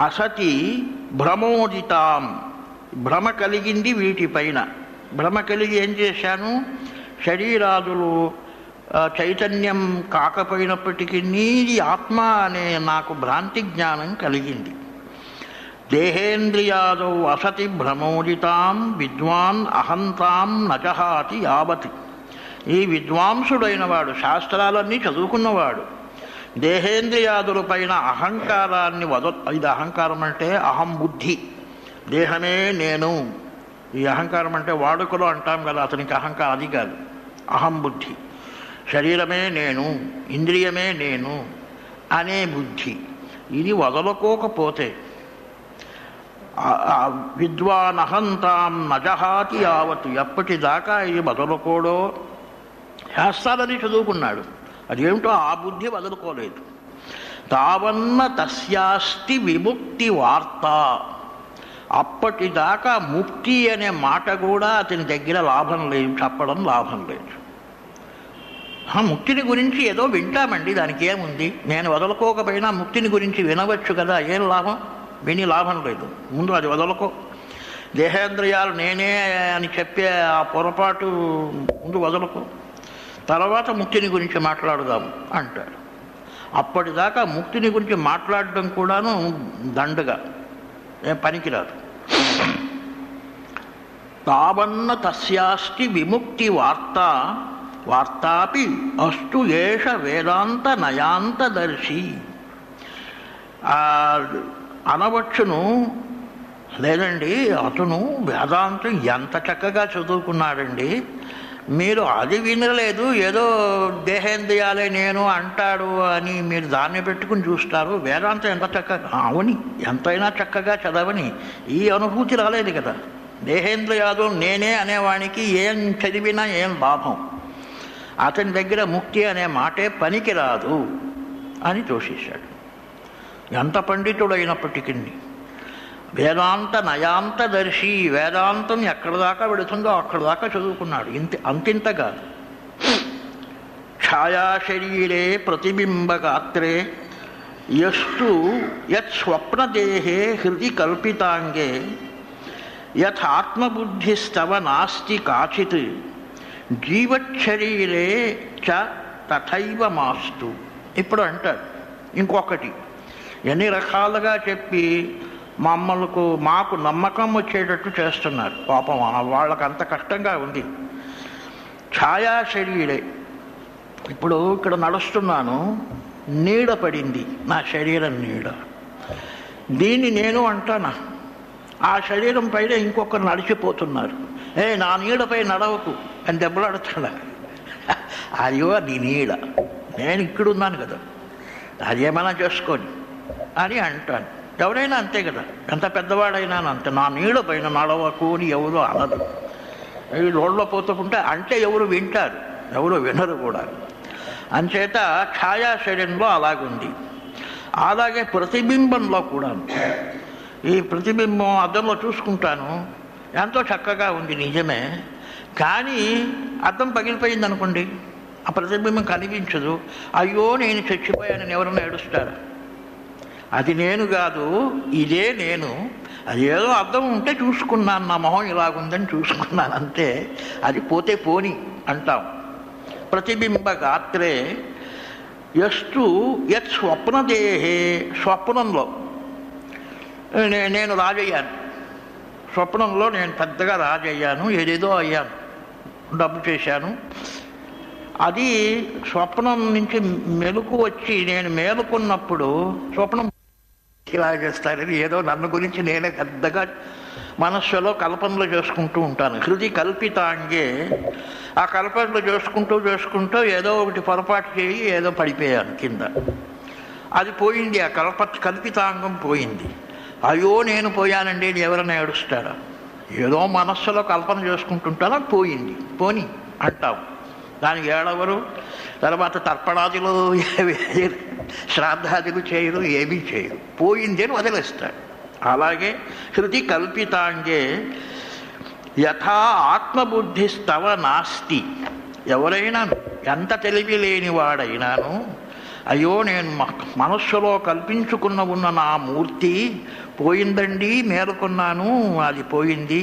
అసతి భ్రమోదితాం, భ్రమ కలిగింది వీటిపైన. భ్రమ కలిగి ఏం చేశాను? శరీరాదులు చైతన్యం కాకపోయినప్పటికీ నీది ఆత్మ అనే నాకు భ్రాంతి జ్ఞానం కలిగింది. దేహేంద్రియాదౌ అసతి భ్రమోదితాం విద్వాన్ అహంతాం నజహాతి యావతి. ఈ విద్వాంసుడైన వాడు, శాస్త్రాలన్నీ చదువుకున్నవాడు, దేహేంద్రియాదుల పైన అహంకారాన్ని ఇది అహంకారం అంటే అహం బుద్ధి, దేహమే నేను. ఈ అహంకారం అంటే వాడుకలో అంటాం కదా, అతనికి అహంకారం అది కాదు, అహం బుద్ధి. శరీరమే నేను, ఇంద్రియమే నేను అనే బుద్ధి, ఇది వదలుకోకపోతే విద్వాన్ అహంతాం నజహాతి యావత్, ఎప్పటిదాకా ఇది వదలుకోడో, శాస్త్రాలని చదువుకున్నాడు, అదేమిటో ఆ బుద్ధి వదులుకోలేదు. తావన్న తస్యాస్తి విముక్తి వార్త, అప్పటిదాకా ముక్తి అనే మాట కూడా అతని దగ్గర లాభం లేదు, చెప్పడం లాభం లేదు. ముక్తిని గురించి ఏదో వింటామండి, దానికి ఏముంది, నేను వదలుకోకపోయినా ముక్తిని గురించి వినవచ్చు కదా, ఏం లాభం? విని లాభం లేదు, ముందు అది వదలుకో. దేహేంద్రియాలు నేనే అని చెప్పే ఆ పొరపాటు ముందు వదలుకో, తర్వాత ముక్తిని గురించి మాట్లాడుదాము అంటాడు. అప్పటిదాకా ముక్తిని గురించి మాట్లాడడం కూడాను దండగా, ఏం పనికిరాదు. తావన్న తస్యాస్తి విముక్తి వార్త వార్తాపి అస్తు ఏష వేదాంత నయాంతదర్శి. అనవచ్చును, లేదండి అతను వేదాంతం ఎంత చక్కగా చదువుకున్నాడండి, మీరు అది వినలేదు, ఏదో దేహేంద్రియాలే నేను అంటాడు అని మీరు దాన్ని పెట్టుకుని చూస్తారు. వేదాంతం ఎంత చక్కగా, అవని ఎంతైనా చక్కగా చదవని ఈ అనుభూతి రాలేదు కదా. దేహేంద్రియాలు నేనే అనేవానికి ఏం చదివినా ఏం లాభం, అతని దగ్గర ముక్తి అనే మాటే పనికిరాదు అని తోసేశాడు. ఎంత పండితుడైనప్పటికీ వేదాంత నయాంతదర్శి, వేదాంతం ఎక్కడి దాకా వెళుతుందో అక్కడి దాకా చదువుకున్నాడు, అంతింత కాదు. ఛాయాశరీరే ప్రతిబింబగాత్రే యస్తు యత్ స్వప్నదేహే హృది కల్పితాంగే యథాత్మబుద్ధిస్తవ నాస్తి కాచిత్ జీవచ్చరీరే చ తథైవ మాస్తు. ఇప్పుడు అంటాడు ఇంకొకటి, ఎన్ని రకాలుగా చెప్పి మాకు నమ్మకం వచ్చేటట్టు చేస్తున్నారు. పాపం వాళ్ళకు అంత కష్టంగా ఉంది. ఛాయా శరీరే, ఇప్పుడు ఇక్కడ నడుస్తున్నాను, నీడ పడింది, నా శరీరం నీడ, దీన్ని నేను అంటానా? ఆ శరీరం పైన ఇంకొకరు నడిచిపోతున్నారు, నా నీడపై నడవకు అని దెబ్బలాడుతాడా? అయ్యో నీ నీడ, నేను ఇక్కడున్నాను కదా, అదేమైనా చేసుకొని అని అంటాను. ఎవరైనా అంతే కదా, ఎంత పెద్దవాడైనా అంతే, నా నీడ పైన నడవకు అని ఎవరు అనదు. ఈ రోడ్లో పోతుంటే అంటే ఎవరు వింటారు, ఎవరు వినరు కూడా. అంచేత ఛాయా శరీరంలో అలాగుంది. అలాగే ప్రతిబింబంలో కూడా, ఈ ప్రతిబింబం అద్దంలో చూసుకుంటాను, ఎంతో చక్కగా ఉంది నిజమే, కానీ అద్దం పగిలిపోయింది అనుకోండి, ఆ ప్రతిబింబం కనిపించదు. అయ్యో నేను చచ్చిపోయానని ఎవరన్నా ఏడుస్తారా? అది నేను కాదు, ఇదే నేను. అదేదో అర్థం ఉంటే చూసుకున్నాను, నా మొహం ఇలాగుందని చూసుకున్నాను అంతే, అది పోతే పోని అంటాం. ప్రతిబింబ గాత్రే యస్తు యత్ స్వప్నదేహే, స్వప్నంలో నేను రాజయ్యాను, స్వప్నంలో నేను పెద్దగా రాజయ్యాను, ఏదేదో అయ్యాను, డబ్బు చేశాను. అది స్వప్నం నుంచి మెలకు వచ్చి నేను మేలుకున్నప్పుడు స్వప్నం ఇలా చేస్తారని ఏదో నన్ను గురించి నేనే పెద్దగా మనస్సులో కల్పనలు చేసుకుంటూ ఉంటాను. హృది కల్పితాంగే, ఆ కల్పనలు చేసుకుంటూ ఏదో ఒకటి పొరపాటు చేయి ఏదో పడిపోయాను కింద, అది పోయింది, ఆ కల్పితాంగం పోయింది. అయ్యో నేను పోయానండి అని ఎవరైనా ఏడుస్తారా? ఏదో మనస్సులో కల్పన చేసుకుంటుంటాను, అది పోయింది, పోని అంటాం. దానికి ఏడవరు, తర్వాత తర్పణాదులు శ్రాద్ధాదులు చేయరు, ఏమీ చేయరు, పోయింది అని వదిలేస్తాడు. అలాగే హృది కల్పితాంగే యథా ఆత్మబుద్ధిస్తవ నాస్తి, ఎవరైనా ఎంత తెలివి లేనివాడైనాను అయ్యో నేను మనస్సులో కల్పించుకున్న ఉన్న నా మూర్తి పోయిందండి, మేలుకున్నాను అది పోయింది,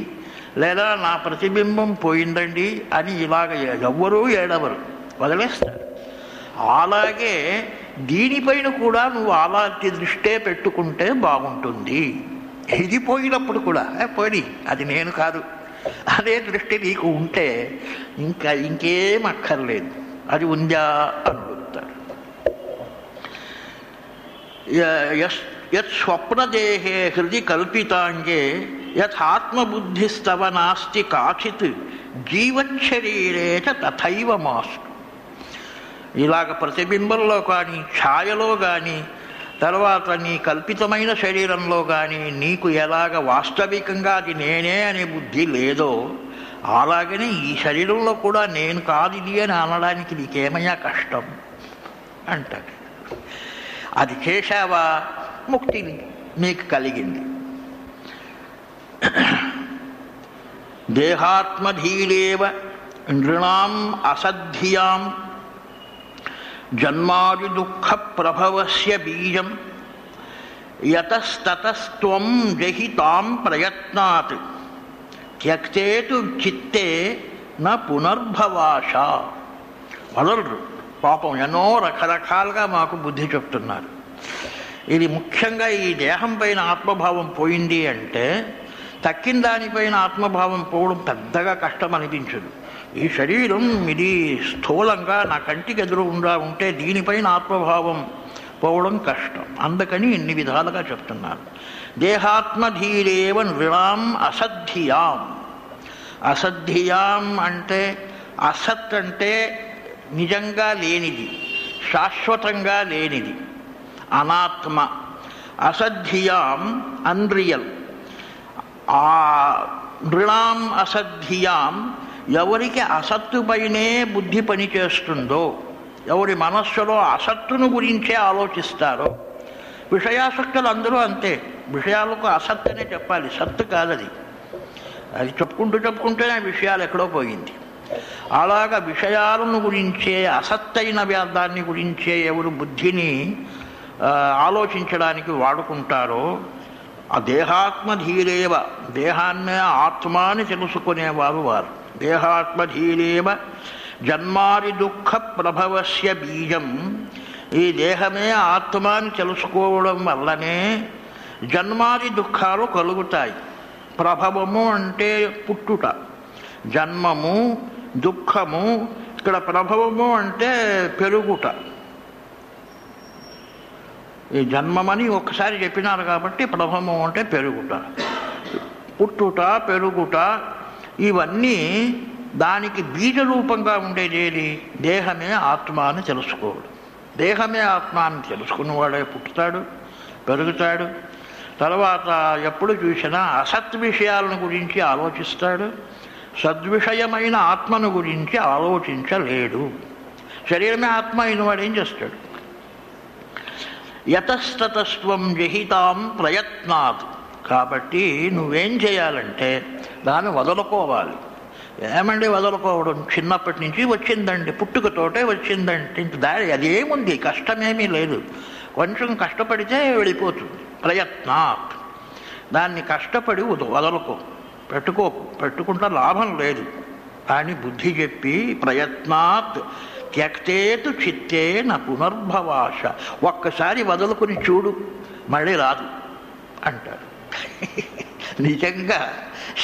లేదా నా ప్రతిబింబం పోయిందండి అని ఇలాగ ఎవ్వరూ ఏడవరు, వదిలేస్తారు. అలాగే దీనిపైన కూడా నువ్వు అలాంటి దృష్టే పెట్టుకుంటే బాగుంటుంది. ఇది పోయినప్పుడు కూడా పోయి అది నేను కాదు అదే దృష్టి నీకు ఉంటే ఇంకేం అక్కర్లేదు. అది ఉందా అని అడుగుతారు. యత్ స్వప్నదేహే హృది కల్పితాంగే యత్ ఆత్మబుద్ధిస్తవ నాస్తి కాచిత్ జీవశరీరే తథైవ మాస్తు. ఇలాగ ప్రతిబింబంలో కానీ, ఛాయలో కానీ, తర్వాత నీ కల్పితమైన శరీరంలో కానీ నీకు ఎలాగ వాస్తవికంగా అది నేనే అనే బుద్ధి లేదో అలాగనే ఈ శరీరంలో కూడా నేను కాదు ఇది అని అనడానికి నీకేమయ్యా కష్టం అంటాడు. అది చేశావా ముక్తి నీకు కలిగింది. దేహాత్మధీరేవ నృణాం అసద్ధియాం జన్మాది దుఃఖ ప్రభవస్య బీజం యతస్తతస్త్వం జహితాం ప్రయత్నాత్ త్యక్తేతు చిత్తే నా పునర్భవాష. వదలరు పాపం, ఎన్నో రకరకాలుగా మాకు బుద్ధి చెప్తున్నారు. ఇది ముఖ్యంగా ఈ దేహం పైన ఆత్మభావం పోయింది అంటే తక్కిన దానిపైన ఆత్మభావం పోవడం పెద్దగా కష్టం అనిపించదు. ఈ శరీరం ఇది స్థూలంగా నా కంటికి ఎదురుగుండా ఉంటే దీనిపైన ఆత్మభావం పోవడం కష్టం. అందుకని ఇన్ని విధాలుగా చెప్తున్నారు. దేహాత్మధీరేవ నృణాం అసద్ధియాం. అసద్ధియాం అంటే అసత్ అంటే నిజంగా లేనిది, శాశ్వతంగా లేనిది, అనాత్మ. అసద్ధియాం అన్రియల్. ఆ నృణాం అసద్ధియాం ఎవరికి అసత్తుపైనే బుద్ధి పనిచేస్తుందో, ఎవరి మనస్సులో అసత్తును గురించే ఆలోచిస్తారో, విషయాసక్తులు అందరూ అంతే, విషయాలకు అసత్ అనే చెప్పాలి, సత్తు కాదది. అది చెప్పుకుంటూనే విషయాలు ఎక్కడో పోయింది. అలాగా విషయాలను గురించే అసత్తైన దాన్ని గురించే ఎవరు బుద్ధిని ఆలోచించడానికి వాడుకుంటారో ఆ దేహాత్మధీరేవ, దేహాన్నే ఆత్మ అని తెలుసుకునేవారు వారు. దేహాత్మధీరేవ జన్మాది దుఃఖ ప్రభవస్య బీజం. ఈ దేహమే ఆత్మ అని తెలుసుకోవడం వల్లనే జన్మాది దుఃఖాలు కలుగుతాయి. ప్రభవము అంటే పుట్టుట, జన్మము, దుఃఖము. ఇక్కడ ప్రభవము అంటే పెరుగుట. ఈ జన్మమని ఒక్కసారి చెప్పినారు కాబట్టి ప్రభవము అంటే పెరుగుట, పుట్టుట, పెరుగుట. ఇవన్నీ దానికి బీజ రూపంగా ఉండేది ఏది? దేహమే ఆత్మ అని తెలుసుకోవడం. దేహమే ఆత్మ అని తెలుసుకున్నవాడే పుట్టుతాడు, పెరుగుతాడు. తర్వాత ఎప్పుడు చూసినా అసత్ విషయాలను గురించి ఆలోచిస్తాడు, సద్విషయమైన ఆత్మను గురించి ఆలోచించలేడు. శరీరమే ఆత్మ అయిన వాడు ఏం చేస్తాడు? యతస్తతస్త్వం జహితాం ప్రయత్నాత్. కాబట్టి నువ్వేం చేయాలంటే దాన్ని వదులుకోవాలి. ఏమండి వదులుకోవడం? చిన్నప్పటి నుంచి వచ్చిందండి, పుట్టుకతోటే వచ్చిందంటే ఇంక దారి అదేముంది, కష్టమేమీ లేదు. కొంచెం కష్టపడితే వెళ్ళిపోతుంది. ప్రయత్నాత్, దాన్ని కష్టపడి వదలుకో, పెట్టుకుంటే లాభం లేదు. కానీ బుద్ధి చెప్పి ప్రయత్నాత్ త్యక్తేతు చిత్తే నా పునర్భవాష. ఒక్కసారి వదులుకుని చూడు, మళ్ళీ రాదు అంటారు. నిజంగా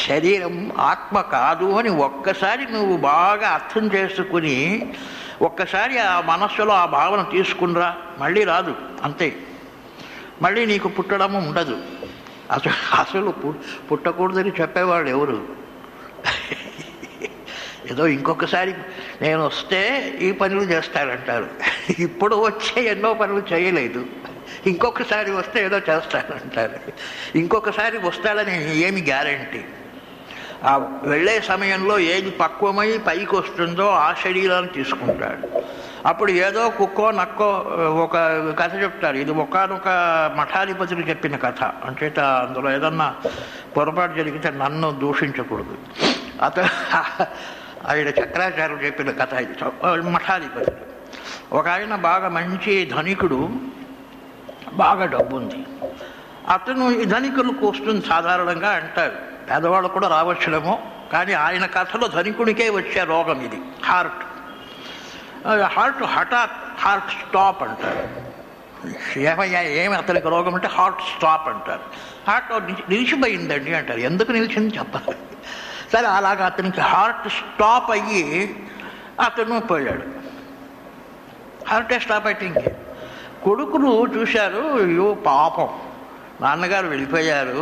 శరీరం ఆత్మ కాదు అని ఒక్కసారి నువ్వు బాగా అర్థం చేసుకుని ఒక్కసారి ఆ మనస్సులో ఆ భావన తీసుకునిరా, మళ్ళీ రాదు, అంతే. మళ్ళీ నీకు పుట్టడము ఉండదు. అసలు పుట్టకూడదని చెప్పేవాళ్ళు ఎవరు? ఏదో ఇంకొకసారి నేను వస్తే ఈ పనులు చేస్తాడంటారు. ఇప్పుడు వచ్చే ఎన్నో పనులు చేయలేదు, ఇంకొకసారి వస్తే ఏదో చేస్తాడంటారు. ఇంకొకసారి వస్తాడని ఏమి గ్యారంటీ? ఆ వెళ్ళే సమయంలో ఏది పక్వమై పైకి వస్తుందో ఆ శరీరాన్ని తీసుకుంటాడు. అప్పుడు ఏదో కుక్కో నక్కో ఒక కథ చెప్తారు. ఇది ఒకనొక మఠాధిపతులు చెప్పిన కథ. అంచేత అందులో ఏదన్నా పొరపాటు జరిగితే నన్ను దూషించకూడదు. ఆయన చక్రాచార్యులు చెప్పిన కథ ఇది. మఠాధిపతులు ఒక ఆయన బాగా మంచి ధనికుడు, బాగా డబ్బు ఉంది. అతను ఈ ధనికులకు వస్తుంది సాధారణంగా అంటారు, పేదవాళ్ళు కూడా రావచ్చునేమో, కానీ ఆయన కథలో ధనికుడికే వచ్చే రోగం ఇది, హార్ట్ హఠాత్ హార్ట్ స్టాప్ అంటారు. ఏమయ్యా ఏమి అతనికి రోగం అంటే హార్ట్ స్టాప్ అంటారు. హార్ట్ నిలిచిపోయిందండి అంటారు. ఎందుకు నిలిచింది చెప్పాలి. సరే, అలాగా అతనికి హార్ట్ స్టాప్ అయ్యి అతను పోయాడు. హార్టే స్టాప్ అయితే ఇంకే కొడుకులు చూశారు, అయ్యో పాపం నాన్నగారు వెళ్ళిపోయారు.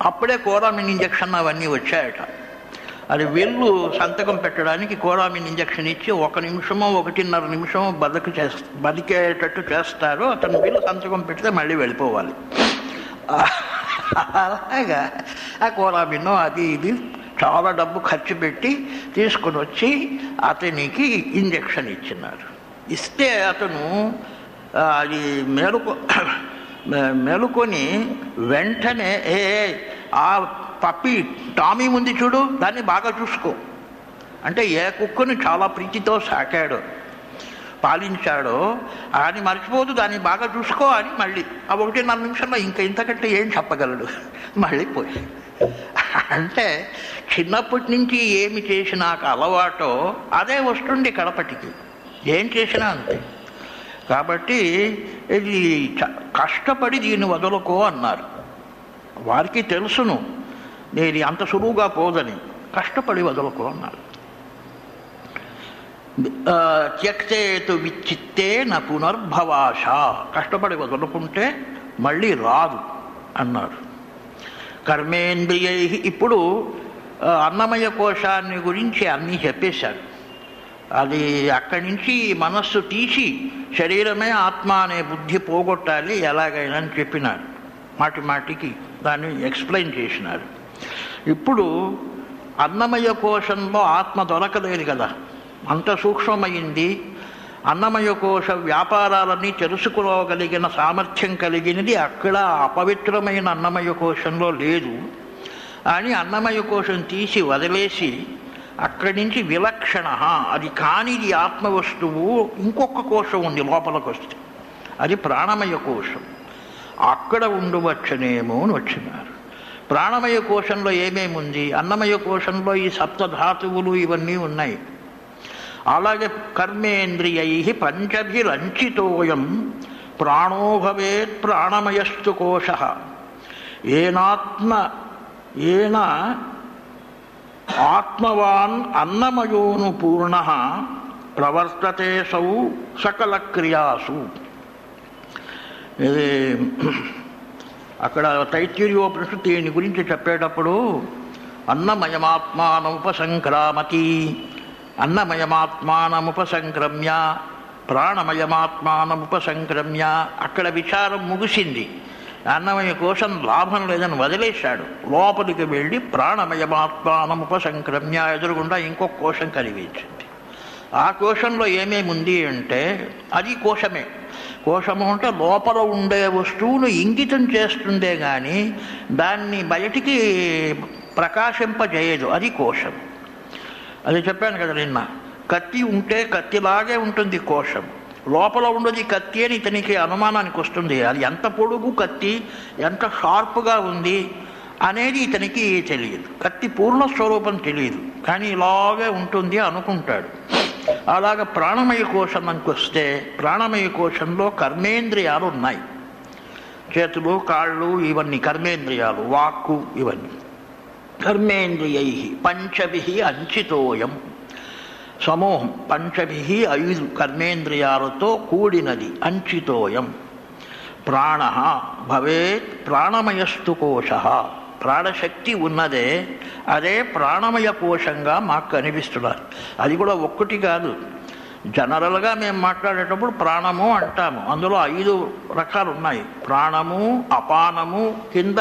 అప్పుడే కోరామిన్ ఇంజక్షన్ అవన్నీ వచ్చాయట. అది వెళ్ళు సంతకం పెట్టడానికి కోరామిన్ ఇంజక్షన్ ఇచ్చి 1 నిమిషమో 1.5 నిమిషమో బతికేటట్టు చేస్తారు. అతను వెళ్ళు సంతకం పెడితే మళ్ళీ వెళ్ళిపోవాలి. అలాగా ఆ కోరామిన్ అది ఇది చాలా డబ్బు ఖర్చు పెట్టి తీసుకుని వచ్చి అతనికి ఇంజక్షన్ ఇచ్చినారు. ఇస్తే అతను అది మెలుకొని వెంటనే ఆ పప్పి టామీ ఉంది చూడు, దాన్ని బాగా చూసుకో అంటే ఏ కుక్కను చాలా ప్రీతితో సాకాడో పాలించాడో అని మర్చిపోదు, దాన్ని బాగా చూసుకో అని మళ్ళీ ఆ 1.5 నిమిషంలో ఇంకా ఇంతకంటే ఏం చెప్పగలడు, మళ్ళీ పోయి. అంటే చిన్నప్పటి నుంచి ఏమి చేసినాక అలవాటో అదే వస్తుంది కడపటికి, ఏం చేసినా అంతే. కాబట్టి ఇది కష్టపడి దీన్ని వదులుకో అన్నారు. వారికి తెలుసును నేను అంత సులువుగా పోదని, కష్టపడి వదులుకో అన్నారు. త్యక్తేతు విచ్చిత్తే నా పునర్భవాష, కష్టపడి వదులుకుంటే మళ్ళీ రాదు అన్నారు. కర్మేంద్రియై, ఇప్పుడు అన్నమయ కోశాన్ని గురించి అన్నీ చెప్పేశారు. అది అక్కడి నుంచి మనస్సు తీసి శరీరమే ఆత్మ అనే బుద్ధి పోగొట్టాలి ఎలాగైనా అని చెప్పినారు. మాటి మాటికి దాన్ని ఎక్స్ప్లెయిన్ చేసినారు. ఇప్పుడు అన్నమయ కోశంలో ఆత్మ దొరకలేదు కదా, అంత సూక్ష్మమైంది. అన్నమయ కోశ వ్యాపారాలన్నీ తెలుసుకోగలిగిన సామర్థ్యం కలిగినది అక్కడ అపవిత్రమైన అన్నమయ కోశంలో లేదు అని అన్నమయ కోశం తీసి వదిలేసి అక్కడి నుంచి విలక్షణ, అది కానిది ఆత్మ వస్తువు ఇంకొక కోశం ఉంది లోపలికి వస్తే, అది ప్రాణమయ కోశం, అక్కడ ఉండవచ్చునేమో అని వచ్చినారు. ప్రాణమయ కోశంలో ఏమేముంది? అన్నమయ కోశంలో ఈ సప్తధాతువులు ఇవన్నీ ఉన్నాయి. అలాగే కర్మేంద్రియై పంచభిరంచితోయం ప్రాణో భవేత్ ప్రాణమయస్తు కోశ ఏన ఆత్మవాన్ అన్నమయోను పూర్ణ ప్రవర్తతే సౌ సకల క్రియాసు. ఇది అక్కడ తైత్తిరీయోపనిషత్తు దీని గురించి చెప్పేటప్పుడు అన్నమయమాత్మానముపసంక్రామతి, అన్నమయమాత్మానముపసంక్రమ్య ప్రాణమయమాత్మానముపసంక్రమ్య, అక్కడ విచారం ముగిసింది. అన్నమయ కోశం లాభం లేదని వదిలేశాడు. లోపలికి వెళ్ళి ప్రాణమయమాత్మానముపసంక్రమ్య ఎదురుగుండా ఇంకొక కోశం కలిగించింది. ఆ కోశంలో ఏమేమి ఉంది అంటే అది కోశమే. కోశము అంటే లోపల ఉండే వస్తువును ఇంగితం చేస్తుందే కానీ దాన్ని బయటికి ప్రకాశింపజేయదు, అది కోశం. అది చెప్పాను కదా నిన్న, కత్తి ఉంటే కత్తిలాగే ఉంటుంది కోశం, లోపల ఉండదు కత్తి అని ఇతనికి అనుమానానికి వస్తుంది. అది ఎంత పొడుగు కత్తి, ఎంత షార్ప్గా ఉంది అనేది ఇతనికి తెలియదు. కత్తి పూర్ణస్వరూపం తెలియదు, కానీ ఇలాగే ఉంటుంది అనుకుంటాడు. అలాగ ప్రాణమయ కోశానికి వస్తే ప్రాణమయ కోశంలో కర్మేంద్రియాలు ఉన్నాయి. చేతులు, కాళ్ళు ఇవన్నీ కర్మేంద్రియాలు, వాక్కు ఇవన్నీ. కర్మేంద్రియై పంచభిః అంచితోయం, సమూహం 5 కర్మేంద్రియాలతో కూడినది అంచితోయం. ప్రాణ భవేత్ ప్రాణమయస్తు కోశ, ప్రాణశక్తి ఉన్నదే అదే ప్రాణమయ కోశంగా మాకు కనిపిస్తున్నారు. అది కూడా ఒక్కటి కాదు, జనరల్గా మేము మాట్లాడేటప్పుడు ప్రాణము అంటాము, అందులో 5 రకాలు ఉన్నాయి. ప్రాణము, అపానము, కింద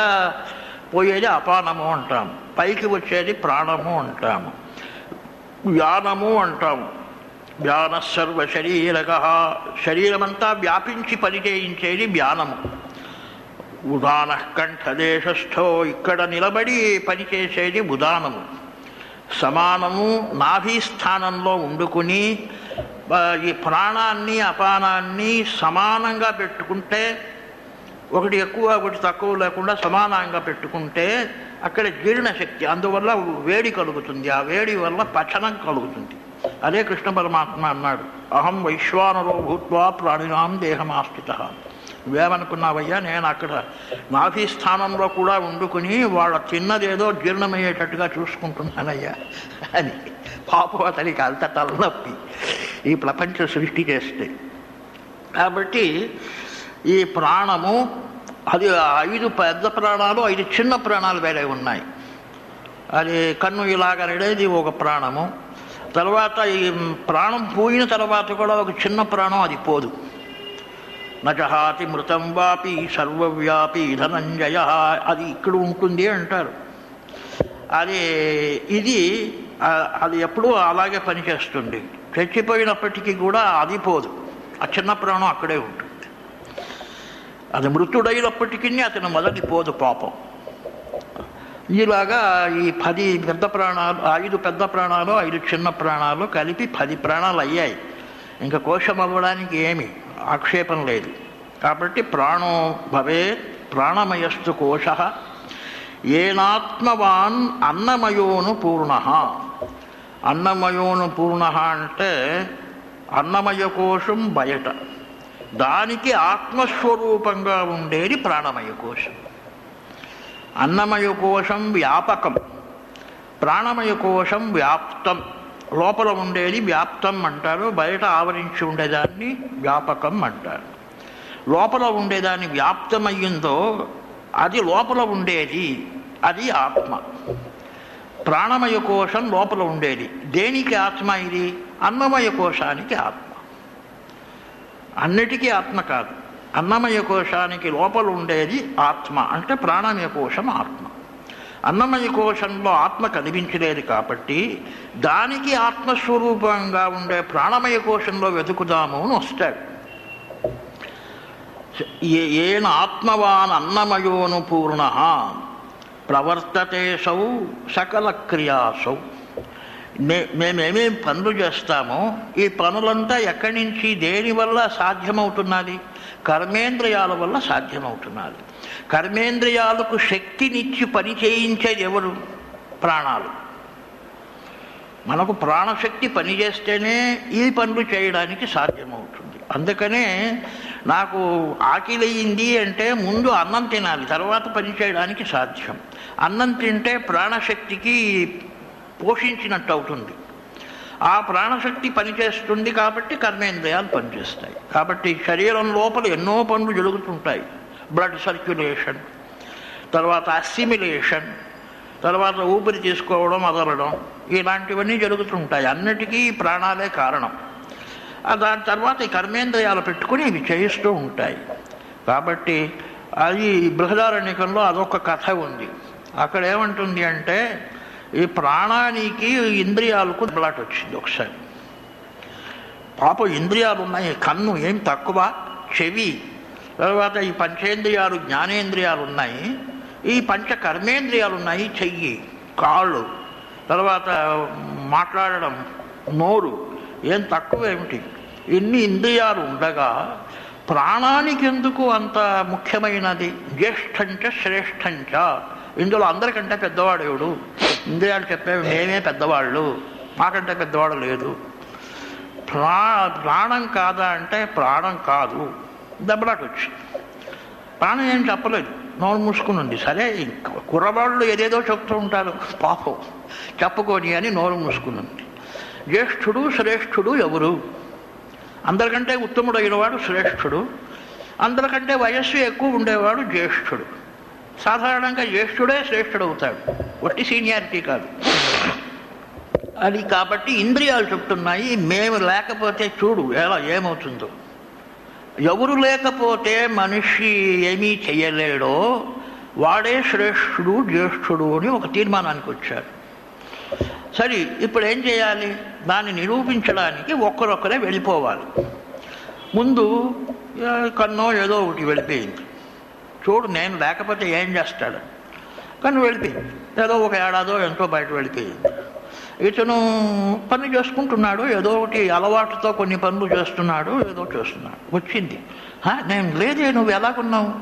పోయేది అపానము అంటాము, పైకి వచ్చేది ప్రాణము అంటాము, వ్యానము అంటాము. వ్యాన సర్వ శరీరక, శరీరమంతా వ్యాపించి పనిచేయించేది వ్యానము. ఉదాన కంఠదేశస్థో, ఇక్కడ నిలబడి పనిచేసేది ఉదానము. సమానము నాభీస్థానంలో వండుకుని ఈ ప్రాణాన్ని అపానాన్ని సమానంగా పెట్టుకుంటే, ఒకటి ఎక్కువ ఒకటి తక్కువ లేకుండా సమానంగా పెట్టుకుంటే అక్కడ జీర్ణశక్తి, అందువల్ల వేడి కలుగుతుంది. ఆ వేడి వల్ల పచనం కలుగుతుంది. అదే కృష్ణ పరమాత్మ అన్నాడు, అహం వైశ్వానరో భూత్వా ప్రాణినాం దేహమాస్థిత. నువ్వేమనుకున్నావయ్యా, నేను అక్కడ నాభి స్థానంలో కూడా వండుకుని వాళ్ళ తిన్నదేదో జీర్ణమయ్యేటట్టుగా చూసుకుంటున్నానయ్యా అని. పాపం అతనికి అంత తలనొప్పి ఈ ప్రపంచ సృష్టి చేస్తే. కాబట్టి ఈ ప్రాణము, అది 5 పెద్ద ప్రాణాలు, 5 చిన్న ప్రాణాలు వేరే ఉన్నాయి. అది కన్ను ఇలాగనేది ఒక ప్రాణము. తర్వాత ఈ ప్రాణం పోయిన తర్వాత కూడా ఒక చిన్న ప్రాణం అది పోదు. నజహాతి మృతం వాపి సర్వవ్యాపి ధనంజయ, అది ఇక్కడ ఉంటుంది అంటారు. అది ఎప్పుడూ అలాగే పనిచేస్తుంది. చచ్చిపోయినప్పటికీ కూడా అది పోదు, ఆ చిన్న ప్రాణం అక్కడే ఉంటుంది. అది మృతుడైనప్పటికీ అతను మొదటి పోదు పాపం. ఇలాగా ఈ 10 పెద్ద ప్రాణాలు, 5 పెద్ద ప్రాణాలు, 5 చిన్న ప్రాణాలు కలిపి 10 ప్రాణాలు అయ్యాయి. ఇంకా కోశం అవ్వడానికి ఏమి ఆక్షేపం లేదు. కాబట్టి ప్రాణో భవేత్ ప్రాణమయస్తు కోశ ఏనాత్మవాన్ అన్నమయోను పూర్ణ. అన్నమయోను పూర్ణ అంటే అన్నమయ కోశం బయట, దానికి ఆత్మస్వరూపంగా ఉండేది ప్రాణమయ కోశం. అన్నమయ కోశం వ్యాపకం, ప్రాణమయ కోశం వ్యాప్తం. లోపల ఉండేది వ్యాప్తం అంటారు, బయట ఆవరించి ఉండేదాన్ని వ్యాపకం అంటారు. లోపల ఉండేదాన్ని వ్యాప్తమయ్యిందో అది లోపల ఉండేది, అది ఆత్మ. ప్రాణమయ కోశం లోపల ఉండేది. దేనికి ఆత్మ ఇది? అన్నమయ కోశానికి ఆత్మ. అన్నిటికీ ఆత్మ కాదు, అన్నమయ కోశానికి లోపల ఉండేది ఆత్మ, అంటే ప్రాణమయ కోశం ఆత్మ. అన్నమయ కోశంలో ఆత్మ కనిపించలేదు కాబట్టి దానికి ఆత్మస్వరూపంగా ఉండే ప్రాణమయ కోశంలో వెతుకుదాము అని వస్తాడు. ఏన ఆత్మవాన్ అన్నమయోను పూర్ణ ప్రవర్తతే సౌ సకల క్రియాసౌ. మేమేమేం పనులు చేస్తామో ఈ పనులంతా ఎక్కడి నుంచి, దేనివల్ల సాధ్యమవుతున్నది? కర్మేంద్రియాల వల్ల సాధ్యమవుతున్నది. కర్మేంద్రియాలకు శక్తినిచ్చి పని చేయించేది ఎవరు? ప్రాణాలు. మనకు ప్రాణశక్తి పనిచేస్తేనే ఈ పనులు చేయడానికి సాధ్యమవుతుంది. అందుకనే నాకు ఆకలియింది అంటే ముందు అన్నం తినాలి, తర్వాత పని చేయడానికి సాధ్యం. అన్నం తింటే ప్రాణశక్తికి పోషించినట్టు అవుతుంది. ఆ ప్రాణశక్తి పనిచేస్తుంది కాబట్టి కర్మేంద్రియాలు పనిచేస్తాయి. కాబట్టి శరీరం లోపల ఎన్నో పనులు జరుగుతుంటాయి. బ్లడ్ సర్క్యులేషన్, తర్వాత అసిమిలేషన్, తర్వాత ఊపిరి తీసుకోవడం, వదలడం, ఇలాంటివన్నీ జరుగుతుంటాయి. అన్నిటికీ ప్రాణాలే కారణం. దాని తర్వాత ఈ కర్మేంద్రియాలు పెట్టుకుని ఇవి చేయిస్తూ ఉంటాయి. కాబట్టి అది బృహదారణ్యకంలో అదొక కథ ఉంది. అక్కడ ఏమంటుంది అంటే, ఈ ప్రాణానికి ఇంద్రియాలకు దెబ్బలాట వచ్చింది ఒకసారి. పాపం ఇంద్రియాలు ఉన్నాయి, కన్ను ఏం తక్కువ, చెవి, తర్వాత ఈ పంచేంద్రియాలు జ్ఞానేంద్రియాలు ఉన్నాయి, ఈ పంచ కర్మేంద్రియాలు ఉన్నాయి, చెయ్యి, కాళ్ళు, తర్వాత మాట్లాడడం, నోరు, ఏం తక్కువ ఏమిటి? ఇన్ని ఇంద్రియాలు ఉండగా ప్రాణానికి ఎందుకు అంత ముఖ్యమైనది? జ్యేష్ఠంచ శ్రేష్ఠంచ, ఇందులో అందరికంటే పెద్దవాడేవుడు? ఇంద్రియాలు చెప్పేవి మేమే పెద్దవాళ్ళు, మాకంటే పెద్దవాడు లేదు. ప్రాణం కాదా అంటే ప్రాణం కాదు. దెబ్బలాట వచ్చి ప్రాణం ఏం చెప్పలేదు, నోరు మూసుకుని ఉంది. సరే, కుర్రవాళ్ళు ఏదేదో చెప్తూ ఉంటారు, పాపం చెప్పుకొని అని నోరు మూసుకుని ఉంది. జ్యేష్ఠుడు శ్రేష్ఠుడు ఎవరు? అందరికంటే ఉత్తముడైన వాడు శ్రేష్ఠుడు, అందరికంటే వయస్సు ఎక్కువ ఉండేవాడు జ్యేష్ఠుడు. సాధారణంగా జ్యేష్ఠుడే శ్రేష్ఠుడు అవుతాడు, ఒట్టి సీనియారిటీ కాదు అది. కాబట్టి ఇంద్రియాలు చెప్తున్నాయి, మేము లేకపోతే చూడు ఎలా ఏమవుతుందో. ఎవరు లేకపోతే మనిషి ఏమీ చెయ్యలేడో వాడే శ్రేష్ఠుడు జ్యేష్ఠుడు అని ఒక తీర్మానానికి వచ్చారు. సరే, ఇప్పుడు ఏం చేయాలి? దాన్ని నిరూపించడానికి ఒక్కరొక్కరే వెళ్ళిపోవాలి. ముందు కన్నో ఏదో ఒకటి వెళ్ళిపోయింది. చూడు, నేను లేకపోతే ఏం చేస్తాడు? కన్ను వెళ్ళిపోయింది. ఏదో ఒక ఏడాదో ఎంతో బయట వెళ్ళిపోయింది. ఇతను పని చేసుకుంటున్నాడు, ఏదో ఒకటి అలవాటుతో కొన్ని పనులు చేస్తున్నాడు, ఏదో చేస్తున్నాడు. వచ్చింది, నేను లేదే, నువ్వు ఎలాగున్నావు?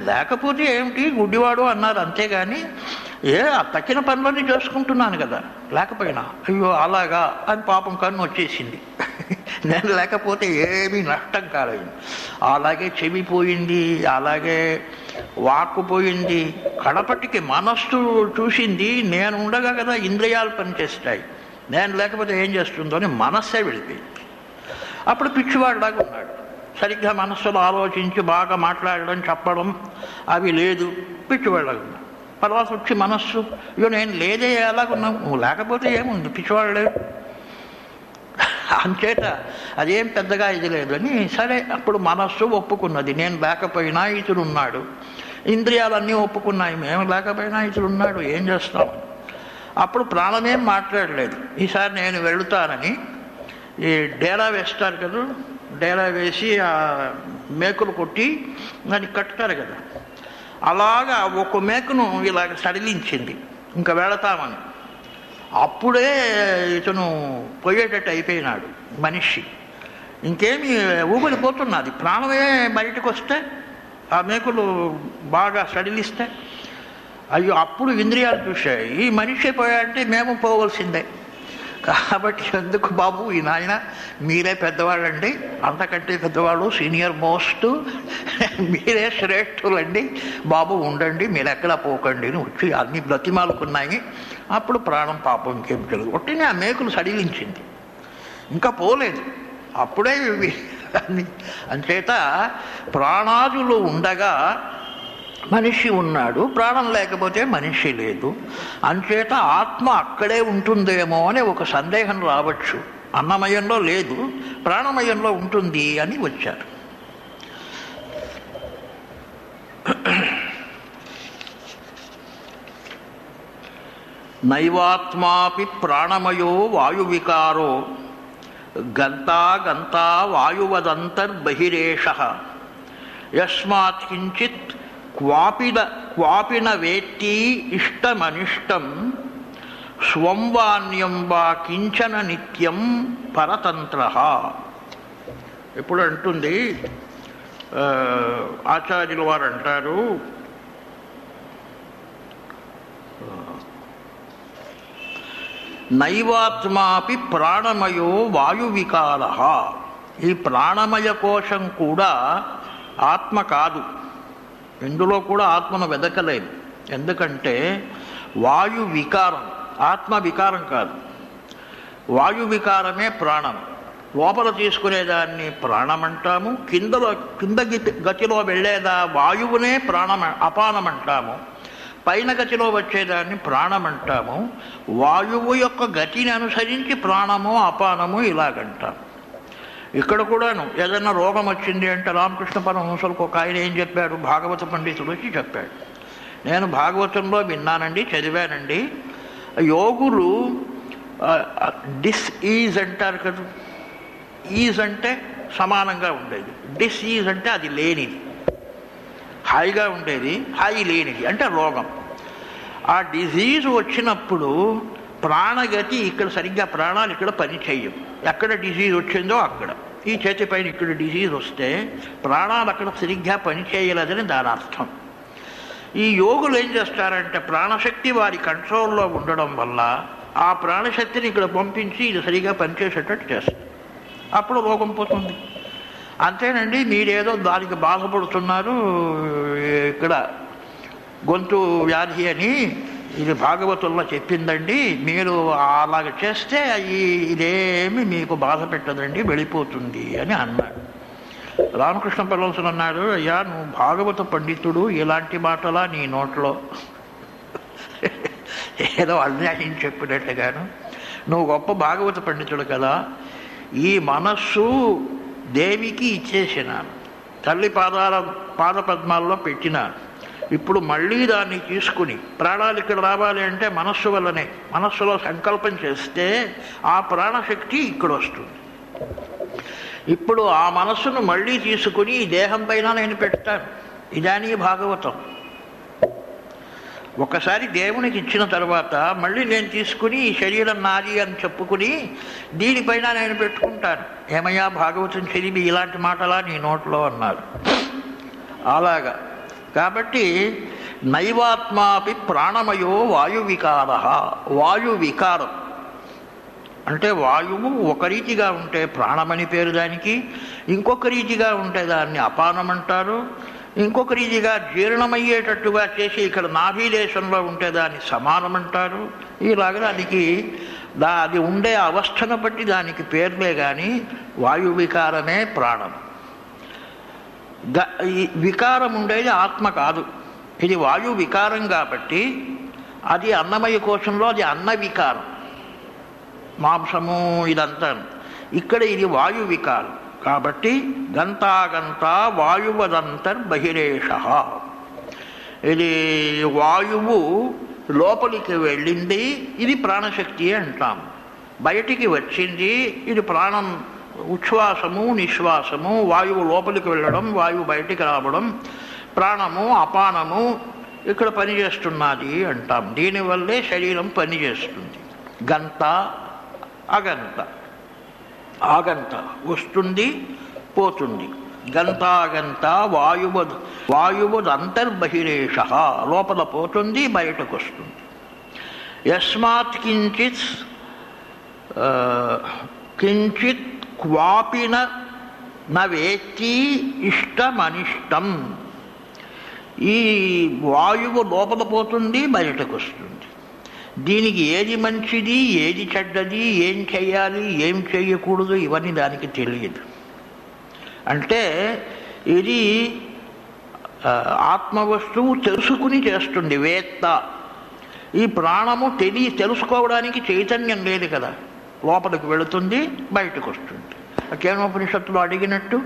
లేకపోతే ఏమిటి గుడ్డివాడు అన్నారు, అంతేగాని తక్కిన పనులన్నీ చేసుకుంటున్నాను కదా, లేకపోయినా. అయ్యో అలాగా అని పాపం కన్ను వచ్చేసింది. నేను లేకపోతే ఏమీ నష్టం కాలేదు. అలాగే చెవి పోయింది, అలాగే వాక్కు పోయింది, కడపటికి మనస్సు చూసింది నేను ఉండగా కదా ఇంద్రియాలు పనిచేస్తాయి, నేను లేకపోతే ఏం చేస్తుందో అని మనస్సే వెళ్ళిపోయింది. అప్పుడు పిచ్చివాడిలాగా ఉన్నాడు. సరిగ్గా మనస్సులో ఆలోచించి బాగా మాట్లాడడం చెప్పడం అవి లేదు, పిచ్చివాడిలాగా ఉన్నాడు. తర్వాత వచ్చి మనస్సు, ఇగో నేను లేదే ఎలాగున్నావు, నువ్వు లేకపోతే ఏముంది, పిచ్చివాడు లేడు, అంచేత అదేం పెద్దగా ఇది లేదని. సరే, అప్పుడు మనస్సు ఒప్పుకున్నది, నేను లేకపోయినా ఇతడు ఉన్నాడు. ఇంద్రియాలన్నీ ఒప్పుకున్నాయి, మేము లేకపోయినా ఇతడు ఉన్నాడు, ఏం చేస్తాం. అప్పుడు ప్రాణమేం మాట్లాడలేదు. ఈసారి నేను వెళుతానని ఈ డేరా వేస్తారు కదా, డేరా వేసి ఆ మేకులు కొట్టి దాన్ని కట్టుతారు కదా, అలాగా ఒక మేకును ఇలాగ సడిలించింది, ఇంకా వెళతామని. అప్పుడే ఇతను పోయేటట్టు అయిపోయినాడు మనిషి. ఇంకేమి ఊపిరిపోతున్నది, ప్రాణమే బయటకు వస్తే, ఆ మేకులు బాగా సడిలిస్తే. అయ్యో, అప్పుడు ఇంద్రియాలు చూశాయి, ఈ మనిషి పోయాడంటే మేము పోవలసిందే. కాబట్టి ఎందుకు బాబు, ఈ నాయన మీరే పెద్దవాళ్ళండి, అంతకంటే పెద్దవాళ్ళు, సీనియర్ మోస్ట్, మీరే శ్రేష్ఠులండి బాబు, ఉండండి, మీరు ఎక్కడ పోకండి అని వచ్చి అన్ని బ్రతిమాలుకున్నాయి. అప్పుడు ప్రాణం పాపం ఇంకేం తెలియదు, ఒట్టినే ఆ మేకులు సడిలించింది, ఇంకా పోలేదు. అప్పుడే అంచేత ప్రాణాదులు ఉండగా మనిషి ఉన్నాడు, ప్రాణం లేకపోతే మనిషి లేదు. అంచేత ఆత్మ అక్కడే ఉంటుందేమో అని ఒక సందేహం రావచ్చు. అన్నమయంలో లేదు, ప్రాణమయంలో ఉంటుంది అని వచ్చారు. నైవాత్మాపి ప్రాణమయో వాయువికారో గంతా గంతా వాయువదంతర్బహిరేషః యస్మాత్ కించిత్ క్వాపిన వేత్తి ఇష్టమనిష్టం స్వం వాన్యం వా కించన నిత్యం పరతంత్రః. ఎప్పుడు అంటుంది ఆచార్యుల వారు అంటారు, నైవాత్మాపి ప్రాణమయో వాయువికారః. ఈ ప్రాణమయ కోశం కూడా ఆత్మ కాదు, ఇందులో కూడా ఆత్మను వెదకలేము. ఎందుకంటే వాయు వికారం, ఆత్మ వికారం కాదు. వాయు వికారమే ప్రాణం. లోపల తీసుకునేదాన్ని ప్రాణం అంటాము, కింద గతిలో వెళ్ళేదా వాయువునే అపానం అంటాము, పైన గతిలో వచ్చేదాన్ని ప్రాణం అంటాము. వాయువు యొక్క గతిని అనుసరించి ప్రాణము అపానము ఇలాగంటాము. ఇక్కడ కూడాను ఏదైనా రోగం వచ్చింది అంటే రామకృష్ణ పరమహంసలకు ఒక ఆయన ఏం చెప్పాడు, భాగవత పండితుడు వచ్చి చెప్పాడు. నేను భాగవతంలో విన్నానండి, చదివానండి, యోగులు డిస్ఈజ్ అంటారు కదా, ఈజ్ అంటే సమానంగా ఉండేది, డిస్ఈజ్ అంటే అది లేనిది, హాయిగా ఉండేది, హాయి లేనిది అంటే రోగం. ఆ డిజీజ్ వచ్చినప్పుడు ప్రాణగతి ఇక్కడ సరిగ్గా ప్రాణాలు ఇక్కడ పని చెయ్యం. ఎక్కడ డిజీజ్ వచ్చిందో అక్కడ, ఈ చేతి పైన ఇక్కడ డిజీజ్ వస్తే ప్రాణాలు అక్కడ సరిగ్గా పని చేయలేదని దాని అర్థం. ఈ యోగులు ఏం చేస్తారంటే ప్రాణశక్తి వారి కంట్రోల్లో ఉండడం వల్ల ఆ ప్రాణశక్తిని ఇక్కడ పంపించి ఇది సరిగ్గా పనిచేసేటట్టు చేస్తారు, అప్పుడు రోగం పోతుంది. అంతేనండి, మీరేదో దానికి బాధపడుతున్నారు, ఇక్కడ గొంతు వ్యాధి అని ఇది భాగవతంలో చెప్పిందండి, మీరు అలాగ చేస్తే ఇదేమి మీకు బాధ పెట్టదండి, వెళ్ళిపోతుంది అని అన్నాడు. రామకృష్ణ పరమహంసులు అన్నాడు, అయ్యా నువ్వు భాగవత పండితుడు, ఇలాంటి మాటలా నీ నోట్లో, ఏదో అన్యాయం చెప్పినట్టుగాను, నువ్వు గొప్ప భాగవత పండితుడు కదా, ఈ మనస్సు దేవికి ఇచ్చేసినాను, తల్లి పాదపద్మాల్లో పెట్టినాను, ఇప్పుడు మళ్ళీ దాన్ని తీసుకుని ప్రాణాలు ఇక్కడ రావాలి అంటే మనస్సు వల్లనే, మనస్సులో సంకల్పం చేస్తే ఆ ప్రాణశక్తి ఇక్కడ వస్తుంది. ఇప్పుడు ఆ మనస్సును మళ్ళీ తీసుకుని ఈ దేహం పైన నేను పెడతాను, ఇదానీ భాగవతం. ఒకసారి దేవునికి ఇచ్చిన తర్వాత మళ్ళీ నేను తీసుకుని ఈ శరీరం నాది అని చెప్పుకుని దీనిపైన నేను పెట్టుకుంటాను. ఏమయ్యా భాగవతం చదివి ఇలాంటి మాటలా నీ నోట్లో అన్నారు. అలాగా కాబట్టి నైవాత్మాపి ప్రాణమయో వాయు వికార. వాయు వికారం అంటే వాయువు ఒక రీతిగా ఉంటే ప్రాణమని పేరు దానికి, ఇంకొక రీతిగా ఉంటే దాన్ని అపానం అంటారు, ఇంకొక రీతిగా జీర్ణమయ్యేటట్టుగా చేసి ఇక్కడ నాభీదేశంలో ఉంటే దాన్ని సమానం అంటారు. ఇలాగ దానికి అది ఉండే అవస్థను బట్టి దానికి పేర్లే కానీ వాయు వికారమే ప్రాణం. ఈ వికారం ఉండేది ఆత్మ కాదు, ఇది వాయు వికారం కాబట్టి అది అన్నమయ కోశంలో అది అన్న వికారం, మాంసము ఇదంతా. ఇక్కడ ఇది వాయు వికారం కాబట్టి గంతాగంత వాయువదంతర్బహిరేష. ఇది వాయువు లోపలికి వెళ్ళింది, ఇది ప్రాణశక్తి అంటాం. బయటికి వచ్చింది, ఇది ప్రాణం. ఉచ్ఛ్వాసము నిశ్వాసము, వాయువు లోపలికి వెళ్ళడం, వాయువు బయటికి రావడం, ప్రాణము అపానము ఇక్కడ పనిచేస్తున్నది అంటాం. దీనివల్లే శరీరం పనిచేస్తుంది. గంత అగంత, ఆగంత వస్తుంది పోతుంది. గంతాగంత వాయువద్ అంతర్బహిరేష, లోపల పోతుంది బయటకు వస్తుంది. యస్మాత్ కించిత్ క్వాపిన నవేత్తి ఇష్టమనిష్టం. ఈ వాయువు లోపల పోతుంది బయటకు వస్తుంది. దీనికి ఏది మంచిది ఏది చెడ్డది, ఏం చేయాలి ఏం చేయకూడదు ఇవన్నీ దానికి తెలియదు. అంటే ఇది ఆత్మవస్తువు తెలుసుకుని చేస్తుంది వేత్త. ఈ ప్రాణము తెలుసుకోవడానికి చైతన్యం లేదు కదా, లోపలికి వెళుతుంది బయటకు వస్తుంది. కేనోపనిషత్తులో అడిగినట్టు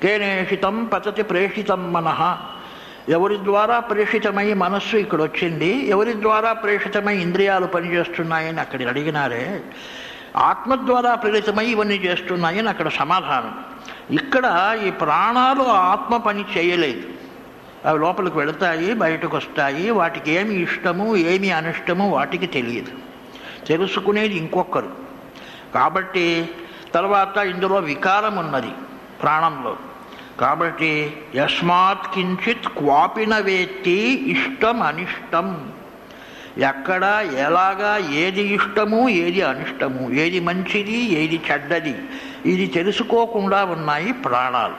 కేనేషితం పతతి ప్రేషితం మనః. ఎవరి ద్వారా ప్రేషితమై మనస్సు ఇక్కడ వచ్చింది, ఎవరి ద్వారా ప్రేషితమై ఇంద్రియాలు పనిచేస్తున్నాయని అక్కడ అడిగినారే. ఆత్మ ద్వారా ప్రేరితమై ఇవన్నీ చేస్తున్నాయని అక్కడ సమాధానం. ఇక్కడ ఈ ప్రాణాలు ఆత్మ పని చేయలేదు, అవి లోపలికి వెళతాయి బయటకు వస్తాయి. వాటికి ఏమి ఇష్టము ఏమి అనిష్టము వాటికి తెలియదు, తెలుసుకునేది ఇంకొకరు. కాబట్టి తర్వాత ఇందులో వికారం ఉన్నది ప్రాణంలో. కాబట్టి యస్మాత్ కించిత్ క్వాపిన వేత్తి ఇష్టం అనిష్టం. ఎక్కడ ఎలాగా ఏది ఇష్టము ఏది అనిష్టము, ఏది మంచిది ఏది చెడ్డది ఇది తెలుసుకోకుండా ఉన్నాయి ప్రాణాలు.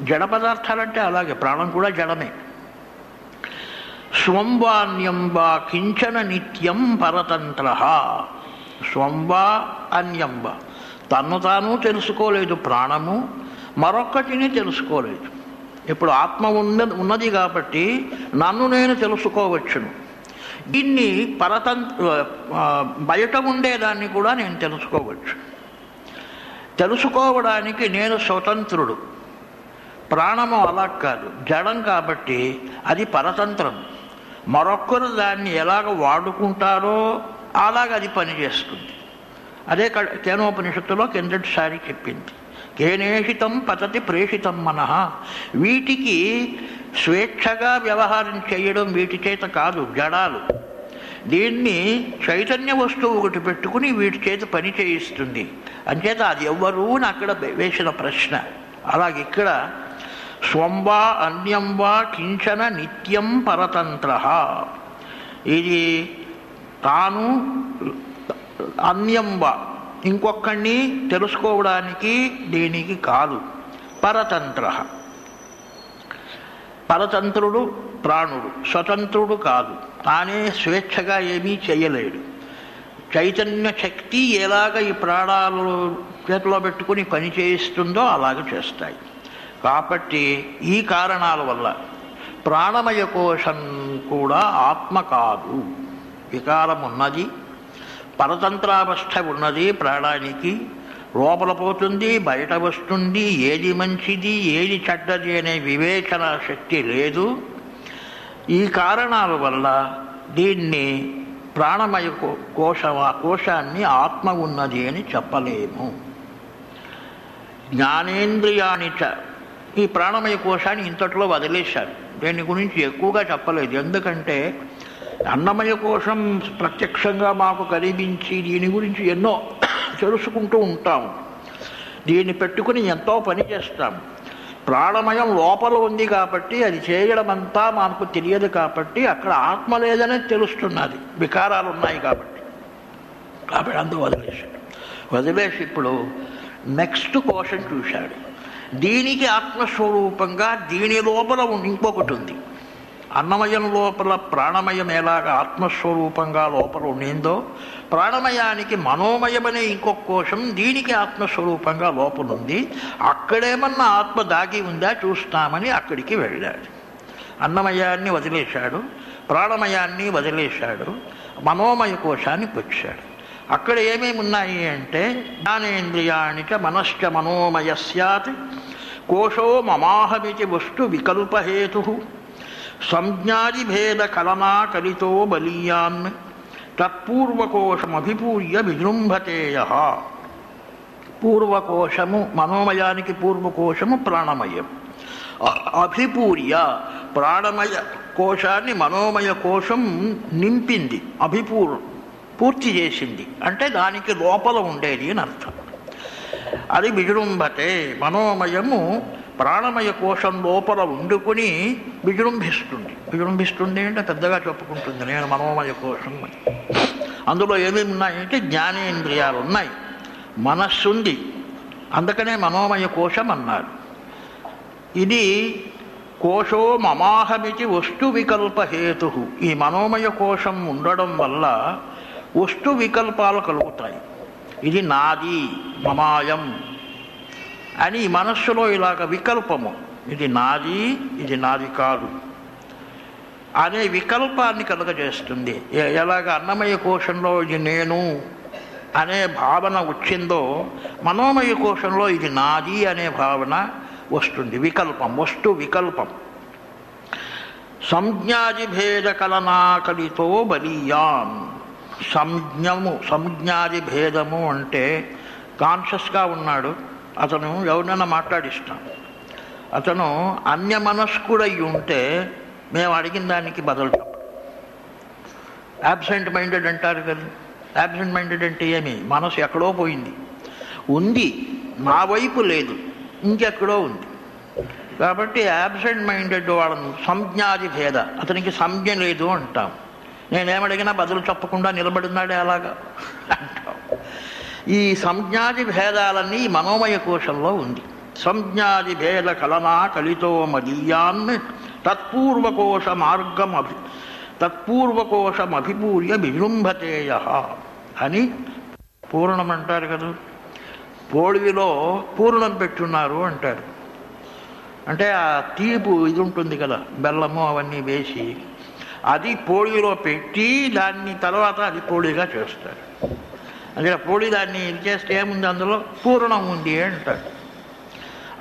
జడ పదార్థాలంటే అలాగే ప్రాణం కూడా జడమే. స్వంవాన్యం వా కించన నిత్యం పరతంత్ర. స్వంవా అన్యం వా, తన్ను తాను తెలుసుకోలేదు ప్రాణము, మరొక్కటిని తెలుసుకోలేదు. ఇప్పుడు ఆత్మ ఉన్నది కాబట్టి నన్ను నేను తెలుసుకోవచ్చును. దీన్ని బయట ఉండేదాన్ని కూడా నేను తెలుసుకోవచ్చు. తెలుసుకోవడానికి నేను స్వతంత్రుడు, ప్రాణము అలా కాదు, జడం కాబట్టి అది పరతంత్రం. మరొక్కరు దాన్ని ఎలాగ వాడుకుంటారో అలాగ అది పనిచేస్తుంది. అదే కేనోపనిషత్తులో కిందటిసారి చెప్పింది. కేనేషితం పతతి ప్రేషితం మనః. వీటికి స్వేచ్ఛగా వ్యవహారం చేయడం వీటి చేత కాదు, జడాలు. దీన్ని చైతన్య వస్తువు ఒకటి పెట్టుకుని వీటి చేత పని చేయిస్తుంది. అంచేత అది ఎవ్వరూ అని అక్కడ వేసిన ప్రశ్న. అలాగే ఇక్కడ స్వంవా అన్యం వా కించన నిత్యం పరతంత్ర. ఇది తాను అన్యం వా ఇంకొకడిని తెలుసుకోవడానికి దీనికి కాదు. పరతంత్ర, పరతంత్రుడు ప్రాణుడు, స్వతంత్రుడు కాదు, తానే స్వేచ్ఛగా ఏమీ చేయలేడు. చైతన్య శక్తి ఎలాగ ఈ ప్రాణాలు చేతిలో పెట్టుకుని పని చేయిస్తుందో అలాగ చేస్తాయి. కాబట్టి ఈ కారణాల వల్ల ప్రాణమయ కోశం కూడా ఆత్మ కాదు. వికారం ఉన్నది, పరతంత్రావస్థ ఉన్నది, ప్రాణానికి లోపల పోతుంది బయట వస్తుంది. ఏది మంచిది ఏది చెడ్డది అనే వివేచన శక్తి లేదు. ఈ కారణాల వల్ల దీన్ని ప్రాణమయ కోశాన్ని ఆత్మ ఉన్నది అని చెప్పలేము. జ్ఞానేంద్రియాని ఈ ప్రాణమయ కోశాన్ని ఇంతట్లో వదిలేశారు. దీని గురించి ఎక్కువగా చెప్పలేదు. ఎందుకంటే అన్నమయ కోశం ప్రత్యక్షంగా మాకు కనిపించి దీని గురించి ఎన్నో తెలుసుకుంటూ ఉంటాం. దీన్ని పెట్టుకుని ఎంతో పని చేస్తాం. ప్రాణమయం లోపల ఉంది కాబట్టి అది చేయడం అంతా మనకు తెలియదు కాబట్టి అక్కడ ఆత్మ లేదనే తెలుస్తున్నది, వికారాలు ఉన్నాయి కాబట్టి. కాబట్టి అందు వదిలేసి ఇప్పుడు నెక్స్ట్ కోశం చూశాడు. దీనికి ఆత్మస్వరూపంగా దీని లోపల ఇంకొకటి ఉంది. అన్నమయం లోపల ప్రాణమయం ఎలాగా ఆత్మస్వరూపంగా లోపల ఉండిందో, ప్రాణమయానికి మనోమయమనే ఇంకొక కోశం దీనికి ఆత్మస్వరూపంగా లోపల ఉంది. అక్కడేమన్నా ఆత్మ దాగి ఉందా చూస్తామని అక్కడికి వెళ్ళాడు. అన్నమయాన్ని వదిలేశాడు, ప్రాణమయాన్ని వదిలేశాడు, మనోమయ కోశానికి వచ్చాడు. అక్కడ ఏమేమి ఉన్నాయి అంటే, జ్ఞానేంద్రియాణి చ మనశ్చ మనోమయ స్యాత్ కోశో మమాహమితి వస్తు వికల్పహేతు సంజ్ఞాదిభేద కలనా కలితో బలీయాన్ తత్పూర్వకోశమభిపూర్య విజృంభతేయ. పూర్వకోశము మనోమయానికి పూర్వకోశము ప్రాణమయం. అభిపూర్య ప్రాణమయ కోశాన్ని మనోమయ కోశం నింపింది, పూర్తి చేసింది. అంటే దానికి లోపల ఉండేది అని అర్థం. అది విజృంభతే, మనోమయము ప్రాణమయ కోశం లోపల వండుకొని విజృంభిస్తుంది అంటే పెద్దగా చెప్పుకుంటుంది, నేను మనోమయ కోశం అని. అందులో ఏమేమి ఉన్నాయంటే జ్ఞానేంద్రియాలు ఉన్నాయి, మనస్సు ఉంది, అందుకనే మనోమయ కోశం అన్నారు. ఇది కోశో మమాహమితి వస్తు వికల్పహేతు. ఈ మనోమయ కోశం ఉండడం వల్ల వస్తు వికల్పాలు కలుగుతాయి. ఇది నాది, మమాయం అని మనస్సులో ఇలాగ వికల్పము, ఇది నాది, ఇది నాది కాదు అనే వికల్పాన్ని కలుగజేస్తుంది. ఎలాగ అన్నమయ కోశంలో ఇది నేను అనే భావన వచ్చిందో, మనోమయ కోశంలో ఇది నాది అనే భావన వస్తుంది. వికల్పం, వస్తు వికల్పం. సంజ్ఞాదిభేద కలనాకలితో బలీయాన్. సంజ్ఞాది భేదము అంటే కాన్షియస్గా ఉన్నాడు అతను, ఎవరినైనా మాట్లాడిస్తాం. అతను అన్యమనస్కుడై ఉంటే మేము అడిగిన దానికి బదులు చెప్పం. యాబ్సెంట్ మైండెడ్ అంటారు కదా. యాబ్సెంట్ మైండెడ్ అంటే ఏమి? మనసు ఎక్కడో పోయింది, ఉంది, నా వైపు లేదు, ఇంకెక్కడో ఉంది. కాబట్టి యాబ్సెంట్ మైండెడ్ వాళ్ళను సంజ్ఞాది భేద, అతనికి సంజ్ఞ లేదు అంటాం. నేనేమడిగినా బదులు చెప్పకుండా నిలబడినాడే అలాగా అంటాం. ఈ సంజ్ఞాది భేదాలన్నీ మనోమయ కోశంలో ఉంది. సంజ్ఞాది భేద కలనా కలితో మదీయాన్ తత్పూర్వకోశమభిపూర్య విజృంభతేయ అని పూర్ణం అంటారు కదా. పోళిలో పూర్ణం పెట్టున్నారు అంటారు. అంటే ఆ తీపు ఇది ఉంటుంది కదా, బెల్లము అవన్నీ వేసి అది పోళిలో పెట్టి దాన్ని తర్వాత అది పోళిగా చేస్తారు. అంటే పోళి దాన్ని ఇది చేస్తే ఏముంది, అందులో పూర్ణం ఉంది అంటారు.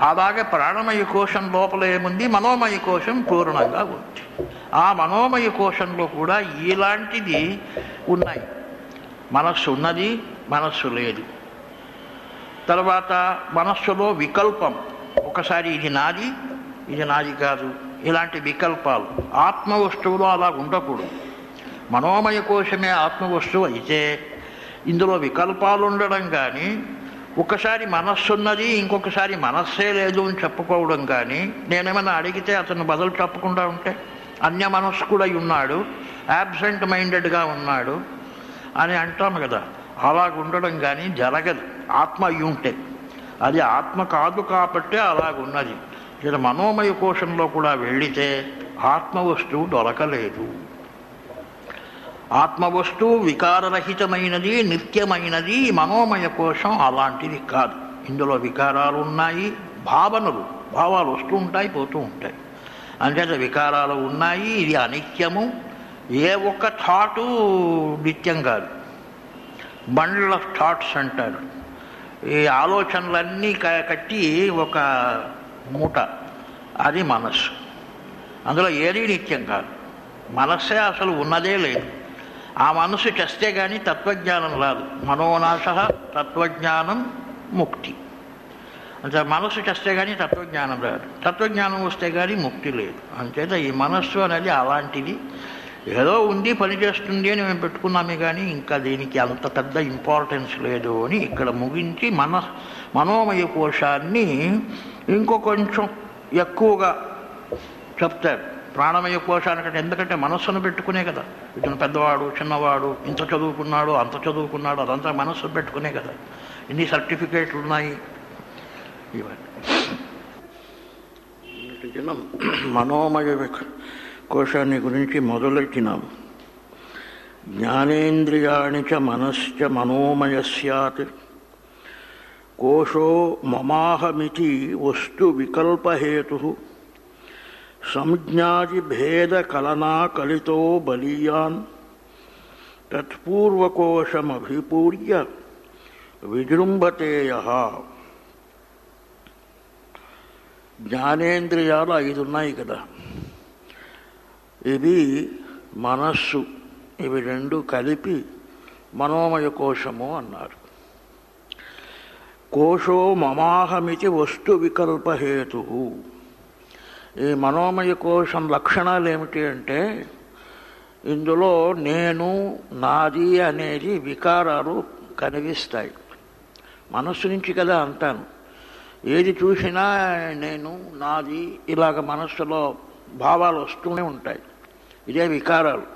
అలాగే ప్రాణమయ కోశం లోపల ఏముంది, మనోమయ కోశం పూర్ణంగా ఉంది. ఆ మనోమయ కోశంలో కూడా ఇలాంటిది ఉన్నాయి. మనస్సు ఉన్నది, మనస్సు లేదు. తర్వాత మనస్సులో వికల్పం, ఒకసారి ఇది నాది, ఇది నాది కాదు, ఇలాంటి వికల్పాలు. ఆత్మ వస్తువులో అలా ఉండకూడదు. మనోమయ కోశమే ఆత్మ వస్తువు అయితే ఇందులో వికల్పాలు ఉండడం కానీ, ఒకసారి మనస్సు ఉన్నది ఇంకొకసారి మనస్సే లేదు అని చెప్పుకోవడం కానీ, నేనేమైనా అడిగితే అతను బదులు చెప్పకుండా ఉంటే అన్య మనస్కుడై ఉన్నాడు, యాబ్సెంట్ మైండెడ్గా ఉన్నాడు అని అంటాం కదా, అలాగుండడం కానీ జరగదు. ఆత్మ అయి ఉంటే అది ఆత్మ కాదు కాబట్టి అలాగున్నది. ఇలా మనోమయ కోశంలో కూడా వెళ్ళితే ఆత్మ వస్తువు దొరకలేదు. ఆత్మవస్తువు వికారరహితమైనది, నిత్యమైనది. మనోమయ కోశం అలాంటిది కాదు. ఇందులో వికారాలు ఉన్నాయి, భావాలు వస్తూ ఉంటాయి, పోతూ ఉంటాయి. అంచేత వికారాలు ఉన్నాయి. ఇది అనిత్యము. ఏ ఒక్క థాటు నిత్యం కాదు. బండిల్ ఆఫ్ థాట్స్ అంటారు. ఈ ఆలోచనలన్నీ కట్టి ఒక మూట, అది మనస్సు. అందులో ఏదీ నిత్యం కాదు. మనస్సే అసలు ఉన్నదే లేదు. ఆ మనస్సు చేస్తే కానీ తత్వజ్ఞానం రాదు. మనోనాశ తత్వజ్ఞానం ముక్తి. అంటే మనస్సు చేస్తే కానీ తత్వజ్ఞానం రాదు, తత్వజ్ఞానం వస్తే కానీ ముక్తి లేదు. అంచేత ఈ మనస్సు అనేది అలాంటిది. ఏదో ఉంది పని చేస్తుంది అని మేము పెట్టుకున్నామే కానీ ఇంకా దీనికి అంత పెద్ద ఇంపార్టెన్స్ లేదు అని ఇక్కడ ముగించి మనోమయ కోశాన్ని ఇంకో కొంచెం ఎక్కువగా చెప్తారు. ప్రాణమయ కోశానికంటే, ఎందుకంటే మనస్సును పెట్టుకునే కదా. ఇతను పెద్దవాడు చిన్నవాడు, ఇంత చదువుకున్నాడు అంత చదువుకున్నాడు, అదంతా మనస్సు పెట్టుకునే కదా. ఇన్ని సర్టిఫికేట్లు ఉన్నాయి. ఇవన్నీ మనోమయ కోశాన్ని గురించి మొదలెట్టినాం. జ్ఞానేంద్రియాణి చ మనశ్చ మనోమయ స్యాత్ కోశో మమాహమితి వస్తు వికల్పహేతు సంజ్ఞాదిభేదకలనా కలితో బలీయాన్ తత్పూర్వకోశమభిపూర్య విజృంభతేయః. జ్ఞానేంద్రియాలు 5 ఉన్నాయి కదా. ఇవి మనస్సు, ఇవి 2 కలిపి మనోమయ కోశము అన్నారు. కోశో మమాహమితి వస్తు వికల్పహేతు. ఈ మనోమయ కోశం లక్షణాలు ఏమిటి అంటే, ఇందులో నేను నాది అనేది వికారాలు కనిపిస్తాయి. మనస్సు నుంచి కదా అంటాను. ఏది చూసినా నేను నాది ఇలాగ మనస్సులో భావాలు వస్తూనే ఉంటాయి. ఇదే వికారాలు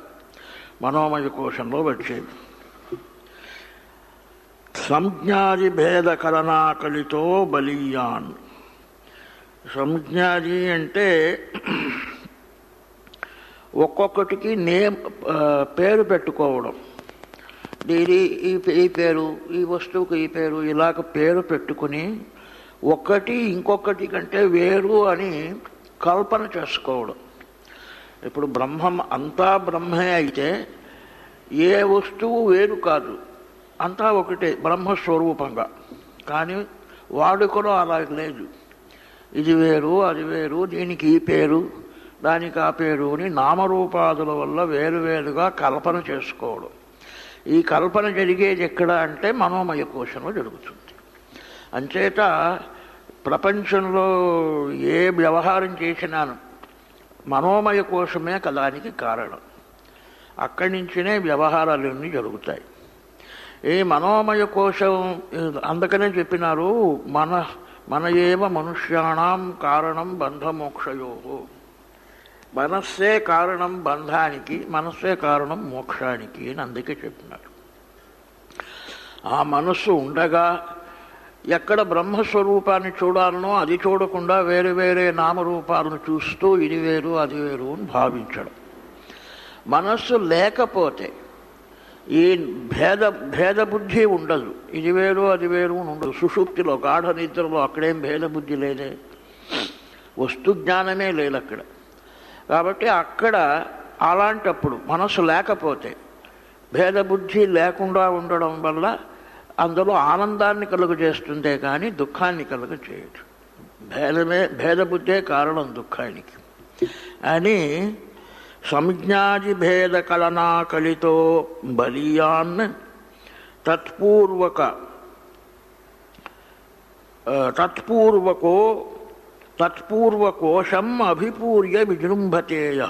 మనోమయ కోశంలో వచ్చేవి. సంజ్ఞాది భేదకలనాకలితో బలీయాన్. సంజ్ఞాది అంటే ఒక్కొక్కటికి పేరు పెట్టుకోవడం. దీని ఈ పేరు, ఈ వస్తువుకు ఈ పేరు, ఇలాగ పేరు పెట్టుకుని ఒకటి ఇంకొకటి కంటే వేరు అని కల్పన చేసుకోవడం. ఇప్పుడు బ్రహ్మం అంతా బ్రహ్మే అయితే ఏ వస్తువు వేరు కాదు, అంతా ఒకటే బ్రహ్మస్వరూపంగా. కానీ వాడుకలో అలా లేదు. ఇది వేరు అది వేరు, దీనికి ఈ పేరు దానికి ఆ పేరు అని నామరూపాదుల వల్ల వేరువేరుగా కల్పన చేసుకోవడం. ఈ కల్పన జరిగేది ఎక్కడ అంటే మనోమయ కోశంలో జరుగుతుంది. అంచేత ప్రపంచంలో ఏ వ్యవహారం చేసినాను మనోమయ కోశమే కదానికి కారణం. అక్కడి నుంచినే వ్యవహారాలన్నీ జరుగుతాయి. ఈ మనోమయ కోశం అందుకనే చెప్పినారు, మన ఏవ మనుష్యాణం కారణం బంధమోక్షయో. మనస్సే కారణం బంధానికి, మనస్సే కారణం మోక్షానికి అని అందుకే చెప్పినారు. ఆ మనస్సు ఉండగా ఎక్కడ బ్రహ్మస్వరూపాన్ని చూడాలనో అది చూడకుండా వేరే వేరే నామరూపాలను చూస్తూ ఇది వేరు అది వేరు అని భావించడం. మనస్సు లేకపోతే ఈ భేదబుద్ధి ఉండదు. ఇది వేరు అది వేరు అని ఉండదు. సుషుప్తిలో గాఢ నిద్రలో అక్కడేం భేదబుద్ధి లేదే, వస్తు జ్ఞానమే లేదు అక్కడ. కాబట్టి అక్కడ అలాంటప్పుడు మనస్సు లేకపోతే భేదబుద్ధి లేకుండా ఉండడం వల్ల అందులో ఆనందాన్ని కలుగజేస్తుందే కానీ దుఃఖాన్ని కలుగజేయదు. భేదబుద్ధే కారణం దుఃఖానికి అని సంజ్ఞాది భేద కలనా కలితో బలీయాన్ తత్పూర్వకోశం అభిపూర్య విజృంభతేయ.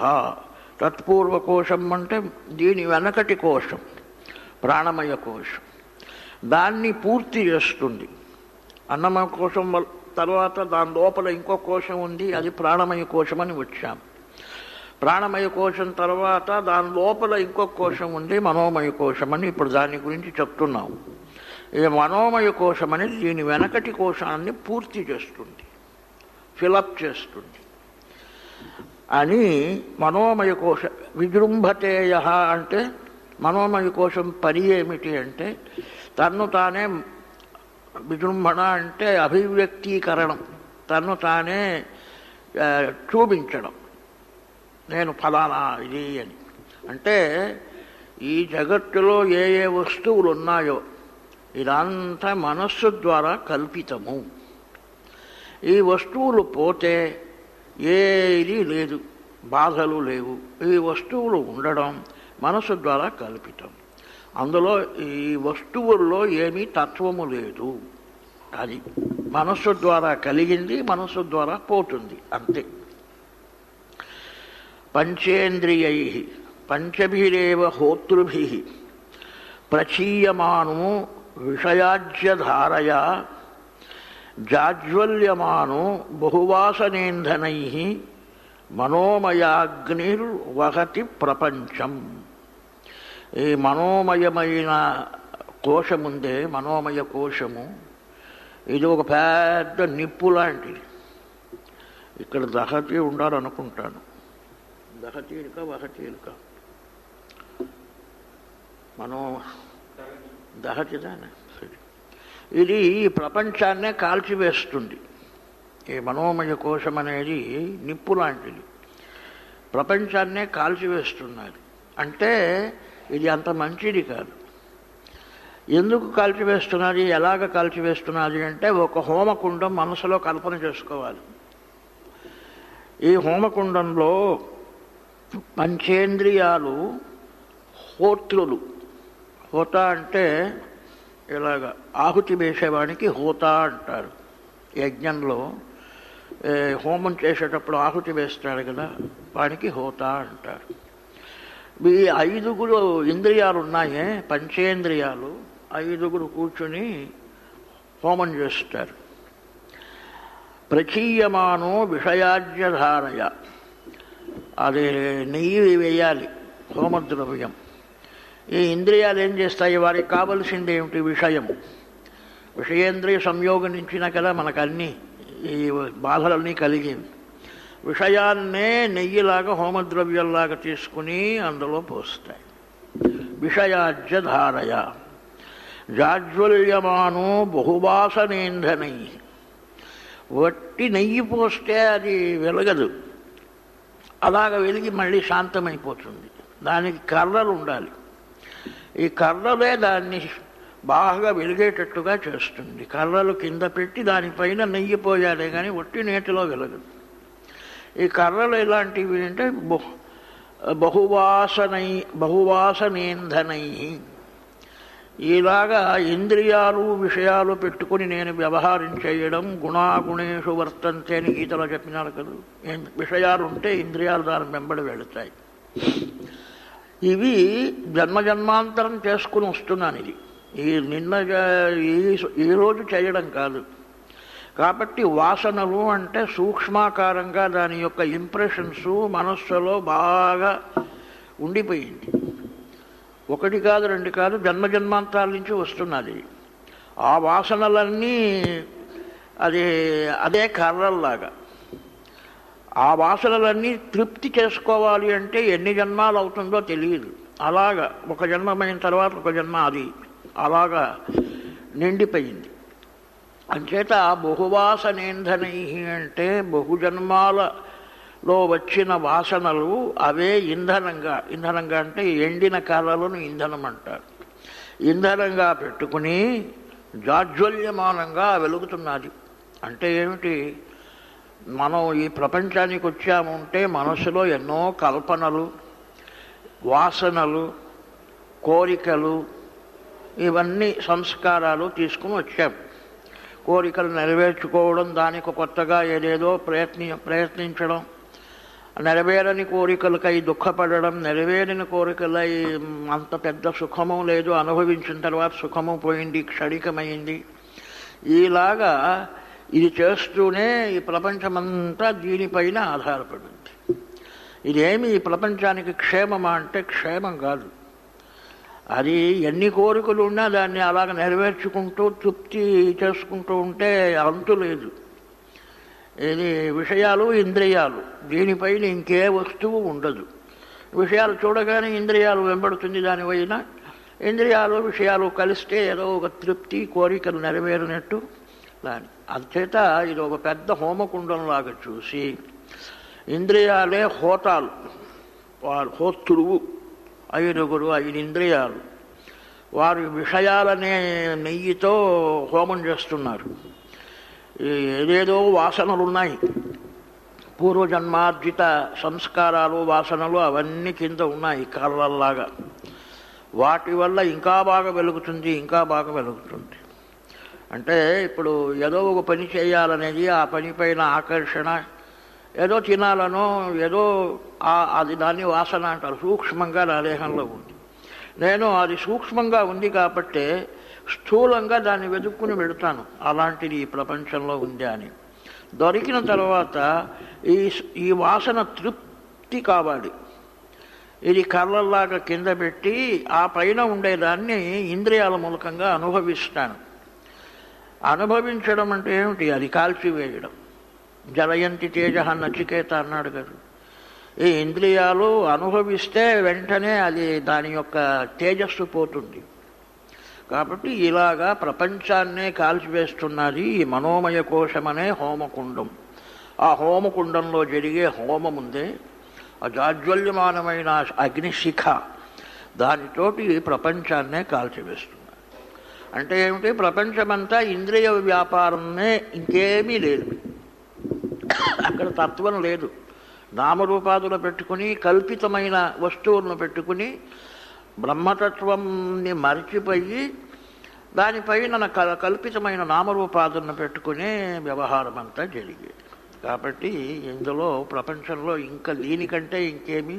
తత్పూర్వకోశం అంటే దీని వెనకటి కోశం ప్రాణమయ కోశం. దాన్ని పూర్తి చేస్తుంది. అన్నమయ కోశం తర్వాత దాని లోపల ఇంకో కోశం ఉంది, అది ప్రాణమయ కోశం అని వచ్చాం. ప్రాణమయ కోశం తర్వాత దాని లోపల ఇంకొక కోశం ఉంది, మనోమయ కోశం అని ఇప్పుడు దాని గురించి చెప్తున్నాం. ఈ మనోమయ కోశం అనేది దీని వెనకటి కోశాన్ని పూర్తి చేస్తుంది, ఫిలప్ చేస్తుంది అని మనోమయ కోశ విజృంభతేయ. అంటే మనోమయ కోశం పని ఏమిటి అంటే తన్ను తానే విజృంభణ అంటే అభివ్యక్తీకరణం, తన్ను తానే చూపించడం, నేను ఫలానా ఇది అని. అంటే ఈ జగత్తులో ఏ ఏ వస్తువులు ఉన్నాయో ఇదంతా మనస్సు ద్వారా కల్పితము. ఈ వస్తువులు పోతే ఏది లేదు, బాధలు లేవు. ఈ వస్తువులు ఉండడం మనస్సు ద్వారా కల్పితం. అందులో ఈ వస్తువుల్లో ఏమీ తత్వము లేదు. అది మనస్సు ద్వారా కలిగింది, మనస్సు ద్వారా పోతుంది, అంతే. పంచేంద్రియై పంచభిరేవ హోతృభి ప్రచీయమాను విషయాజ్యధారయా జాజ్వల్యమాను బహువాసనేంధనై మనోమయాగ్నిర్వహతి ప్రపంచం. ఈ మనోమయమైన కోశముందే, మనోమయ కోశము, ఇది ఒక పెద్ద నిప్పు లాంటిది. ఇక్కడ దహతి ఉండాలనుకుంటాను. దహతీలిక వహతీలిక దహతిదానే. ఇది ప్రపంచాన్నే కాల్చివేస్తుంది. ఈ మనోమయ కోశం అనేది నిప్పు లాంటిది, ప్రపంచాన్నే కాల్చివేస్తున్నది. అంటే ఇది అంత మంచిది కాదు. ఎందుకు కాల్చివేస్తున్నది, ఎలాగ కాల్చివేస్తున్నది అంటే, ఒక హోమకుండం మనసులో కల్పన చేసుకోవాలి. ఈ హోమకుండంలో పంచేంద్రియాలు హోత్రులు. హోత అంటే ఇలాగ ఆహుతి వేసేవాడికి హోత అంటారు. యజ్ఞంలో హోమం చేసేటప్పుడు ఆహుతి వేస్తాడు కదా, వాడికి హోత అంటారు. ఈ 5 ఇంద్రియాలు ఉన్నాయే, పంచేంద్రియాలు, 5 కూర్చుని హోమం చేస్తారు. ప్రచీయమానో విషయాజ్యధారయ, అది నెయ్యి వేయాలి, హోమద్రవ్యం. ఈ ఇంద్రియాలు ఏం చేస్తాయి, వారికి కావలసింది ఏమిటి, విషయము. విషయేంద్రియ సంయోగం నుంచిన కదా మనకన్నీ ఈ బాధలన్నీ కలిగింది. విషయాన్నే నెయ్యిలాగా హోమద్రవ్యంలాగా తీసుకుని అందులో పోస్తాయి. విషయాజ్యధారయ జాజ్వల్యమానో బహువాసనేంధనై. వట్టి నెయ్యి పోస్తే అది వెలగదు, అలాగ వెలిగి మళ్ళీ శాంతమైపోతుంది. దానికి కర్రలు ఉండాలి. ఈ కర్రలే దాన్ని బాగా వెలిగేటట్టుగా చేస్తుంది. కర్రలు కింద పెట్టి దానిపైన నెయ్యి పోయాలే కానీ ఒట్టి నేతిలో వెలగదు. ఈ కర్రలు ఎలాంటివి అంటే బహువాసనేంధనై. ఇలాగా ఇంద్రియాలు విషయాలు పెట్టుకుని నేను వ్యవహారం చేయడం. గుణాగుణేషు వర్తంతే అని గీతలో చెప్పినారు కదా. విషయాలు ఉంటే ఇంద్రియాలు దాని వెంబడి వెళుతాయి. ఇవి జన్మజన్మాంతరం చేసుకుని వస్తున్నాను. ఇది ఈరోజు చేయడం కాదు. కాబట్టి వాసనలు అంటే సూక్ష్మాకారంగా దాని యొక్క ఇంప్రెషన్స్ మనస్సులో బాగా ఉండిపోయింది. 1 కాదు 2 కాదు, జన్మజన్మాంతాల నుంచి వస్తున్నది. ఆ వాసనలన్నీ అదే కర్రల్లాగా. ఆ వాసనలన్నీ తృప్తి చేసుకోవాలి అంటే ఎన్ని జన్మాలు అవుతుందో తెలియదు. అలాగా ఒక జన్మమైన తర్వాత ఒక జన్మ అది అలాగా నిండిపోయింది. అంచేత బహువాసనేంధనై అంటే బహుజన్మాలలో వచ్చిన వాసనలు అవే ఇంధనంగా అంటే ఎండిన కర్రలను ఇంధనం అంటారు. ఇంధనంగా పెట్టుకుని జాజ్వల్యమానంగా వెలుగుతున్నది. అంటే ఏమిటి, మనం ఈ ప్రపంచానికి వచ్చామంటే మనసులో ఎన్నో కల్పనలు, వాసనలు, కోరికలు, ఇవన్నీ సంస్కారాలు తీసుకుని వచ్చాం. కోరికలు నెరవేర్చుకోవడం, దానికి కొత్తగా ఏదేదో ప్రయత్నించడం, నెరవేరని కోరికలకై దుఃఖపడడం, నెరవేరిన కోరికలై అంత పెద్ద సుఖము లేదు, అనుభవించిన తర్వాత సుఖము పోయింది, క్షణికమైంది. ఇలాగా ఇది చేస్తూనే ఈ ప్రపంచమంతా దీనిపైన ఆధారపడింది. ఇదేమి ఈ ప్రపంచానికి క్షేమమా అంటే క్షేమం కాదు. అది ఎన్ని కోరికలు ఉన్నా దాన్ని అలాగ నెరవేర్చుకుంటూ తృప్తి చేసుకుంటూ ఉంటే అంతు లేదు. ఇది విషయాలు ఇంద్రియాలు, దీనిపైన ఇంకే వస్తువు ఉండదు. విషయాలు చూడగానే ఇంద్రియాలు వెంబడుతుంది దానిపైన. ఇంద్రియాలు విషయాలు కలిస్తే ఏదో ఒక తృప్తి, కోరికలు నెరవేరినట్టు దాని. అంచేత ఇది ఒక పెద్ద హోమకుండంలాగా చూసి ఇంద్రియాలే హోతాలు, వారు హోత్రువు, 5 ఇంద్రియాలు. వారు విషయాలనే నెయ్యితో హోమం చేస్తున్నారు. ఏదేదో వాసనలు ఉన్నాయి, పూర్వజన్మార్జిత సంస్కారాలు, వాసనలు అవన్నీ కింద ఉన్నాయి కర్రల్లాగా. వాటి వల్ల ఇంకా బాగా వెలుగుతుంది, ఇంకా బాగా వెలుగుతుంది. అంటే ఇప్పుడు ఏదో ఒక పని చేయాలనేది, ఆ పని పైన ఆకర్షణ, ఏదో తినాలనో ఏదో అది దాన్ని వాసన అంటారు, సూక్ష్మంగా నా దేహంలో ఉంది. నేను అది సూక్ష్మంగా ఉంది కాబట్టి స్థూలంగా దాన్ని వెతుక్కుని వెళుతాను, అలాంటిది ఈ ప్రపంచంలో ఉంది అని. దొరికిన తర్వాత ఈ వాసన తృప్తి కావాలి. ఇది కళ్ళల్లాగా కింద పెట్టి ఆ పైన ఉండేదాన్ని ఇంద్రియాల మూలకంగా అనుభవిస్తాను. అనుభవించడం అంటే ఏమిటి? అది కాల్చివేయడం. జలయంతి తేజ నచికేత అన్నాడు కదా. ఈ ఇంద్రియాలు అనుభవిస్తే వెంటనే అది దాని యొక్క తేజస్సు పోతుంది. కాబట్టి ఇలాగా ప్రపంచాన్నే కాల్చివేస్తున్నది ఈ మనోమయ కోశమనే హోమకుండం. ఆ హోమకుండంలో జరిగే హోమం ఉందే, ఆ జాజ్వల్యమానమైన అగ్నిశిఖ, దానితోటి ప్రపంచాన్నే కాల్చివేస్తున్నారు. అంటే ఏమిటి? ప్రపంచమంతా ఇంద్రియ వ్యాపారమే, ఇంకేమీ లేదు. అక్కడ తత్వం లేదు. నామరూపాదులు పెట్టుకుని కల్పితమైన వస్తువులను పెట్టుకుని బ్రహ్మతత్వాన్ని మరిచిపోయి దానిపైన కల్పితమైన నామరూపాదులను పెట్టుకునే వ్యవహారం అంతా జరిగేది. కాబట్టి ఇందులో ప్రపంచంలో ఇంకా దీనికంటే ఇంకేమీ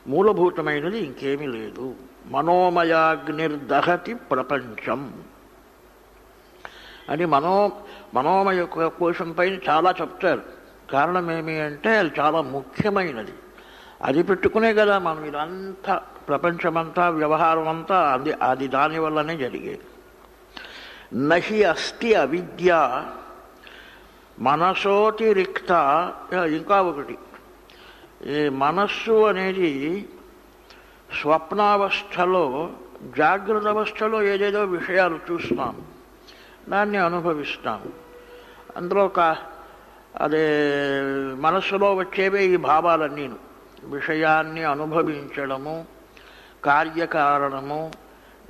మూలభూతమైనది ఇంకేమీ లేదు. మనోమయాగ్నిర్దహతి ప్రపంచం అని మనోమయ కోశం పైన చాలా చెప్తారు. కారణం ఏమి అంటే అది చాలా ముఖ్యమైనది. అది పెట్టుకునే కదా మనం ఇదంతా ప్రపంచమంతా వ్యవహారం అంతా అది దానివల్లనే జరిగేది. నహి అస్తి అవిద్య మనసోతిరిక్త. ఇంకా ఒకటి, ఈ మనస్సు అనేది స్వప్నావస్థలో, జాగ్రత్త అవస్థలో ఏదేదో విషయాలు చూస్తాం, దాన్ని అనుభవిస్తాం. అందులో అదే మనస్సులో వచ్చేవే ఈ భావాలన్నీను. విషయాన్ని అనుభవించడము, కార్యకారణము,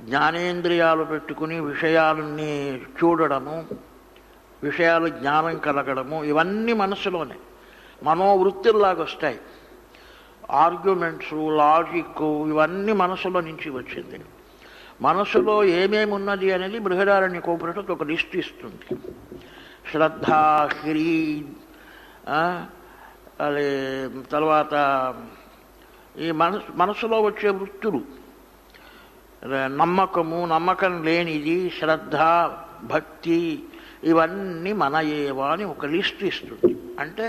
జ్ఞానేంద్రియాలు పెట్టుకుని విషయాలని చూడడము, విషయాలు జ్ఞానం కలగడము, ఇవన్నీ మనసులోనే మనోవృత్తుల్లాగా వస్తాయి. ఆర్గ్యుమెంట్స్, లాజిక్, ఇవన్నీ మనసులో నుంచి వచ్చింది. మనసులో ఏమేమి ఉన్నది అనేది బృహదారణ్యకోపనిషత్తు ఒక లిస్ట్ ఇస్తుంది. శ్రద్ధ, హ్రీ, అదే తర్వాత ఈ మనసులో వచ్చే వృత్తులు, నమ్మకం లేనిది, శ్రద్ధ, భక్తి, ఇవన్నీ మన ఏవా అని ఒక లిస్ట్ ఇస్తుంది. అంటే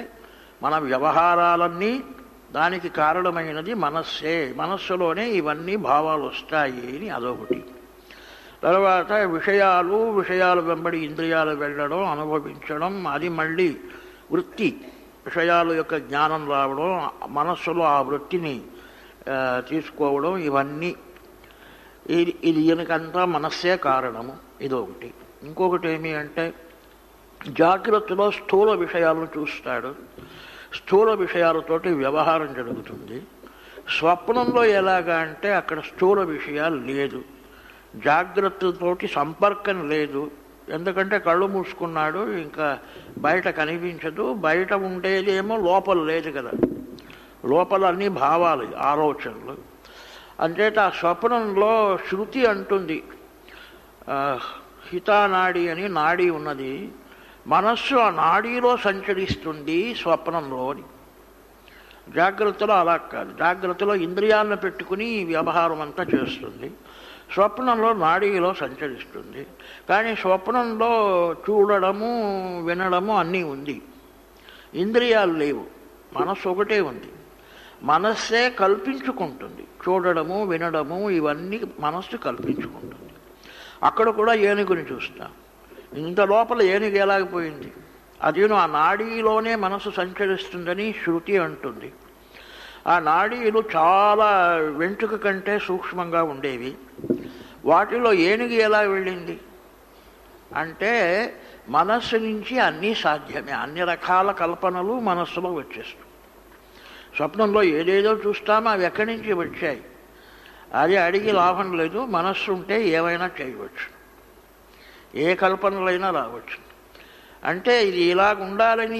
మన వ్యవహారాలన్నీ దానికి కారణమైనది మనస్సే. మనస్సులోనే ఇవన్నీ భావాలు వస్తాయి అని అదొకటి. తర్వాత విషయాలు వెంబడి ఇంద్రియాలు వెళ్ళడం, అనుభవించడం, అది మళ్ళీ వృత్తి. విషయాల యొక్క జ్ఞానం రావడం, మనస్సులో ఆ వృత్తిని తీసుకోవడం, ఇవన్నీ ఇది ఈయనకంతా మనస్సే కారణము. ఇదొకటి. ఇంకొకటి ఏమి అంటే జాగ్రత్తలో స్థూల విషయాలను చూస్తాడు, స్థూల విషయాలతోటి వ్యవహారం జరుగుతుంది. స్వప్నంలో ఎలాగా అంటే అక్కడ స్థూల విషయాలు లేదు, జాగ్రత్తతోటి సంపర్కం లేదు. ఎందుకంటే కళ్ళు మూసుకున్నాడు, ఇంకా బయట కనిపించదు. బయట ఉండేదేమో లోపల లేదు కదా, లోపల అన్ని భావాలు, ఆలోచనలు. అంచేత ఆ స్వప్నంలో శృతి అంటుంది, హితానాడి అని నాడీ ఉన్నది, మనస్సు ఆ నాడీలో సంచరిస్తుంది స్వప్నంలో అని. జాగ్రత్తలో అలా కాదు. జాగ్రత్తలో ఇంద్రియాలను పెట్టుకుని వ్యవహారం అంతా చేస్తుంది, స్వప్నంలో నాడీలో సంచరిస్తుంది. కానీ స్వప్నంలో చూడడము, వినడము అన్నీ ఉంది, ఇంద్రియాలు లేవు, మనస్సు ఒకటే ఉంది. మనస్సే కల్పించుకుంటుంది, చూడడము, వినడము, ఇవన్నీ మనస్సు కల్పించుకుంటుంది. అక్కడ కూడా ఏనుగుని చూస్తాం. ఇంత లోపల ఏనుగు ఎలాగిపోయింది? అదేను ఆ నాడీలోనే మనసు సంచరిస్తుందని శృతి అంటుంది. ఆ నాడీలు చాలా వెంట్రుక కంటే సూక్ష్మంగా ఉండేవి. వాటిలో ఏనుగు ఎలా వెళ్ళింది అంటే మనస్సు నుంచి అన్నీ సాధ్యమే, అన్ని రకాల కల్పనలు మనస్సులో వచ్చేస్తాయి. స్వప్నంలో ఏదేదో చూస్తామో అవి ఎక్కడి నుంచి వచ్చాయి, అది అడిగి లాభం లేదు. మనస్సు ఉంటే ఏమైనా చేయవచ్చు, ఏ కల్పనలైనా రావచ్చు. అంటే ఇది ఇలాగ ఉండాలని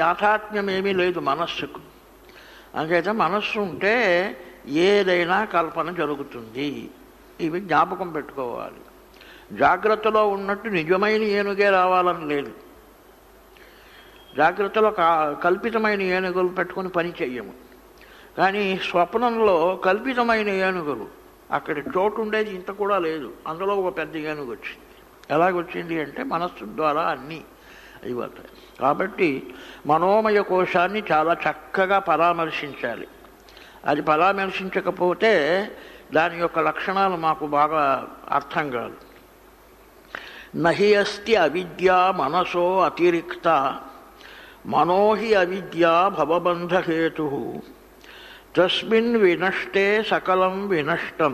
యాథాత్మ్యం ఏమీ లేదు మనస్సుకు. అంచేత మనస్సు ఉంటే ఏదైనా కల్పన జరుగుతుంది. ఇవి జ్ఞాపకం పెట్టుకోవాలి. జాగ్రత్తలో ఉన్నట్టు నిజమైన ఏనుగే రావాలని లేదు. జాగ్రత్తలో కల్పితమైన ఏనుగులు పెట్టుకుని పని చెయ్యము. కానీ స్వప్నంలో కల్పితమైన ఏనుగులు, అక్కడ చోటు ఉండేది ఇంత కూడా లేదు, అందులో ఒక పెద్ద ఏనుగు వచ్చింది. ఎలాగొచ్చింది అంటే మనస్సు ద్వారా అన్నీ అయిపోతాయి. కాబట్టి మనోమయ కోశాన్ని చాలా చక్కగా పరామర్శించాలి. అది పరామర్శించకపోతే దాని యొక్క లక్షణాలు మాకు బాగా అర్థం కాదు. నహి అస్తి అవిద్యా మనసో అతిరిక్త మనోహి అవిద్యా భవబంధహేతు తస్మిన్ వినష్టే సకలం వినష్టం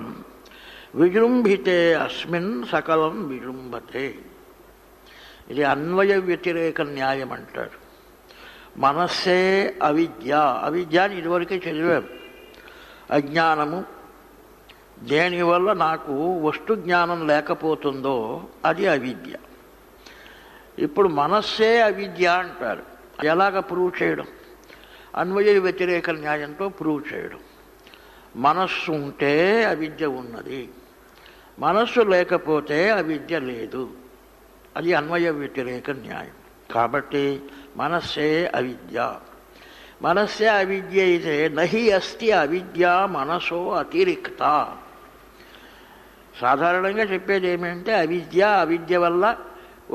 విజృంభితే అస్మిన్ సకలం విజృంభతే. ఇది అన్వయ వ్యతిరేక న్యాయం అంటారు. మనస్సే అవిద్య. అవిద్యాన్ని ఇదివరకే చదివారు. అజ్ఞానము, దేనివల్ల నాకు వస్తు జ్ఞానం లేకపోతుందో అది అవిద్య. ఇప్పుడు మనస్సే అవిద్య అంటారు. ఎలాగ ప్రూవ్ చేయడం? అన్వయ వ్యతిరేక న్యాయంతో ప్రూవ్ చేయడం. మనస్సు ఉంటే అవిద్య ఉన్నది, మనస్సు లేకపోతే అవిద్య లేదు. అది అన్వయ వ్యతిరేక న్యాయం. కాబట్టి మనస్సే అవిద్య. మనస్సే అవిద్య అయితే నహి అస్తి అవిద్య మనసో అతిరిక్త. సాధారణంగా చెప్పేది ఏమంటే అవిద్య వల్ల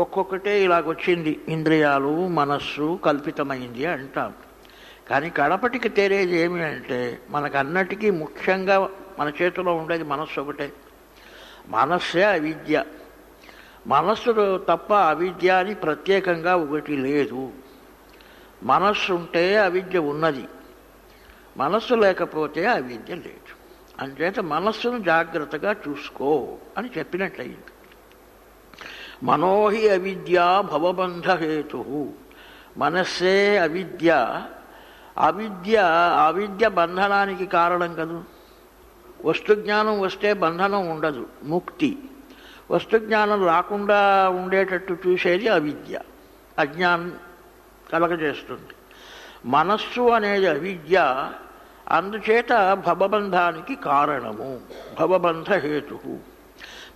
ఒక్కొక్కటే ఇలాగొచ్చింది, ఇంద్రియాలు మనస్సు కల్పితమైంది అంటాం. కానీ కడపటికి తేరేది ఏమి అంటే మనకన్నటికీ ముఖ్యంగా మన చేతిలో ఉండేది మనస్సు ఒకటే. మనస్సే అవిద్య. మనస్సు తప్ప అవిద్య అని ప్రత్యేకంగా ఒకటి లేదు. మనస్సు ఉంటే అవిద్య ఉన్నది, మనస్సు లేకపోతే అవిద్య లేదు. అంచేత మనస్సును జాగ్రత్తగా చూసుకో అని చెప్పినట్లయింది. మనోహి అవిద్య భవబంధహేతు. మనస్సే అవిద్య. అవిద్య బంధనానికి కారణం కదూ. వస్తుజ్ఞానం వస్తే బంధనం ఉండదు, ముక్తి. వస్తుజ్ఞానం రాకుండా ఉండేటట్టు చూసేది అవిద్య, అజ్ఞానం కలగజేస్తుంది. మనస్సు అనేది అవిద్య, అందుచేత భవబంధానికి కారణము, భవబంధహేతు.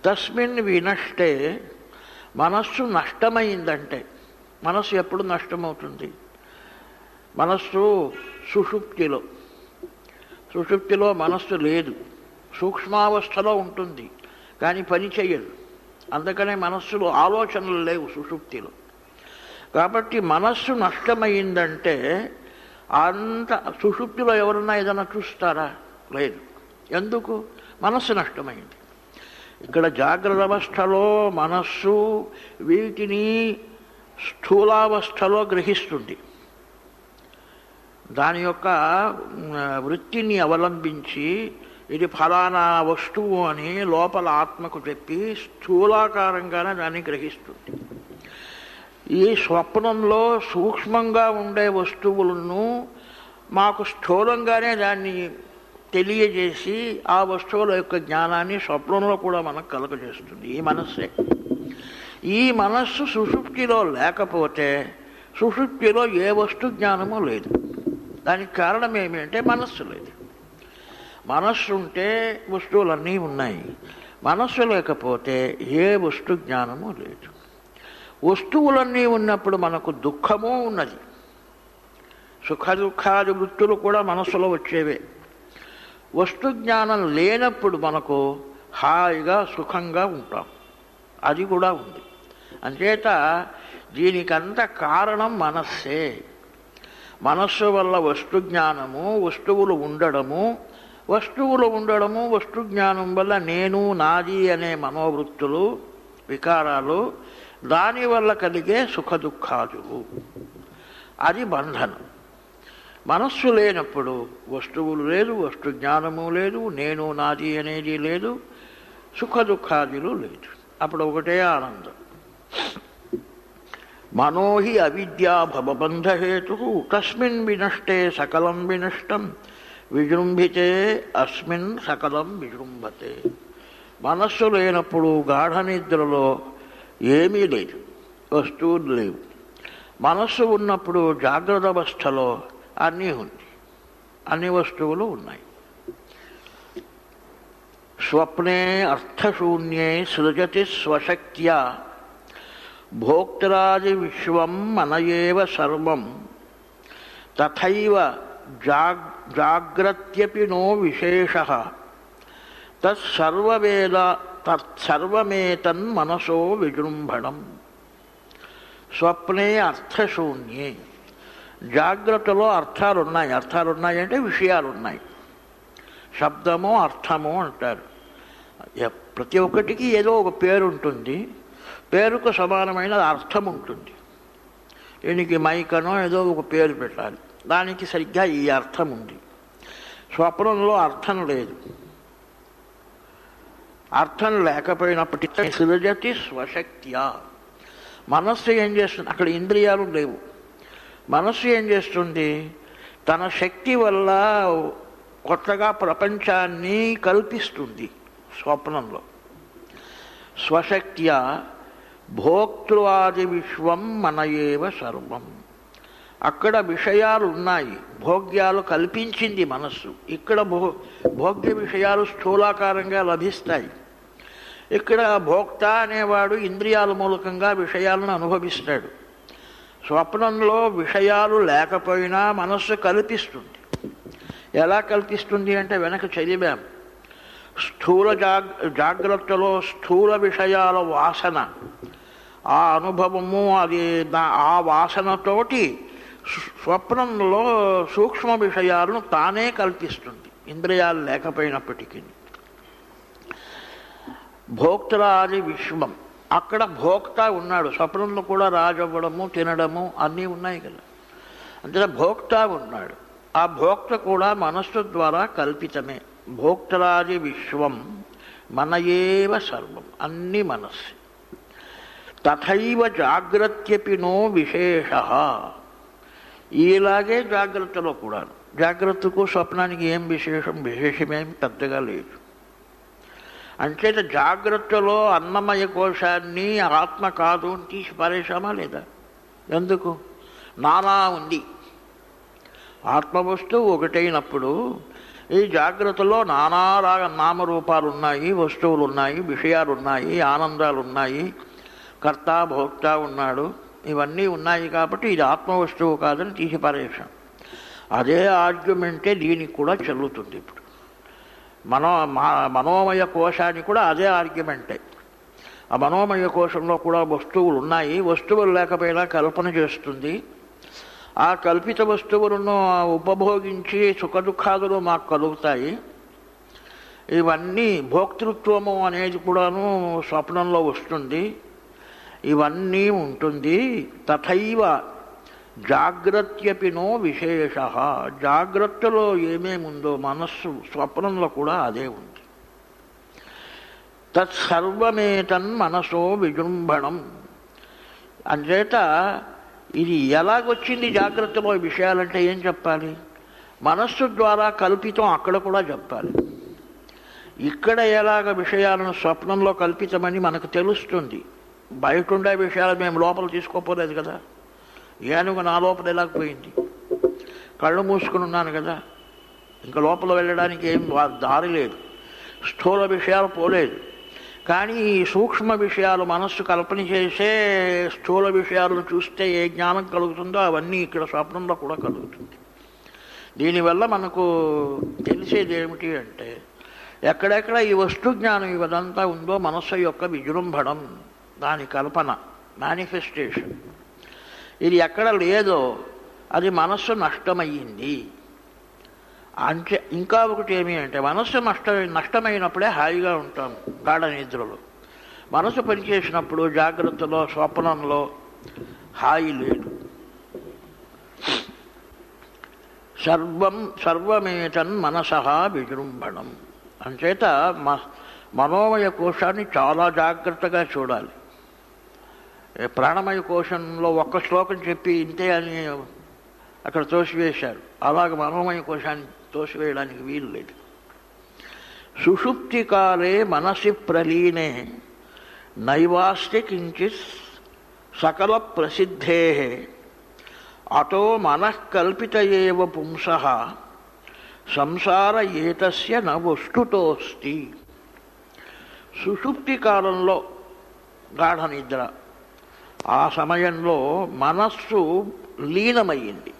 తస్మిన్ వినష్టే. మనస్సు నష్టమైందంటే, మనస్సు ఎప్పుడు నష్టమవుతుంది? మనస్సు సుషుప్తిలో మనస్సు లేదు, సూక్ష్మావస్థలో ఉంటుంది కానీ పని చెయ్యదు. అందుకనే మనస్సులో ఆలోచనలు లేవు సుషుప్తిలో. కాబట్టి మనస్సు నష్టమైందంటే అంత సుషుప్తిలో ఎవరన్నా ఏదైనా చూస్తారా? లేదు. ఎందుకు? మనస్సు నష్టమైంది. ఇక్కడ జాగ్రత్త అవస్థలో మనస్సు వీటిని స్థూలావస్థలో గ్రహిస్తుంది. దాని యొక్క వృత్తిని అవలంబించి ఇది ఫలానా వస్తువు అని లోపల ఆత్మకు చెప్పి స్థూలాకారంగానే దాన్ని గ్రహిస్తుంది. ఈ స్వప్నంలో సూక్ష్మంగా ఉండే వస్తువులను మాకు స్థూలంగానే దాన్ని తెలియజేసి ఆ వస్తువుల యొక్క జ్ఞానాన్ని స్వప్నంలో కూడా మనకు కలుగజేస్తుంది ఈ మనస్సే. ఈ మనస్సు సుషుప్తిలో లేకపోతే సుషుప్తిలో ఏ వస్తు జ్ఞానమూ లేదు. దానికి కారణం ఏమి అంటే మనస్సు లేదు. మనస్సు ఉంటే వస్తువులన్నీ ఉన్నాయి, మనస్సు లేకపోతే ఏ వస్తు జ్ఞానము లేదు. వస్తువులన్నీ ఉన్నప్పుడు మనకు దుఃఖము ఉన్నది, సుఖ దుఃఖాది వృత్తులు కూడా మనస్సులో వచ్చేవే. వస్తు జ్ఞానం లేనప్పుడు మనకు హాయిగా సుఖంగా ఉంటాం, అది కూడా ఉంది. అంచేత దీనికంత కారణం మనస్సే. మనస్సు వల్ల వస్తు జ్ఞానము, వస్తువులు ఉండడము, వస్తు జ్ఞానం వల్ల నేను నాది అనే మనోవృత్తులు వికారాలు, దానివల్ల కలిగే సుఖ దుఃఖాదులు, అది బంధనం. మనస్సు లేనప్పుడు వస్తువులు లేదు, వస్తు జ్ఞానము లేదు, నేను నాది అనేది లేదు, సుఖ దుఃఖాదులు లేదు. అప్పుడు ఒకటే ఆనందం. మనోహి అవిద్యా భవబంధహేతు తస్మిన్ వినష్టే సకలం వినష్టం విజృంభితే అస్మిన్ సకలం విజృంభతే. మనస్సు లేనప్పుడు గాఢ నిద్రలో ఏమీ లేదు, వస్తువులు లేవు. మనస్సు ఉన్నప్పుడు జాగ్రత్త అవస్థలో అన్నీ ఉంది, అన్ని వస్తువులు ఉన్నాయి. స్వప్నే అర్థశూన్యే సృజతి స్వశక్త్యా భోక్తరాది విశ్వం మన ఏవ సర్వం తథైవ జాగ్రత్యపి నో విశేషః తత్సర్వమేతన్మనసో విజృంభణం. స్వప్నే అర్థశూన్యే. జాగ్రత్తలో అర్థాలున్నాయి అంటే విషయాలున్నాయి. శబ్దము అర్థము అంటారు. ప్రతి ఒక్కటికి ఏదో ఒక పేరు ఉంటుంది, పేరుకు సమానమైన అర్థం ఉంటుంది. దీనికి మైకనో ఏదో ఒక పేరు పెట్టాలి, దానికి సరిగ్గా ఈ అర్థం ఉంది. స్వప్నంలో అర్థం లేదు. అర్థం లేకపోయినప్పటికీ సృజతి స్వశక్త్యా. మనస్సు ఏం చేస్తుంది? అక్కడ ఇంద్రియాలు లేవు. మనస్సు ఏం చేస్తుంది? తన శక్తి వల్ల కొత్తగా ప్రపంచాన్ని కల్పిస్తుంది స్వప్నంలో. స్వశక్త్యా భోక్తృవాది విశ్వం మన ఏవ సర్వం. అక్కడ విషయాలు ఉన్నాయి, భోగ్యాలు కల్పించింది మనస్సు. ఇక్కడ భోగ్య విషయాలు స్థూలాకారంగా లభిస్తాయి. ఇక్కడ భోక్త అనేవాడు ఇంద్రియాల మూలకంగా విషయాలను అనుభవిస్తాడు. స్వప్నంలో విషయాలు లేకపోయినా మనస్సు కల్పిస్తుంది. ఎలా కల్పిస్తుంది అంటే వెనక చదివాం. జాగ్రత్తలో స్థూల విషయాల వాసన, ఆ అనుభవము, అది ఆ వాసనతోటి స్వప్నంలో సూక్ష్మ విషయాలను తానే కల్పిస్తుంది, ఇంద్రియాలు లేకపోయినప్పటికీ. భోక్తరాది విశ్వం. అక్కడ భోక్త ఉన్నాడు. స్వప్నంలో కూడా రాజవ్వడము, తినడము అన్నీ ఉన్నాయి కదా. అంటే భోక్త ఉన్నాడు. ఆ భోక్త కూడా మనస్సు ద్వారా కల్పితమే. భోక్తరాది విశ్వం మన ఏవ సర్వం. అన్ని మనస్సు. తథైవ జాగ్రత్యపి నో విశేషః. ఇలాగే జాగ్రత్తలో కూడా. జాగ్రత్తకు స్వప్నానికి ఏం విశేషమేమి పెద్దగా లేదు. అంచేత జాగ్రత్తలో అన్నమయ కోశాన్ని ఆత్మ కాదు అని తీసి పారేశామా లేదా? ఎందుకు? నానా ఉంది. ఆత్మవస్తువు ఒకటైనప్పుడు ఈ జాగ్రత్తలో నానా నామరూపాలు ఉన్నాయి, వస్తువులు ఉన్నాయి, విషయాలు ఉన్నాయి, ఆనందాలు ఉన్నాయి, కర్త భోక్త ఉన్నాడు, ఇవన్నీ ఉన్నాయి. కాబట్టి ఇది ఆత్మవస్తువు కాదని తీసి పారేశాం. అదే ఆర్గ్యుమెంటే దీనికి కూడా చెల్లుతుంది. ఇప్పుడు మనోమయ కోశానికి కూడా అదే ఆర్గ్యుమెంటే. ఆ మనోమయ కోశంలో కూడా వస్తువులు ఉన్నాయి. వస్తువులు లేకపోయినా కల్పన చేస్తుంది. ఆ కల్పిత వస్తువులను ఉపభోగించి సుఖదుఖాదులు మాకు కలుగుతాయి. ఇవన్నీ భోక్తృత్వము అనేది కూడాను స్వప్నంలో వస్తుంది. ఇవన్నీ ఉంటుంది. తథైవ జాగ్రత్యపినో విశేషః. జాగ్రత్తలో ఏమేముందో మనస్సు స్వప్నంలో కూడా అదే ఉంది. తత్సర్వమేతన్మనసో విజృంభణం. అంచేత ఇది ఎలాగొచ్చింది జాగ్రత్తలో విషయాలంటే ఏం చెప్పాలి? మనస్సు ద్వారా కల్పితం అక్కడ కూడా చెప్పాలి. ఇక్కడ ఎలాగ విషయాలను స్వప్నంలో కల్పితమని మనకు తెలుస్తుంది. బయట ఉండే విషయాలు మేము లోపల తీసుకోపోలేదు కదా. ఏనుగు నా లోపల ఎలాగపోయింది? కళ్ళు మూసుకుని ఉన్నాను కదా. ఇంకా లోపల వెళ్ళడానికి ఏం దారి లేదు. స్థూల విషయాలు పోలేదు. కానీ ఈ సూక్ష్మ విషయాలు మనస్సు కల్పన చేసే స్థూల విషయాలను చూస్తే ఏ జ్ఞానం కలుగుతుందో అవన్నీ ఇక్కడ స్వప్నంలో కూడా కలుగుతుంది. దీనివల్ల మనకు తెలిసేది ఏమిటి అంటే, ఎక్కడెక్కడ ఈ వస్తు జ్ఞానం ఇవదంతా ఉందో మనస్సు యొక్క విజృంభణం, దాని కల్పన, మేనిఫెస్టేషన్. ఇది ఎక్కడ లేదో అది మనస్సు నష్టమయ్యింది. అంటే ఇంకా ఒకటి ఏమి అంటే, మనస్సు నష్టమైనప్పుడే హాయిగా ఉంటాం గాఢ నిద్రలో. మనసు పనిచేసినప్పుడు జాగ్రత్తలో స్వప్నంలో హాయి లేదు. సర్వమేతన్ మనసః విజృంభణం. అంచేత మనోమయ కోశాన్ని చాలా జాగ్రత్తగా చూడాలి. ప్రాణమయ కోశంలో ఒక్క శ్లోకం చెప్పి ఇంతే అని అక్కడ తోసివేశారు. అలాగే మనోమయ కోశాన్ని తోసివేయడానికి వీలు లేదు. సుషుప్తి కాలే మనసి ప్రలీనే నైవాస్తి కించిత్ సకల ప్రసిద్ధే అతో మనఃకల్పిత ఏవ పుంసః సంసార ఏతస్య న వస్తుతోస్తి. సుషుప్తి కాలంలో గాఢ నిద్ర, ఆ సమయంలో మనస్సు లీనమయ్యింది,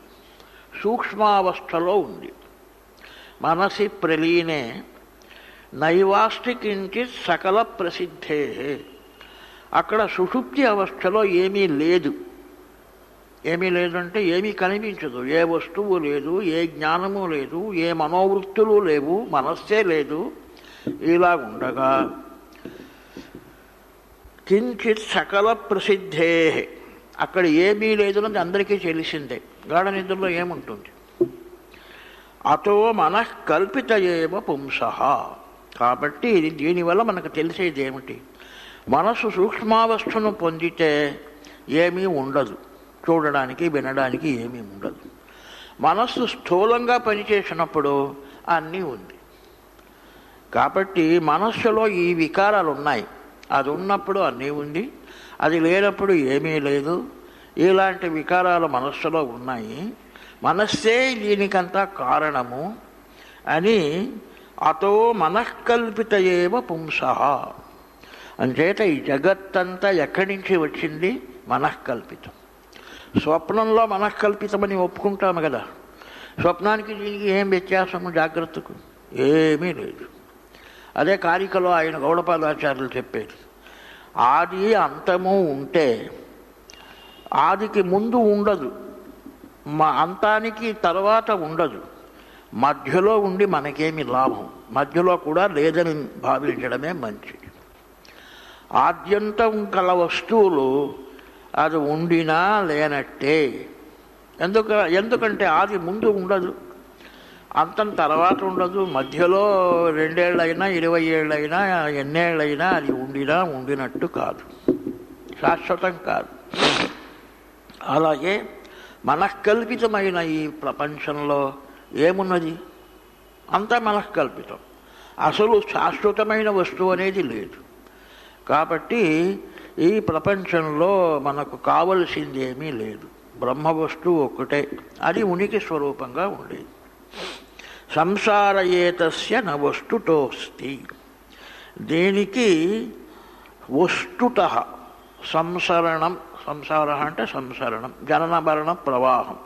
సూక్ష్మావస్థలో ఉంది. మనసి ప్రలీనే నైవాస్తి కించిత్ సకల ప్రసిద్ధే. అక్కడ సుషుప్తి అవస్థలో ఏమీ లేదు. ఏమీ లేదంటే ఏమీ కనిపించదు, ఏ వస్తువు లేదు, ఏ జ్ఞానము లేదు, ఏ మనోవృత్తులు లేవు, మనస్సే లేదు. ఇలా ఉండగా కించిత్ సకల ప్రసిద్ధే, అక్కడ ఏమీ లేదు అని అందరికీ తెలిసిందే. గాఢ నిద్రలో ఏముంటుంది? అతో మనః కల్పిత ఏవ పుంసః. కాబట్టి దీనివల్ల మనకు తెలిసేది ఏమిటి? మనస్సు సూక్ష్మావస్థను పొందితే ఏమీ ఉండదు, చూడడానికి వినడానికి ఏమీ ఉండదు. మనస్సు స్థూలంగా పనిచేసినప్పుడు అన్నీ ఉంది. కాబట్టి మనస్సులో ఈ వికారాలు ఉన్నాయి. అది ఉన్నప్పుడు అన్నీ ఉంది, అది లేనప్పుడు ఏమీ లేదు. ఇలాంటి వికారాలు మనస్సులో ఉన్నాయి. మనస్సే దీనికంతా కారణము అని అతో మనఃకల్పిత ఏవ పుంసః. అంచేత ఈ జగత్తంతా ఎక్కడి నుంచి వచ్చింది? మనఃకల్పితం. స్వప్నంలో మనఃకల్పితమని ఒప్పుకుంటాము కదా. స్వప్నానికి దీనికి ఏం వ్యత్యాసము? జాగ్రత్తకు ఏమీ లేదు. అదే కారికలో ఆయన గౌడపాదాచార్యులు చెప్పేది, ఆది అంతము ఉంటే ఆదికి ముందు ఉండదు, అంతానికి తర్వాత ఉండదు, మధ్యలో ఉండి మనకేమి లాభం? మధ్యలో కూడా లేదని భావించడమే మంచిది. ఆద్యంతం కల వస్తువులు అది ఉండినా లేనట్టే. ఎందుకంటే ఆది ముందు ఉండదు, అంతం తర్వాత ఉండదు, మధ్యలో 2 ఏళ్ళైనా 20 ఏళ్ళైనా ఎన్నేళ్ళైనా అది ఉండినా ఉండినట్టు కాదు, శాశ్వతం కాదు. అలాగే మనఃకల్పితమైన ఈ ప్రపంచంలో ఏమున్నది? అంతా మనఃకల్పితం. అసలు శాశ్వతమైన వస్తువు అనేది లేదు. కాబట్టి ఈ ప్రపంచంలో మనకు కావలసింది ఏమీ లేదు. బ్రహ్మ వస్తువు ఒక్కటే, అది ఉనికి స్వరూపంగా ఉండేది. సంసారయేతస్య న వస్తుతోస్తి. దీనికి వస్తుతః సంసరణం, సంసార అంటే సంసరణం, జనన మరణ ప్రవాహం.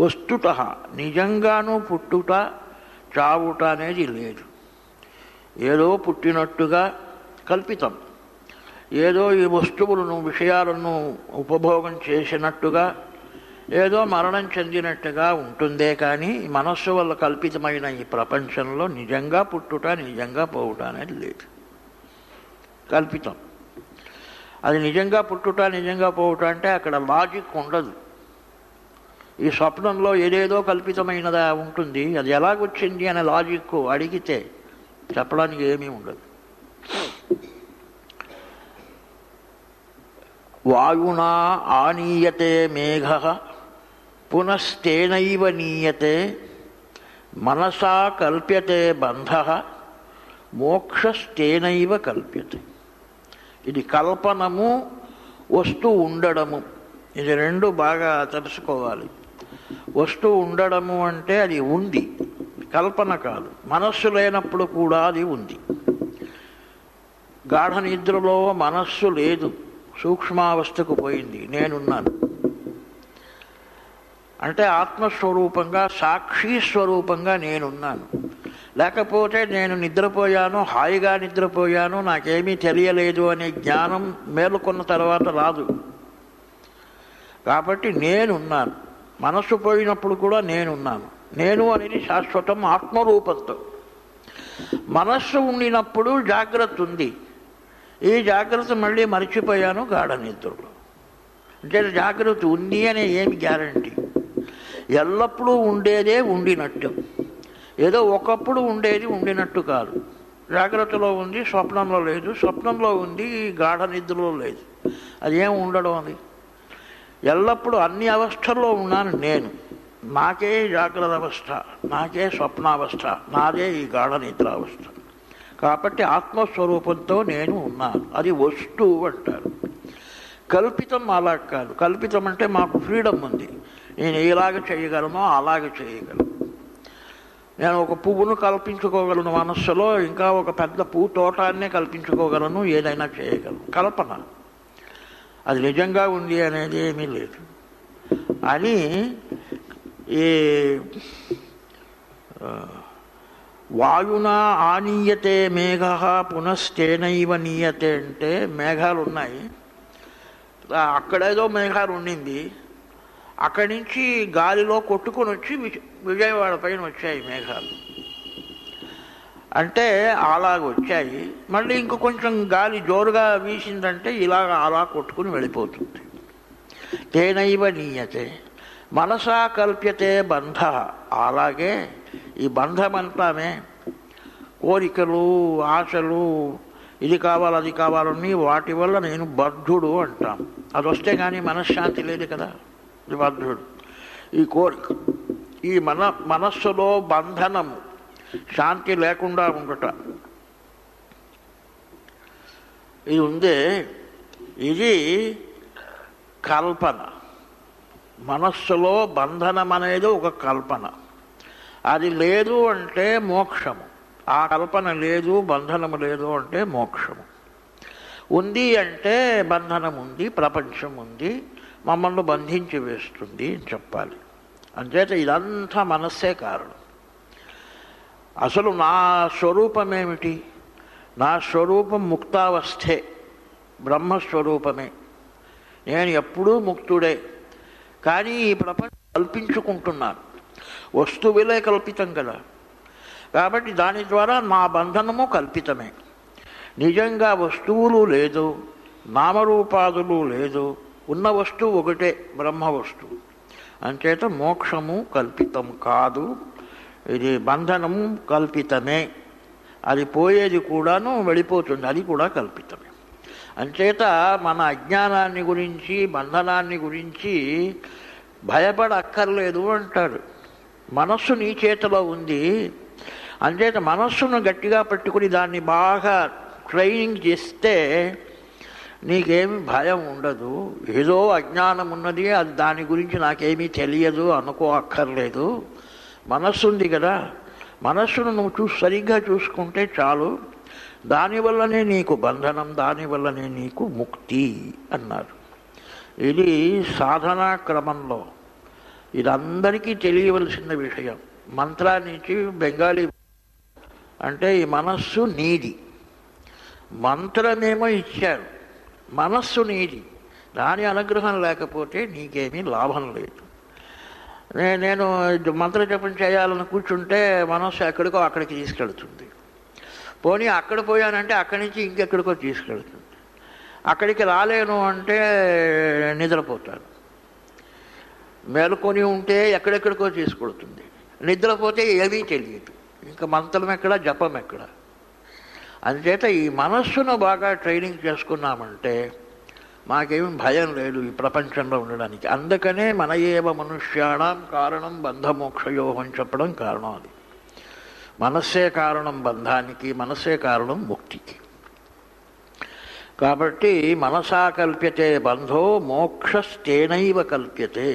వస్తుతః నిజంగానూ పుట్టుట చావుట అనేది లేదు. ఏదో పుట్టినట్టుగా కల్పితం, ఏదో ఈ వస్తువులను విషయాలను ఉపభోగం చేసినట్టుగా, ఏదో మరణం చెందినట్టుగా ఉంటుందే కానీ మనస్సు వల్ల కల్పితమైన ఈ ప్రపంచంలో నిజంగా పుట్టుట నిజంగా పోవుట అనేది లేదు, కల్పితం. అది నిజంగా పుట్టుట నిజంగా పోవుట అంటే అక్కడ లాజిక్ ఉండదు. ఈ స్వప్నంలో ఏదేదో కల్పితమైనదా ఉంటుంది, అది ఎలాగొచ్చింది అనే లాజిక్ అడిగితే చెప్పడానికి ఏమీ ఉండదు. వాయునా ఆనీయతే మేఘ పునస్తేనైవ నీయతే మనసా కల్ప్యతే బంధ మోక్షస్తేనైవ కల్ప్యతే. ఇది కల్పనము, వస్తువు ఉండడము, ఇది రెండు బాగా తెలుసుకోవాలి. వస్తువు ఉండడము అంటే అది ఉంది, కల్పన కాదు. మనస్సు లేనప్పుడు కూడా అది ఉంది. గాఢ నిద్రలో మనస్సు లేదు, సూక్ష్మావస్థకు పోయింది, నేనున్నాను అంటే ఆత్మస్వరూపంగా సాక్షి స్వరూపంగా నేనున్నాను. లేకపోతే నేను నిద్రపోయాను, హాయిగా నిద్రపోయాను, నాకేమీ తెలియలేదు అనే జ్ఞానం మేలుకొన్న తర్వాత రాదు. కాబట్టి నేనున్నాను. మనస్సు పోయినప్పుడు కూడా నేనున్నాను. నేను అనేది శాశ్వతం ఆత్మరూపంతో. మనస్సు ఉండినప్పుడు జాగ్రత్త ఉంది. ఈ జాగ్రత్త మళ్ళీ మర్చిపోయాను గాఢ నిద్రలో. అంటే జాగ్రత్త ఉంది అనే ఏమి గ్యారంటీ? ఎల్లప్పుడూ ఉండేదే ఉండినట్టు, ఏదో ఒకప్పుడు ఉండేది ఉండినట్టు కాదు. జాగ్రత్తలో ఉంది, స్వప్నంలో లేదు, స్వప్నంలో ఉంది, గాఢ నిద్రలో లేదు. అదేం ఉండడం? అది ఎల్లప్పుడూ అన్ని అవస్థల్లో ఉన్నాను నేను. నాకే జాగ్రత్త అవస్థ, నాకే స్వప్నావస్థ, నాదే ఈ గాఢ నిద్రావస్థ. కాబట్టి ఆత్మస్వరూపంతో నేను ఉన్నాను. అది వస్తువు అంటారు. కల్పితం అలా కాదు. కల్పితం అంటే మాకు ఫ్రీడమ్ ఉంది, నేను ఇలాగ చేయగలను, అలాగ చేయగలను. నేను ఒక పువ్వును కల్పించుకోగలను మనస్సులో, ఇంకా ఒక పెద్ద పువ్వు తోటాన్నే కల్పించుకోగలను, ఏదైనా చేయగలను. కల్పన. అది నిజంగా ఉంది అనేది ఏమీ లేదు అని ఈ వాయునా ఆనీయతే మేఘ పునశ్చేనైవ నీయతే అంటే మేఘాలు ఉన్నాయి, అక్కడేదో మేఘాలు ఉండింది, అక్కడి నుంచి గాలిలో కొట్టుకొని వచ్చి విజయవాడ పైన వచ్చాయి మేఘాలు. అంటే అలాగ వచ్చాయి, మళ్ళీ ఇంక కొంచెం గాలి జోరుగా వీసిందంటే ఇలాగ అలా కొట్టుకుని వెళ్ళిపోతుంది. తేనైవ నీయతే మనసా కల్ప్యతే బంధ. అలాగే ఈ బంధమంతామే కోరికలు, ఆశలు, ఇది కావాలి అది కావాలని వాటి వల్ల నేను బద్ధుడు అంటాం. అది వస్తే కానీ మనశ్శాంతి లేదు కదా, ఇది బద్ధుడు. ఈ కోరిక, ఈ మనస్సులో బంధనము, శాంతి లేకుండా ఉండట, ఇది ఉందే, ఇది కల్పన. మనస్సులో బంధనం అనేది ఒక కల్పన. అది లేదు అంటే మోక్షము. ఆ కల్పన లేదు, బంధనము లేదు అంటే మోక్షము. ఉంది అంటే బంధనం ఉంది, ప్రపంచం ఉంది, మమ్మల్ని బంధించి వేస్తుంది అని చెప్పాలి. అంచేత ఇదంతా మనస్సే కారణం. అసలు నా స్వరూపం ఏమిటి? నా స్వరూపం ముక్తావస్థే, బ్రహ్మస్వరూపమే. నేను ఎప్పుడూ ముక్తుడే. కానీ ఈ ప్రపంచం కల్పించుకుంటున్నాను, వస్తువులే కల్పితం కదా, కాబట్టి దాని ద్వారా నా బంధనము కల్పితమే. నిజంగా వస్తువులు లేదు, నామరూపాదులు లేదు, ఉన్న వస్తువు ఒకటే, బ్రహ్మ వస్తువు. అంచేత మోక్షము కల్పితం కాదు, ఇది బంధనము కల్పితమే. అది పోయేది కూడాను వెళ్ళిపోతుంది, అది కూడా కల్పితమే. అంచేత మన అజ్ఞానాన్ని గురించి, బంధనాన్ని గురించి భయపడక్కర్లేదు అంటాడు. మనస్సు నీ చేతిలో ఉంది, అంచేత మనస్సును గట్టిగా పట్టుకుని దాన్ని బాగా ట్రైనింగ్ చేస్తే నీకేమి భయం ఉండదు. ఏదో అజ్ఞానం ఉన్నది, అది దాని గురించి నాకేమీ తెలియదు అనుకో అక్కర్లేదు. మనస్సు ఉంది కదా, మనస్సును నువ్వు సరిగ్గా చూసుకుంటే చాలు, దానివల్లనే నీకు బంధనం, దానివల్లనే నీకు ముక్తి అన్నారు. ఇది సాధనా క్రమంలో ఇది అందరికీ తెలియవలసిన విషయం. మంత్రానికి బెంగాలీ అంటే ఈ మనస్సు నీది, మంత్రమేమో ఇచ్చారు, మనస్సు నీది. దాని అనుగ్రహం లేకపోతే నీకేమీ లాభం లేదు. నేను మంత్ర జపం చేయాలని కూర్చుంటే మనస్సు ఎక్కడికో అక్కడికి తీసుకెళ్తుంది. పోనీ అక్కడ పోయానంటే అక్కడి నుంచి ఇంకెక్కడికో తీసుకెళ్తుంది. అక్కడికి రాలేను అంటే నిద్రపోతాను. మేలుకొని ఉంటే ఎక్కడెక్కడికో తీసుకొడుతుంది. నిద్రపోతే ఏమీ తెలియదు, ఇంకా మంత్రం ఎక్కడ, జపం ఎక్కడ. అందుచేత ఈ మనస్సును బాగా ట్రైనింగ్ చేసుకున్నామంటే మాకేమి భయం లేదు ఈ ప్రపంచంలో ఉండడానికి. అందుకనే మన ఏవ మనుష్యాణం కారణం బంధమోక్షయో అని చెప్పడం కారణం. అది మనస్సే కారణం బంధానికి, మనస్సే కారణం ముక్తికి. కాబట్టి మనసా కల్ప్యతే బంధో మోక్షస్తేనైవ కల్ప్యతే.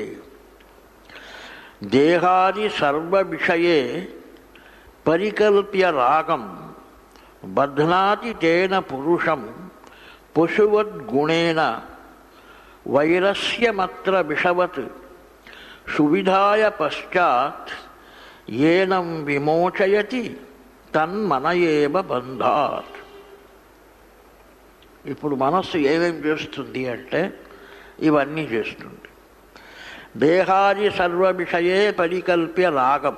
దేహాది సర్వ విషయే పరికల్ప్య రాగం బధ్నాతి తేన పురుషం పశువద్గుణేన వైరస్యమత్ర విషవత్ సువిధాయ పశ్చాత్ ఏనం విమోచయతి తన్మన ఏవ బంధాత్. ఇప్పుడు మనస్సు ఏమేం చేస్తుంది అంటే ఇవన్నీ చేస్తుంది. దేహాది సర్వ విషయే పరికల్ప్య రాగం,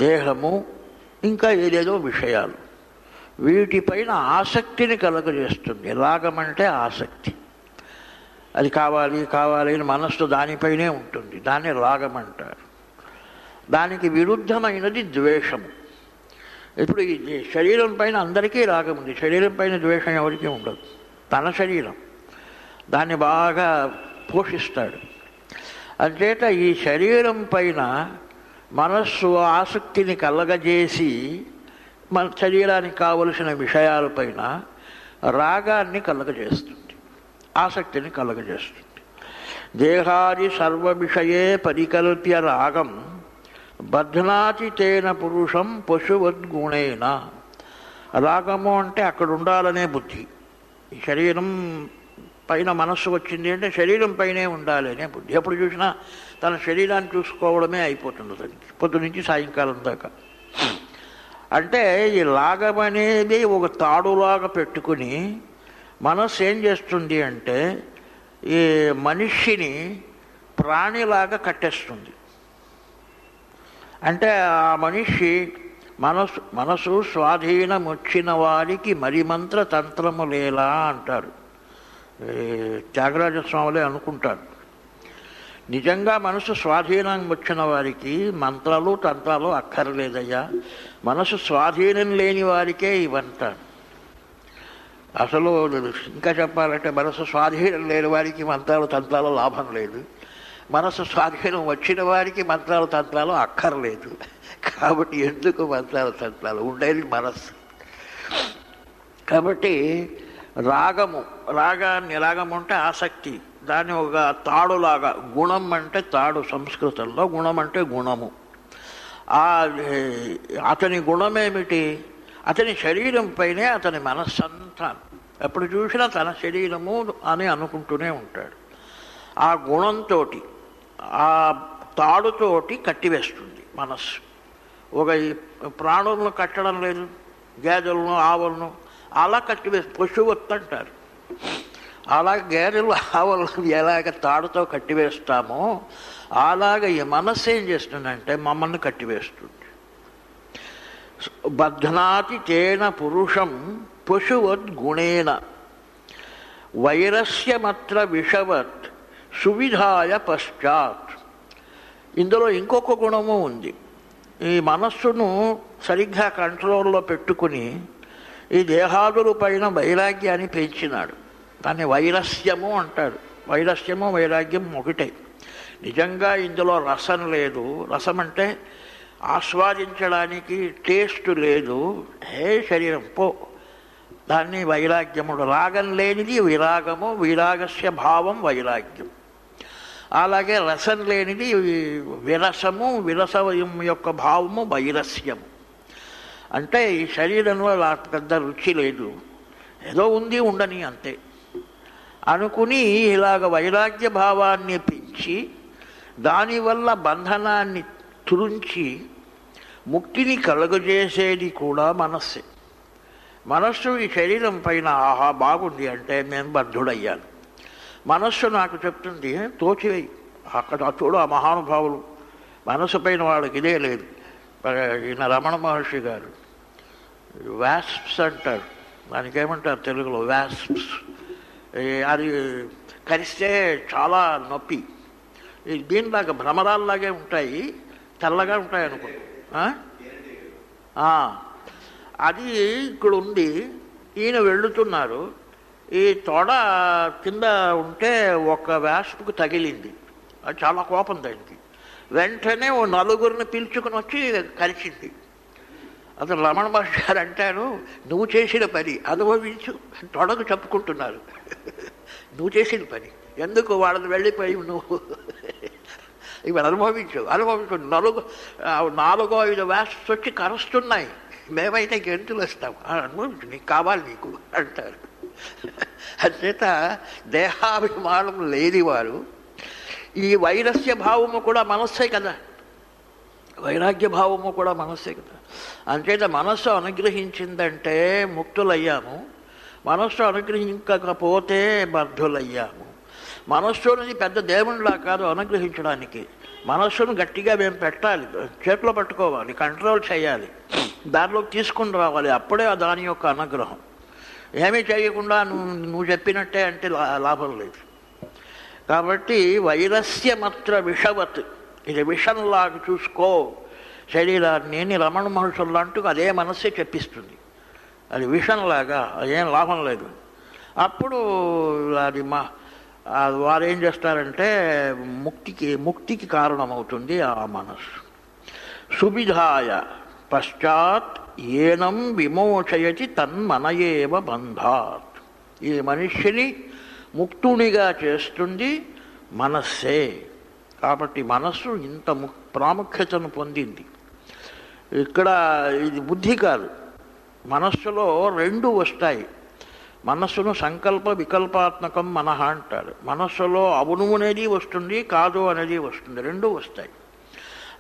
దేహము ఇంకా ఏదేదో విషయాలు, వీటిపైన ఆసక్తిని కలుగజేస్తుంది. రాగం అంటే ఆసక్తి, అది కావాలి కావాలి అని మనస్సు దానిపైనే ఉంటుంది, దాన్ని రాగం అంటారు. దానికి విరుద్ధమైనది ద్వేషము. ఇప్పుడు ఈ శరీరం పైన అందరికీ రాగం ఉంది, శరీరం పైన ద్వేషం ఎవరికీ ఉండదు. తన శరీరం దాన్ని బాగా పోషిస్తాడు. అంచేత ఈ శరీరం పైన మనస్సు ఆసక్తిని కలగజేసి మన శరీరానికి కావలసిన విషయాలపైన రాగాన్ని కలగజేస్తుంది, ఆసక్తిని కలగజేస్తుంది. దేహాది సర్వ విషయే పరికల్ప్య రాగం బధ్నాతి తేన పురుషం పశువద్గుణేన. రాగము అంటే అక్కడ ఉండాలనే బుద్ధి, ఈ శరీరం పైన మనస్సు వచ్చింది అంటే శరీరం పైనే ఉండాలి అనే బుద్ధి. ఎప్పుడు చూసినా తన శరీరాన్ని చూసుకోవడమే అయిపోతుంది దానికి పొద్దు నుంచి సాయంకాలం దాకా. అంటే ఈ లాగం అనేది ఒక తాడులాగా పెట్టుకుని మనస్సు ఏం చేస్తుంది అంటే ఈ మనిషిని ప్రాణిలాగా కట్టేస్తుంది. అంటే ఆ మనిషి మనసు స్వాధీనం వచ్చిన వారికి మరిమంత్ర తంత్రములేలా అంటారు. త్యాగరాజస్వాములే అనుకుంటారు. నిజంగా మనసు స్వాధీనం వచ్చిన వారికి మంత్రాలు తంత్రాలు అక్కర్లేదయ్యా, మనసు స్వాధీనం లేని వారికే ఇవంటారు. అసలు ఇంకా చెప్పాలంటే మనసు స్వాధీనం లేని వారికి మంత్రాలు తంత్రాలు లాభం లేదు, మనసు స్వాధీనం వచ్చిన వారికి మంత్రాలు తంత్రాలు అక్కర్లేదు. కాబట్టి ఎందుకు మంత్రాలు తంత్రాలు, ఉండేది మనస్సు. కాబట్టి రాగము అంటే ఆసక్తి, దాన్ని ఒక తాడులాగా, గుణం అంటే తాడు సంస్కృతంలో, గుణం అంటే గుణము. అతని గుణమేమిటి? అతని శరీరం పైనే అతని మనస్సంతా ఎప్పుడు చూసినా తన శరీరము అని అనుకుంటూనే ఉంటాడు. ఆ గుణంతో ఆ తాడుతోటి కట్టివేస్తుంది మనస్సు. ఒక ప్రాణులను కట్టడం లేదు, గేదెలను ఆవులను అలా కట్టివేసి పశువత్తు అంటారు. అలా గేదెలు ఆవులను ఎలాగ తాడుతో కట్టివేస్తామో అలాగ ఈ మనస్సు ఏం చేస్తుందంటే మమ్మల్ని కట్టివేస్తుంది. బధ్నాతి తేన పురుషం పశువద్ గుణేన వైరస్యమత్ర విషవత్ సువిధాయ పశ్చాత్. ఇందులో ఇంకొక గుణము ఉంది. ఈ మనస్సును సరిగ్గా కంట్రోల్లో పెట్టుకుని ఈ దేహాదుల పైన వైరాగ్యాన్ని పెంచినాడు. దాన్ని వైరస్యము అంటాడు. వైరస్యము వైరాగ్యం ఒకటే. నిజంగా ఇందులో రసం లేదు. రసం అంటే ఆస్వాదించడానికి టేస్ట్ లేదు. శరీరం పో, దాన్ని వైరాగ్యముడు. రాగం లేనిది విరాగము, విరాగస్య భావం వైరాగ్యం. అలాగే రసం లేనిది విరసము, విరసం యొక్క భావము వైరస్యము. అంటే ఈ శరీరంలో పెద్ద రుచి లేదు, ఏదో ఉంది ఉండని అంతే అనుకుని ఇలాగ వైరాగ్య భావాన్ని పెంచి దానివల్ల బంధనాన్ని తురించి ముక్తిని కలుగజేసేది కూడా మనస్సే. మనస్సు ఈ శరీరం పైన ఆహా బాగుంది అంటే నేను బద్ధుడయ్యాను. మనస్సు నాకు చెప్తుంది తోచివేయి. అక్కడ చూడు ఆ మహానుభావులు మనస్సు పైన వాళ్ళకి ఇదే లేదు. ఈయన రమణ మహర్షి గారు వ్యాస్ప్స్ అంటారు, దానికి ఏమంటారు తెలుగులో వ్యాస్ప్స్. అది కరిస్తే చాలా నొప్పి. దీనిలాగా భ్రమరాల్లాగే ఉంటాయి, తెల్లగా ఉంటాయి అనుకుంటా. అది ఇక్కడ ఉంది. ఈయన వెళుతున్నారు, ఈ తొడ కింద ఉంటే ఒక వ్యాస్ప్కు తగిలింది. అది చాలా కోపం దానికి. వెంటనే ఓ నలుగురిని పిలుచుకుని వచ్చి కరిచింది. అతను రమణ మహర్షి గారు అంటారు, నువ్వు చేసిన పని అనుభవించు. తొడకు చెప్పుకుంటున్నారు, నువ్వు చేసిన పని ఎందుకు వాళ్ళని వెళ్ళిపోయి నువ్వు ఇవి అనుభవించు. 4-5 వ్యాస్ప్స్ వచ్చి కరుస్తున్నాయి, మేమైతే గెంతులు వస్తాం. అనుభవించు, నీకు కావాలి నీకు అంటారు. అంచేత దేహాభిమానం లేనివారు, ఈ వైరస్య భావము కూడా మనస్సే కదా, వైరాగ్య భావము కూడా మనస్సే కదా. అంచేత మనస్సు అనుగ్రహించిందంటే ముక్తులయ్యాము, మనస్సు అనుగ్రహించకపోతే బద్ధులయ్యాము. మనస్సుని పెద్ద దేవునిలా కాదు అనుగ్రహించడానికి. మనస్సును గట్టిగా మేము పెట్టాలి, చేతిలో పట్టుకోవాలి, కంట్రోల్ చేయాలి, దానిలోకి తీసుకుని రావాలి. అప్పుడే దాని యొక్క అనుగ్రహం. ఏమీ చేయకుండా నువ్వు చెప్పినట్టే అంటే లాభం లేదు. కాబట్టి వైరస్యమత్ర విషవత్, ఇది విషంలాగా చూసుకో శరీరాన్ని. రమణ మహర్షులు అంటూ అదే మనస్సే చెప్పిస్తుంది. అది విషంలాగా, ఏం లాభం లేదు. అప్పుడు అది వారు ఏం చేస్తారంటే ముక్తికి కారణమవుతుంది ఆ మనస్సు. సువిధాయ పశ్చాత్ ఏనం విమోచయతి తన్మనయేవ బంధాత్. ఈ మనిషిని ముక్తునిగా చేస్తుంది మనస్సే. కాబట్టి మనస్సు ఇంత ప్రాముఖ్యతను పొందింది. ఇక్కడ ఇది బుద్ధి కాదు, మనస్సులో 2 వస్తాయి. మనస్సును సంకల్ప వికల్పాత్మకం మనః అంటారు. మనస్సులో అవును అనేది వస్తుంది, కాదు అనేది వస్తుంది, రెండూ వస్తాయి.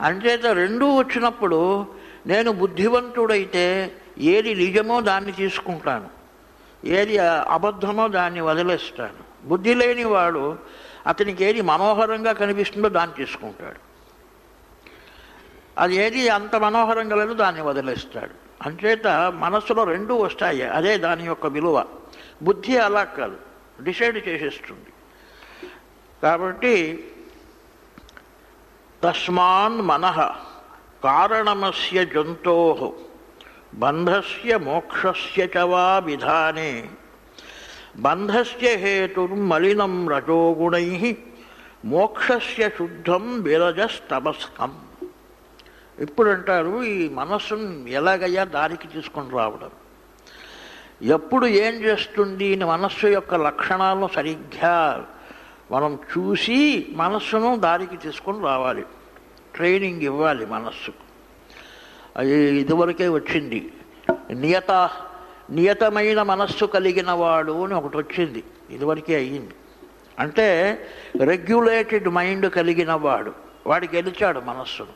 అంచేత రెండూ వచ్చినప్పుడు నేను బుద్ధివంతుడైతే ఏది నిజమో దాన్ని తీసుకుంటాను, ఏది అబద్ధమో దాన్ని వదిలేస్తాను. బుద్ధి లేనివాడు అతనికి ఏది మనోహరంగా కనిపిస్తుందో దాన్ని తీసుకుంటాడు, అది ఏది అంత మనోహరంగా లేదో దాన్ని వదిలేస్తాడు. అంచేత మనస్సులో రెండూ వస్తాయి, అదే దాని యొక్క విలువ. బుద్ధి అలా కాదు, డిసైడ్ చేసేస్తుంది. కాబట్టి తస్మాన్ మనః కారణమస్య జంతోః బంధస్య మోక్షస్య చ వా విధానే బంధస్య హేతుర్మలినం రజోగుణైః మోక్షస్య శుద్ధం విరజస్తమస్కం. ఇప్పుడంటారు ఈ మనస్సును ఎలాగయ్యా దారికి తీసుకొని రావడం, ఎప్పుడు ఏం చేస్తుంది మనస్సు యొక్క లక్షణాలను సరిగ్గా మనం చూసి మనస్సును దారికి తీసుకొని రావాలి, ట్రైనింగ్ ఇవ్వాలి మనస్సుకు. అది ఇదివరకే వచ్చింది, నియతమైన మనస్సు కలిగిన వాడు అని ఒకటి వచ్చింది, ఇదివరకే అయ్యింది. అంటే రెగ్యులేటెడ్ మైండ్ కలిగిన వాడు, వాడికి గెలిచాడు మనస్సును,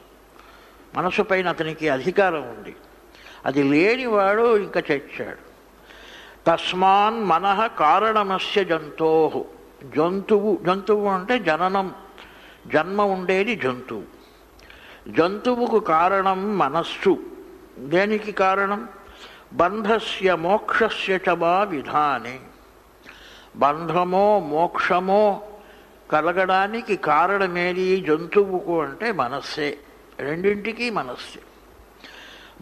మనస్సు పైన అతనికి అధికారం ఉంది. అది లేనివాడు ఇంకా చచ్చాడు. తస్మాన్ మనః కారణమస్య జంతోః. జంతువు అంటే జననం, జన్మ ఉండేది జంతువు. జంతువుకు కారణం మనస్సు. దేనికి కారణం? బంధస్య మోక్షస్య చ వా విధానే. బంధమో మోక్షమో కలగడానికి కారణమేది జంతువుకు అంటే మనస్సే, రెండింటికి మనస్సే.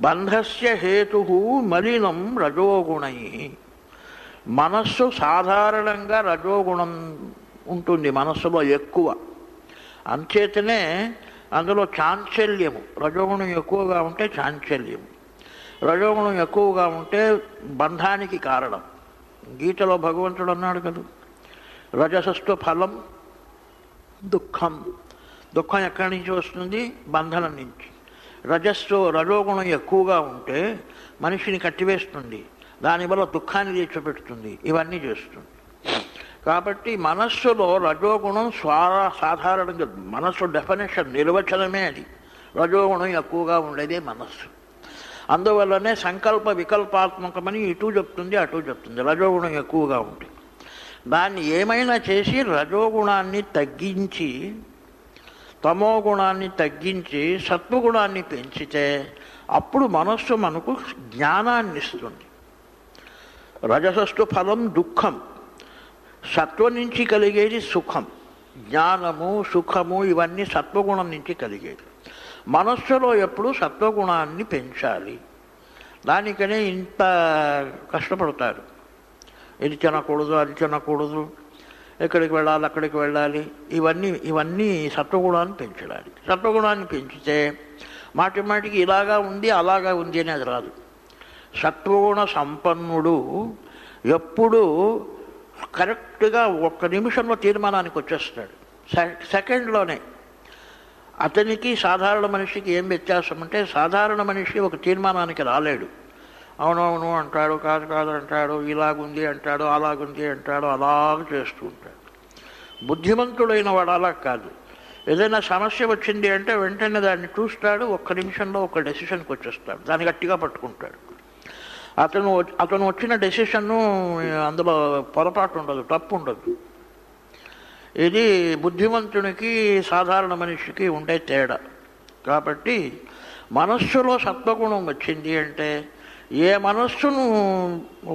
బంధస్య హేతు మలినం రజోగుణై. మనస్సు సాధారణంగా రజోగుణం ఉంటుంది మనస్సులో ఎక్కువ, అంచేతనే అందులో చాంచల్యము. రజోగుణం ఎక్కువగా ఉంటే చాంచల్యము, రజోగుణం ఎక్కువగా ఉంటే బంధానికి కారణం. గీతలో భగవంతుడు అన్నాడు కదా, రజసస్తు ఫలం దుఃఖం. దుఃఖం ఎక్కడి నుంచి వస్తుంది? బంధనం నుంచి. రజోగుణం ఎక్కువగా ఉంటే మనిషిని కట్టివేస్తుంది, దానివల్ల దుఃఖాన్ని తెచ్చిపెడుతుంది, ఇవన్నీ చేస్తుంది. కాబట్టి మనస్సులో రజోగుణం సాధారణంగా, మనస్సు డెఫినేషన్ నిర్వచనమే అది, రజోగుణం ఎక్కువగా ఉండేదే మనస్సు. అందువల్లనే సంకల్ప వికల్పాత్మకమని ఇటు చెప్తుంది అటు చెప్తుంది. రజోగుణం ఎక్కువగా ఉంటుంది, దాన్ని ఏమైనా చేసి రజోగుణాన్ని తగ్గించి తమో గుణాన్ని తగ్గించి సత్వగుణాన్ని పెంచితే అప్పుడు మనస్సు మనకు జ్ఞానాన్ని ఇస్తుంది. రజసస్తు ఫలం దుఃఖం. సత్వం నుంచి కలిగేది సుఖం, జ్ఞానము సుఖము ఇవన్నీ సత్వగుణం నుంచి కలిగేది. మనస్సులో ఎప్పుడు సత్వగుణాన్ని పెంచాలి, దానికనే ఇంత కష్టపడతారు. ఇది తినకూడదు, అది తినకూడదు, ఎక్కడికి వెళ్ళాలి అక్కడికి వెళ్ళాలి, ఇవన్నీ సత్వగుణాన్ని పెంచడానికి. సత్వగుణాన్ని పెంచితే మాటిమాటికి ఇలాగా ఉంది అలాగా ఉంది అనేది రాదు. సత్వగుణ సంపన్నుడు ఎప్పుడు కరెక్ట్గా ఒక్క నిమిషంలో తీర్మానానికి వచ్చేస్తాడు, సెకండ్లోనే. అతనికి సాధారణ మనిషికి ఏం వ్యత్యాసం అంటే, సాధారణ మనిషి ఒక తీర్మానానికి రాలేడు, అవునవును అంటాడు, కాదు కాదు అంటాడు, ఇలాగుంది అంటాడు, అలాగుంది అంటాడు, అలాగ చేస్తూ ఉంటాడు. బుద్ధిమంతుడైన వాడు అలా కాదు. ఏదైనా సమస్య వచ్చింది అంటే వెంటనే దాన్ని చూస్తాడు, ఒక్క నిమిషంలో ఒక డెసిషన్కి వచ్చేస్తాడు, దాన్ని గట్టిగా పట్టుకుంటాడు. అతను వచ్చిన డెసిషన్ను అందులో పొరపాటు ఉండదు, తప్పు ఉండదు. ఇది బుద్ధిమంతునికి సాధారణ మనిషికి ఉండే తేడా. కాబట్టి మనస్సులో సత్వగుణం వచ్చింది అంటే, ఏ మనస్సును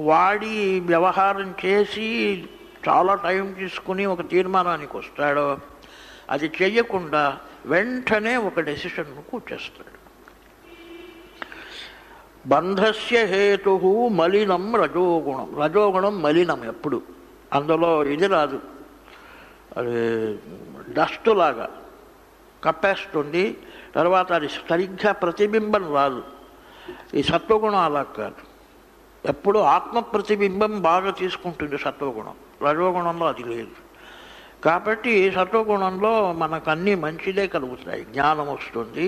వాడి వ్యవహారం చేసి చాలా టైం తీసుకుని ఒక తీర్మానానికి వస్తాడో అది చెయ్యకుండా వెంటనే ఒక డెసిషన్కు వచ్చేస్తాడు. బంధస్య హేతు మలినం రజోగుణం. రజోగుణం మలినం ఎప్పుడు, అందులో ఇది రాదు, అది డస్టులాగా కప్పేస్తుంది, తర్వాత అది సరిగ్గా ప్రతిబింబం రాదు. ఈ సత్వగుణం అలా కాదు, ఎప్పుడు ఆత్మ ప్రతిబింబం బాగా తీసుకుంటుంది సత్వగుణం. రజోగుణంలో అది లేదు. కాబట్టి సత్వగుణంలో మనకు అన్నీ మంచిదే కలుగుతాయి, జ్ఞానం వస్తుంది,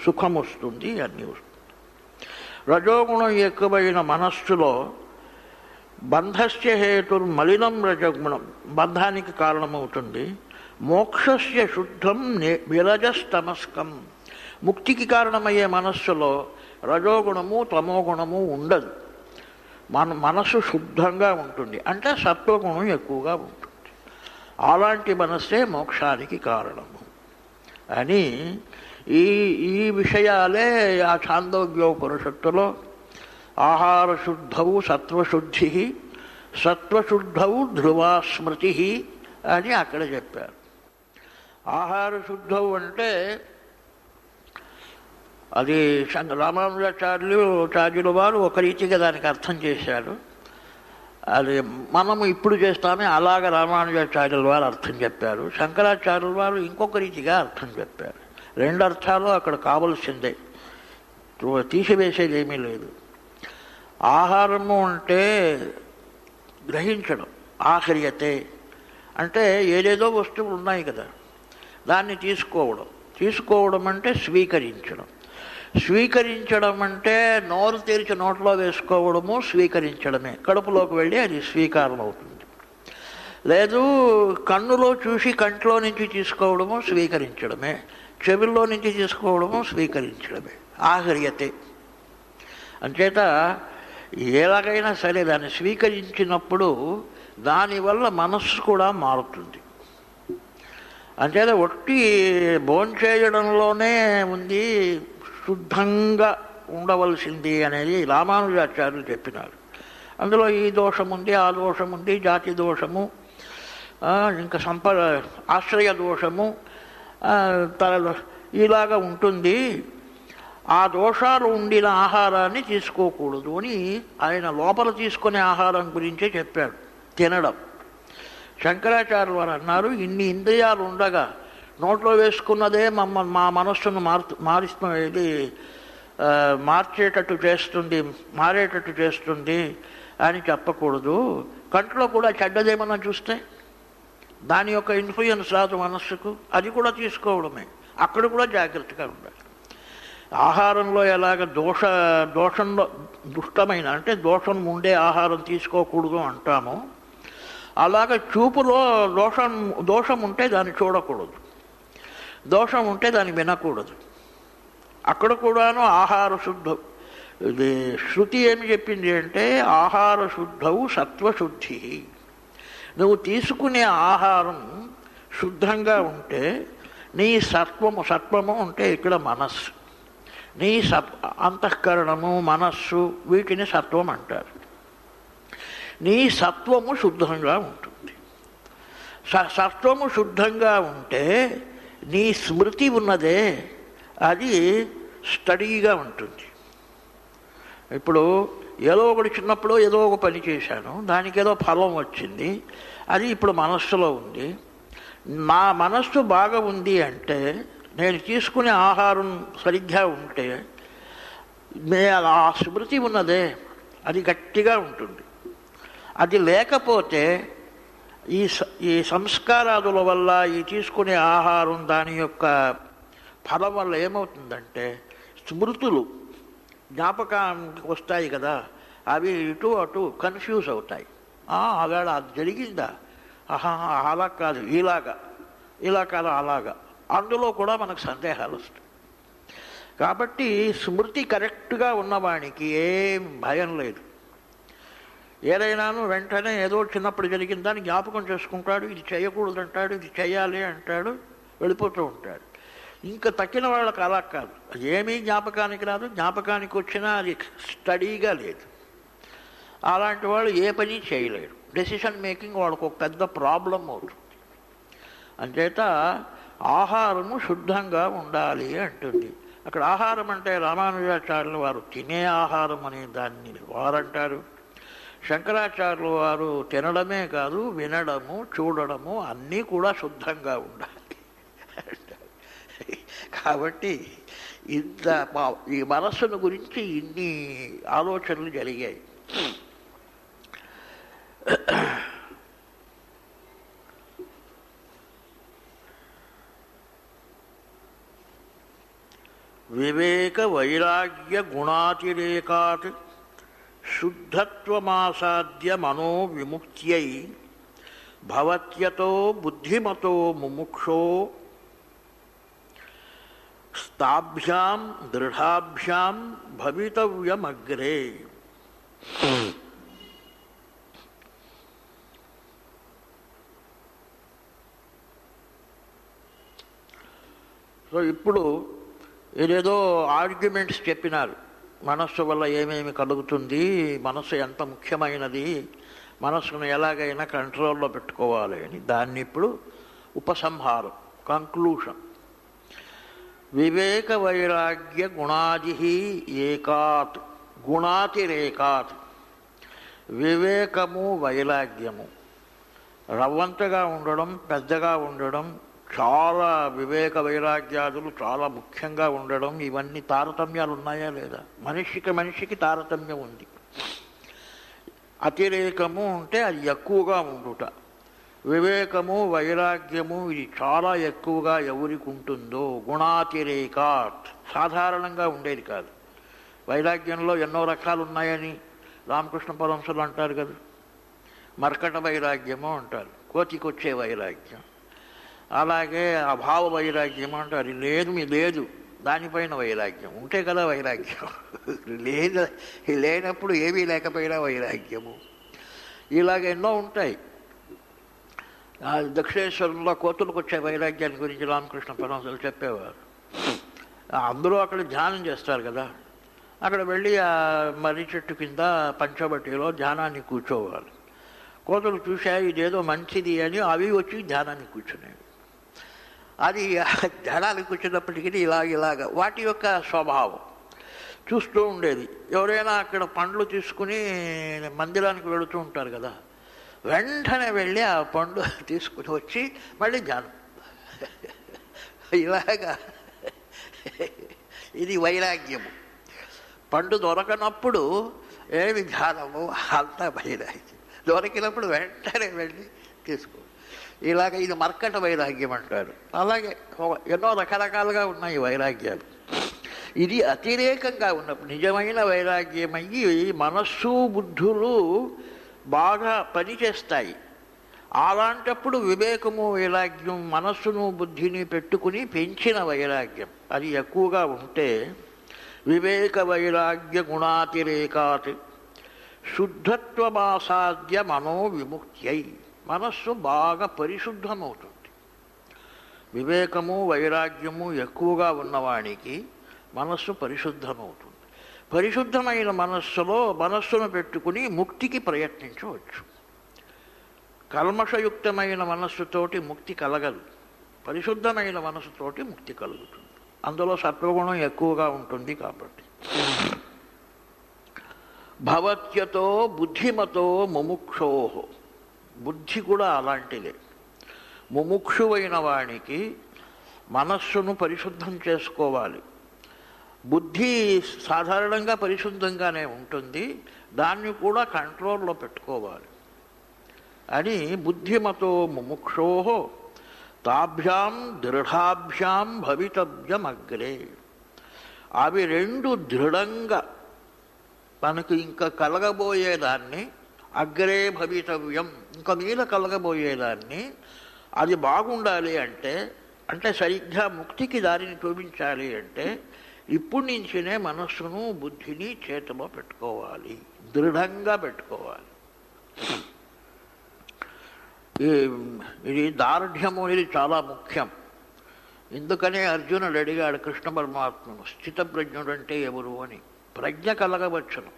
సుఖం వస్తుంది, అన్నీ వస్తుంది. రజోగుణం ఎక్కువైన మనస్సులో బంధస్య హేతుర్మలినం రజగుణం, బంధానికి కారణమవుతుంది. మోక్షస్య శుద్ధం విరజస్తమస్కం, ముక్తికి కారణమయ్యే మనస్సులో రజోగుణము తమోగుణము ఉండదు. మనస్సు శుద్ధంగా ఉంటుంది, అంటే సత్వగుణం ఎక్కువగా ఉంటుంది. అలాంటి మనస్సే మోక్షానికి కారణము అని ఈ విషయాలే ఆ ఛాందోగ్యోపనిషత్తులో ఆహార శుద్ధౌ సత్వశుద్ధి, సత్వశుద్ధౌ ధ్రువా స్మృతి అని అక్కడ చెప్పారు. ఆహార శుద్ధౌ అంటే అది రామానుజాచార్యుల వారు ఒక రీతిగా దానికి అర్థం చేశారు. అది మనము ఇప్పుడు చేస్తామే అలాగ రామానుజాచార్యుల వారు అర్థం చెప్పారు. శంకరాచార్యుల వారు ఇంకొక రీతిగా అర్థం చెప్పారు. రెండు అర్థాలు అక్కడ కావలసిందే, తీసివేసేది ఏమీ లేదు. ఆహారము అంటే గ్రహించడం, ఆహ్రియతే అంటే ఏదేదో వస్తువులు ఉన్నాయి కదా, దాన్ని తీసుకోవడం అంటే స్వీకరించడం. స్వీకరించడం అంటే నోరు తెరిచి నోట్లో వేసుకోవడము స్వీకరించడమే, కడుపులోకి వెళ్ళి అది స్వీకారం అవుతుంది. లేదు కన్నులో చూసి కంట్లో నుంచి తీసుకోవడము స్వీకరించడమే, చెవుల్లో నుంచి తీసుకోవడము స్వీకరించడమే, ఆహ్రియతే. అంచేత ఎలాగైనా సరే దాన్ని స్వీకరించినప్పుడు దానివల్ల మనస్సు కూడా మారుతుంది. అంచేత ఒట్టి భోంచేయడంలోనే ఉంది శుద్ధంగా ఉండవలసింది అనేది రామానుజాచార్యులు చెప్పినారు. అందులో ఈ దోషం ఉంది, ఆ దోషం ఉంది, జాతి దోషము, ఇంకా ఆశ్రయ దోషము ఇలాగా ఉంటుంది. ఆ దోషాలు ఉండిన ఆహారాన్ని తీసుకోకూడదు అని ఆయన లోపల తీసుకునే ఆహారం గురించే చెప్పాడు, తినడం. శంకరాచార్యులు వారు అన్నారు, ఇన్ని ఇంద్రియాలు ఉండగా నోట్లో వేసుకున్నదే మా మనస్సును మార్చేటట్టు చేస్తుంది, మారేటట్టు చేస్తుంది అని చెప్పకూడదు. కంట్లో కూడా చెడ్డదేమన్నా చూస్తే దాని యొక్క ఇన్ఫ్లుయెన్స్ రాదు మనస్సుకు, అది కూడా తీసుకోవడమే. అక్కడ కూడా జాగ్రత్తగా ఉండాలి. ఆహారంలో ఎలాగ దోషంలో దుష్టమైన అంటే దోషం ఉండే ఆహారం తీసుకోకూడదు అంటామో, అలాగ చూపులో దోషం ఉంటే దాన్ని చూడకూడదు, దోషం ఉంటే దాన్ని వినకూడదు. అక్కడ కూడాను ఆహార శుద్ధం. ఇది శృతి ఏమి చెప్పింది అంటే ఆహార శుద్ధవు సత్వశుద్ధి. నువ్వు ఆహారం శుద్ధంగా ఉంటే నీ సత్వము అంటే ఇక్కడ మనస్సు, నీ అంతఃకరణము మనస్సు వీటిని సత్వం అంటారు. నీ సత్వము శుద్ధంగా ఉంటుంది. సత్వము శుద్ధంగా ఉంటే నీ స్మృతి ఉన్నదే అది స్టడీగా ఉంటుంది. ఇప్పుడు ఏదో ఒకటి చిన్నప్పుడు ఏదో ఒక పని చేశాను, దానికి ఏదో ఫలం వచ్చింది, అది ఇప్పుడు మనస్సులో ఉంది. నా మనస్సు బాగా ఉంది అంటే నేను తీసుకునే ఆహారం సరిగ్గా ఉంటే ఆ స్మృతి ఉన్నదే అది గట్టిగా ఉంటుంది. అది లేకపోతే ఈ సంస్కారాదుల వల్ల ఈ తీసుకునే ఆహారం దాని యొక్క ఫలం వల్ల ఏమవుతుందంటే స్మృతులు జ్ఞాపకానికి వస్తాయి కదా, అవి ఇటు అటు కన్ఫ్యూజ్ అవుతాయి. అవాడ అది జరిగిందా, అలా కాదు ఇలా కాదు అలాగా, అందులో కూడా మనకు సందేహాలు వస్తాయి. కాబట్టి స్మృతి కరెక్ట్గా ఉన్నవానికి ఏం భయం లేదు. ఏదైనాను వెంటనే ఏదో చిన్నప్పుడు జరిగిందని జ్ఞాపకం చేసుకుంటాడు, ఇది చేయకూడదు అంటాడు, ఇది చేయాలి అంటాడు, వెళ్ళిపోతూ ఉంటాడు. ఇంకా తక్కిన వాళ్ళకి అలా కాదు, అది ఏమీ జ్ఞాపకానికి రాదు, జ్ఞాపకానికి వచ్చినా అది స్టడీగా లేదు. అలాంటి వాళ్ళు ఏ పని చేయలేరు. డెసిషన్ మేకింగ్ వాళ్ళకు ఒక పెద్ద ప్రాబ్లం అవుతుంది. అంచేత ఆహారము శుద్ధంగా ఉండాలి అంటుంది. అక్కడ ఆహారం అంటే రామానుజాచార్యులు వారు తినే ఆహారం అనే దాన్ని వారంటారు. శంకరాచార్యులు వారు తినడమే కాదు వినడము చూడడము అన్నీ కూడా శుద్ధంగా ఉండాలి. కాబట్టి ఈ మనస్సును గురించి ఇన్ని ఆలోచనలు జరిగాయి. వివేక వైరాగ్య గుణాతిరేకాత్ శుద్ధత్వమాసాద్య మనో విముక్త్యై భవత్యతో బుద్ధిమతో ముముక్షో స్తాభ్యాం దృఢాభ్యాం భవితవ్యమగ్రే. సో ఇప్పుడు ఏదేదో ఆర్గ్యుమెంట్స్ చెప్పినారు, మనస్సు వల్ల ఏమేమి కలుగుతుంది, మనస్సు ఎంత ముఖ్యమైనది, మనస్సును ఎలాగైనా కంట్రోల్లో పెట్టుకోవాలి అని. దాన్ని ఇప్పుడు ఉపసంహారం, కంక్లూషన్. వివేక వైరాగ్య గుణాది ఏకాత్ గుణాతిరేకాత్. వివేకము వైరాగ్యము రవ్వంతగా ఉండడం, పెద్దగా ఉండడం, చాలా వివేక వైరాగ్యాదులు చాలా ముఖ్యంగా ఉండడం, ఇవన్నీ తారతమ్యాలు ఉన్నాయా లేదా? మనిషికి తారతమ్యం ఉంది. అతిరేకము అంటే అది ఎక్కువగా ఉండుట, వివేకము వైరాగ్యము ఇది చాలా ఎక్కువగా ఎవరికి ఉంటుందో. గుణాతిరేకాత్ సాధారణంగా ఉండేది కాదు. వైరాగ్యంలో ఎన్నో రకాలు ఉన్నాయని రామకృష్ణ పరమహంసులు అంటారు కదా. మర్కట వైరాగ్యము అంటారు, కోతికొచ్చే వైరాగ్యం. అలాగే అభావ వైరాగ్యం అంటారు, లేదు దానిపైన వైరాగ్యం ఉంటే కదా వైరాగ్యం. లేనప్పుడు ఏమీ లేకపోయినా వైరాగ్యము. ఇలాగ ఎన్నో ఉంటాయి. దక్షిణేశ్వరంలో కోతులకు వచ్చే వైరాగ్యాన్ని గురించి రామకృష్ణ పరమహంసులు చెప్పేవారు. అందరూ అక్కడ ధ్యానం చేస్తారు కదా, అక్కడ వెళ్ళి ఆ మర్రి చెట్టు కింద పంచబట్టిలో ధ్యానాన్ని కూర్చోవాలి. కోతులు చూశాయి ఇదేదో మంచిది అని అవి వచ్చి ధ్యానాన్ని కూర్చునేవి. అది ధ్యానానికి కూర్చున్నప్పటికీ ఇలాగ వాటి యొక్క స్వభావం చూస్తూ ఉండేది. ఎవరైనా అక్కడ పండ్లు తీసుకుని మందిరానికి వెళుతూ ఉంటారు కదా, వెంటనే వెళ్ళి ఆ పండు తీసుకుని వచ్చి మళ్ళీ ధ్యానం. ఇలాగా ఇది వైరాగ్యము. పండు దొరకనప్పుడు ఏమి ధ్యానము, అంతా వైరాగ్యం. దొరికినప్పుడు వెంటనే వెళ్ళి తీసుకో. ఇలాగ ఇది మర్కట వైరాగ్యం అంటారు. అలాగే ఎన్నో రకరకాలుగా ఉన్నాయి వైరాగ్యాలు. ఇది అతిరేకంగా ఉన్నప్పుడు నిజమైన వైరాగ్యం అయ్యి మనస్సు బుద్ధులు బాగా పనిచేస్తాయి. అలాంటప్పుడు వివేకము వైరాగ్యం మనస్సును బుద్ధిని పెట్టుకుని పెంచిన వైరాగ్యం అది ఎక్కువగా ఉంటే వివేక వైరాగ్య గుణాతిరేకాత్ శుద్ధత్వమాసాద్య మనో విముక్త్యై. మనస్సు బాగా పరిశుద్ధమవుతుంది. వివేకము వైరాగ్యము ఎక్కువగా ఉన్నవానికి మనస్సు పరిశుద్ధమవుతుంది. పరిశుద్ధమైన మనస్సును పెట్టుకుని ముక్తికి ప్రయత్నించవచ్చు. కల్మషయుక్తమైన మనస్సుతోటి ముక్తి కలగదు, పరిశుద్ధమైన మనస్సుతోటి ముక్తి కలుగుతుంది. అందులో సత్వగుణం ఎక్కువగా ఉంటుంది కాబట్టి. భవత్యతో బుద్ధిమతో ముముక్షో. బుద్ధి కూడా అలాంటిదే. ముముక్షువైన వానికి మనస్సును పరిశుద్ధం చేసుకోవాలి. బుద్ధి సాధారణంగా పరిశుద్ధంగానే ఉంటుంది, దాన్ని కూడా కంట్రోల్లో పెట్టుకోవాలి అని. బుద్ధిమతో ముముక్షో తాభ్యాం దృఢాభ్యాం భవితవ్యమగ్రే. అవి రెండు దృఢంగా తనకు ఇంకా కలగబోయేదాన్ని, అగ్రే భవితవ్యం ఇంకా మీద కలగబోయేదాన్ని, అది బాగుండాలి అంటే సరిగ్గా ముక్తికి దారిని చూపించాలి అంటే ఇప్పుడు నుంచినే మనస్సును బుద్ధిని చేతిలో పెట్టుకోవాలి, దృఢంగా పెట్టుకోవాలి. ఇది దార్ఢ్యము ఇది చాలా ముఖ్యం. ఎందుకనే అర్జునుడు అడిగాడు కృష్ణ పరమాత్మను, స్థితప్రజ్ఞుడు అంటే ఎవరు అని. ప్రజ్ఞ కలగవచ్చును,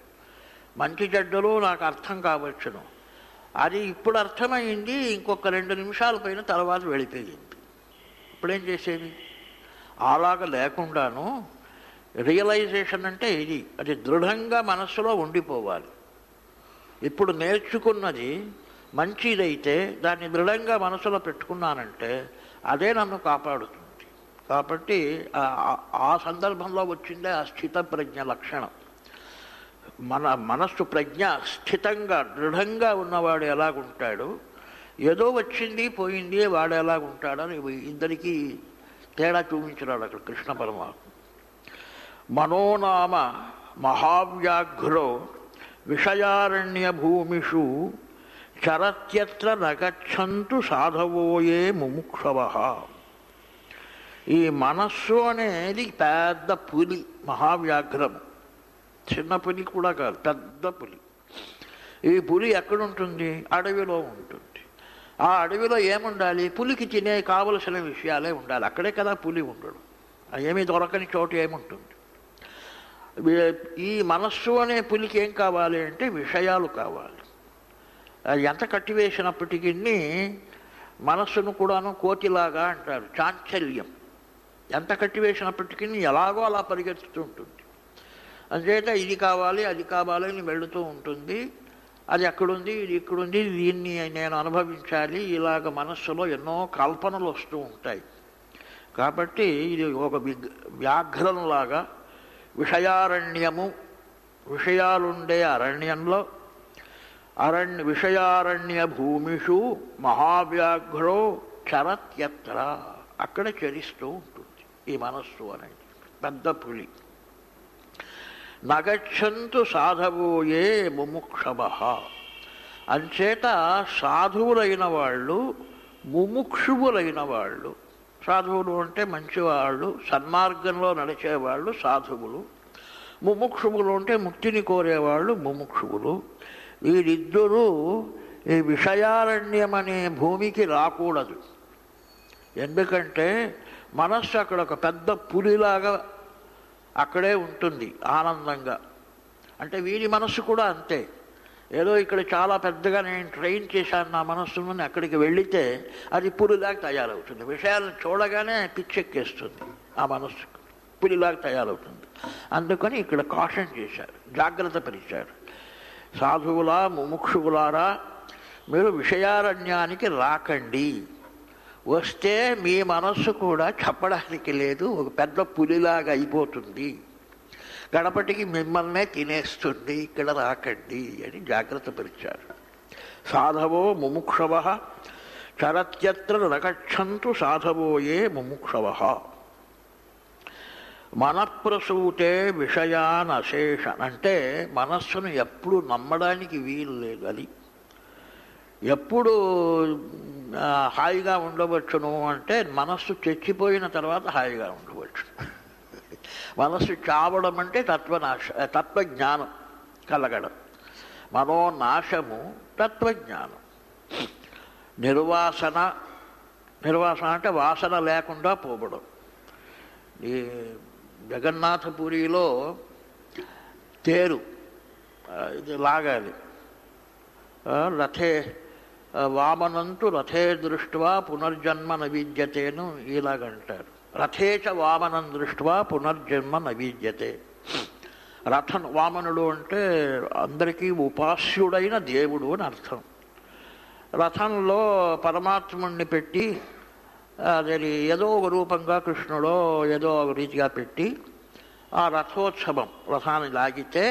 మంచి చెడ్డలు నాకు అర్థం కావచ్చును. అది ఇప్పుడు అర్థమైంది, ఇంకొక 2 నిమిషాల పైన తర్వాత వెళ్ళిపోయింది. ఇప్పుడేం చేసేది? అలాగ లేకుండాను రియలైజేషన్ అంటే ఇది, అది దృఢంగా మనస్సులో ఉండిపోవాలి. ఇప్పుడు నేర్చుకున్నది మంచిదైతే దాన్ని దృఢంగా మనసులో పెట్టుకున్నానంటే అదే నన్ను కాపాడుతుంది. కాబట్టి ఆ సందర్భంలో వచ్చిందే ఆ స్థిత ప్రజ్ఞ లక్షణం. మనస్సు ప్రజ్ఞ స్థితంగా దృఢంగా ఉన్నవాడు ఎలాగుంటాడు, ఏదో వచ్చింది పోయింది వాడు ఎలాగుంటాడని ఇద్దరికీ తేడా చూపించినాడు అక్కడ కృష్ణ పరమాత్మ. మనోనామ మహావ్యాఘ్రో విషయారణ్య భూమిషు చరత్యత్ర నగచ్చంతు సాధవోయే ముముక్షవః. ఈ మనస్సు అనేది పెద్ద పులి, మహావ్యాఘ్రము. చిన్న పులి కూడా కాదు, పెద్ద పులి. ఈ పులి ఎక్కడుంటుంది? అడవిలో ఉంటుంది. ఆ అడవిలో ఏముండాలి? పులికి తినే కావలసిన విషయాలే ఉండాలి. అక్కడే కదా పులి ఉండడు. ఏమీ దొరకని చోటు ఏముంటుంది? ఈ మనస్సు అనే పులికి ఏం కావాలి అంటే విషయాలు కావాలి. అది ఎంత కట్టివేసినప్పటికీ మనస్సును కూడాను కోతిలాగా అంటారు, చాంచల్యం. ఎంత కట్టివేసినప్పటికీ ఎలాగో అలా పరిగెత్తుతూ ఉంటుంది. అందుచేత ఇది కావాలి అది కావాలి అని వెళుతూ ఉంటుంది. అది అక్కడుంది, ఇది ఇక్కడుంది, దీన్ని నేను అనుభవించాలి, ఇలాగ మనస్సులో ఎన్నో కల్పనలు వస్తూ ఉంటాయి. కాబట్టి ఇది ఒక వ్యాఘ్రంలాగా విషయారణ్యము, విషయాలుండే అరణ్యంలో, విషయారణ్య భూమిషు మహావ్యాఘ్రో చరత్యత్ర, అక్కడ చరిస్తూ ఉంటుంది ఈ మనస్సు అనేది పెద్ద పులి. నగచ్చంతు సాధవోయే ముముక్షవః. అంచేత సాధువులైన వాళ్ళు, ముముక్షువులైన వాళ్ళు, సాధువులు అంటే మంచివాళ్ళు, సన్మార్గంలో నడిచేవాళ్ళు సాధువులు, ముముక్షువులు అంటే ముక్తిని కోరేవాళ్ళు ముముక్షువులు. వీరిద్దరూ ఈ విషయారణ్యం అనే భూమికి రాకూడదు. ఎందుకంటే మనస్సు అక్కడ ఒక పెద్ద పులిలాగా అక్కడే ఉంటుంది ఆనందంగా. అంటే వీరి మనస్సు కూడా అంతే. ఏదో ఇక్కడ చాలా పెద్దగా నేను ట్రైన్ చేశాను నా మనస్సును, అక్కడికి వెళితే అది పులిలాగా తయారవుతుంది. విషయాలను చూడగానే పిచ్చెక్కేస్తుంది ఆ మనస్సు, పులిలాగా తయారవుతుంది. అందుకని ఇక్కడ కాషన్ చేశారు, జాగ్రత్త పరిచారు. సాధువులా ముముక్షువులారా, మీరు విషయారణ్యానికి రాకండి. వస్తే మీ మనస్సు కూడా చెప్పడానికి లేదు, ఒక పెద్ద పులిలాగా అయిపోతుంది, గడపటికి మిమ్మల్నే తినేస్తుంది, ఇక్కడ రాకండి అని జాగ్రత్త పరిచారు. సాధవో ముముక్షవః చరత్యత్ర నగచ్చంతు సాధవోయే ముముక్షవః. మనఃప్రసూతే విషయాన్ అశేషన్, అంటే మనస్సును ఎప్పుడు నమ్మడానికి వీలు లేదు. అది ఎప్పుడు హాయిగా ఉండవచ్చును అంటే మనస్సు చచ్చిపోయిన తర్వాత హాయిగా ఉండవచ్చు. మనస్సు చావడం అంటే తత్వజ్ఞానం కలగడం. మనోనాశము తత్వజ్ఞానం. నిర్వాసన అంటే వాసన లేకుండా పోవడం. ఈ జగన్నాథపురిలో తేరు ఇది లాగాలి. రథే వామనంతు రథే దృష్ట్వా పునర్జన్మ నవిద్యతేను ఇలాగంటారు. రథేచ వామనం దృష్ట్వా పునర్జన్మ నవిద్యతే. వామనుడు అంటే అందరికీ ఉపాస్యుడైన దేవుడు అని అర్థం. రథంలో పరమాత్ముణ్ణి పెట్టి అది ఏదో ఒక రూపంగా కృష్ణుడో ఏదో ఒక రీతిగా పెట్టి ఆ రథోత్సవం, రథాన్ని లాగితే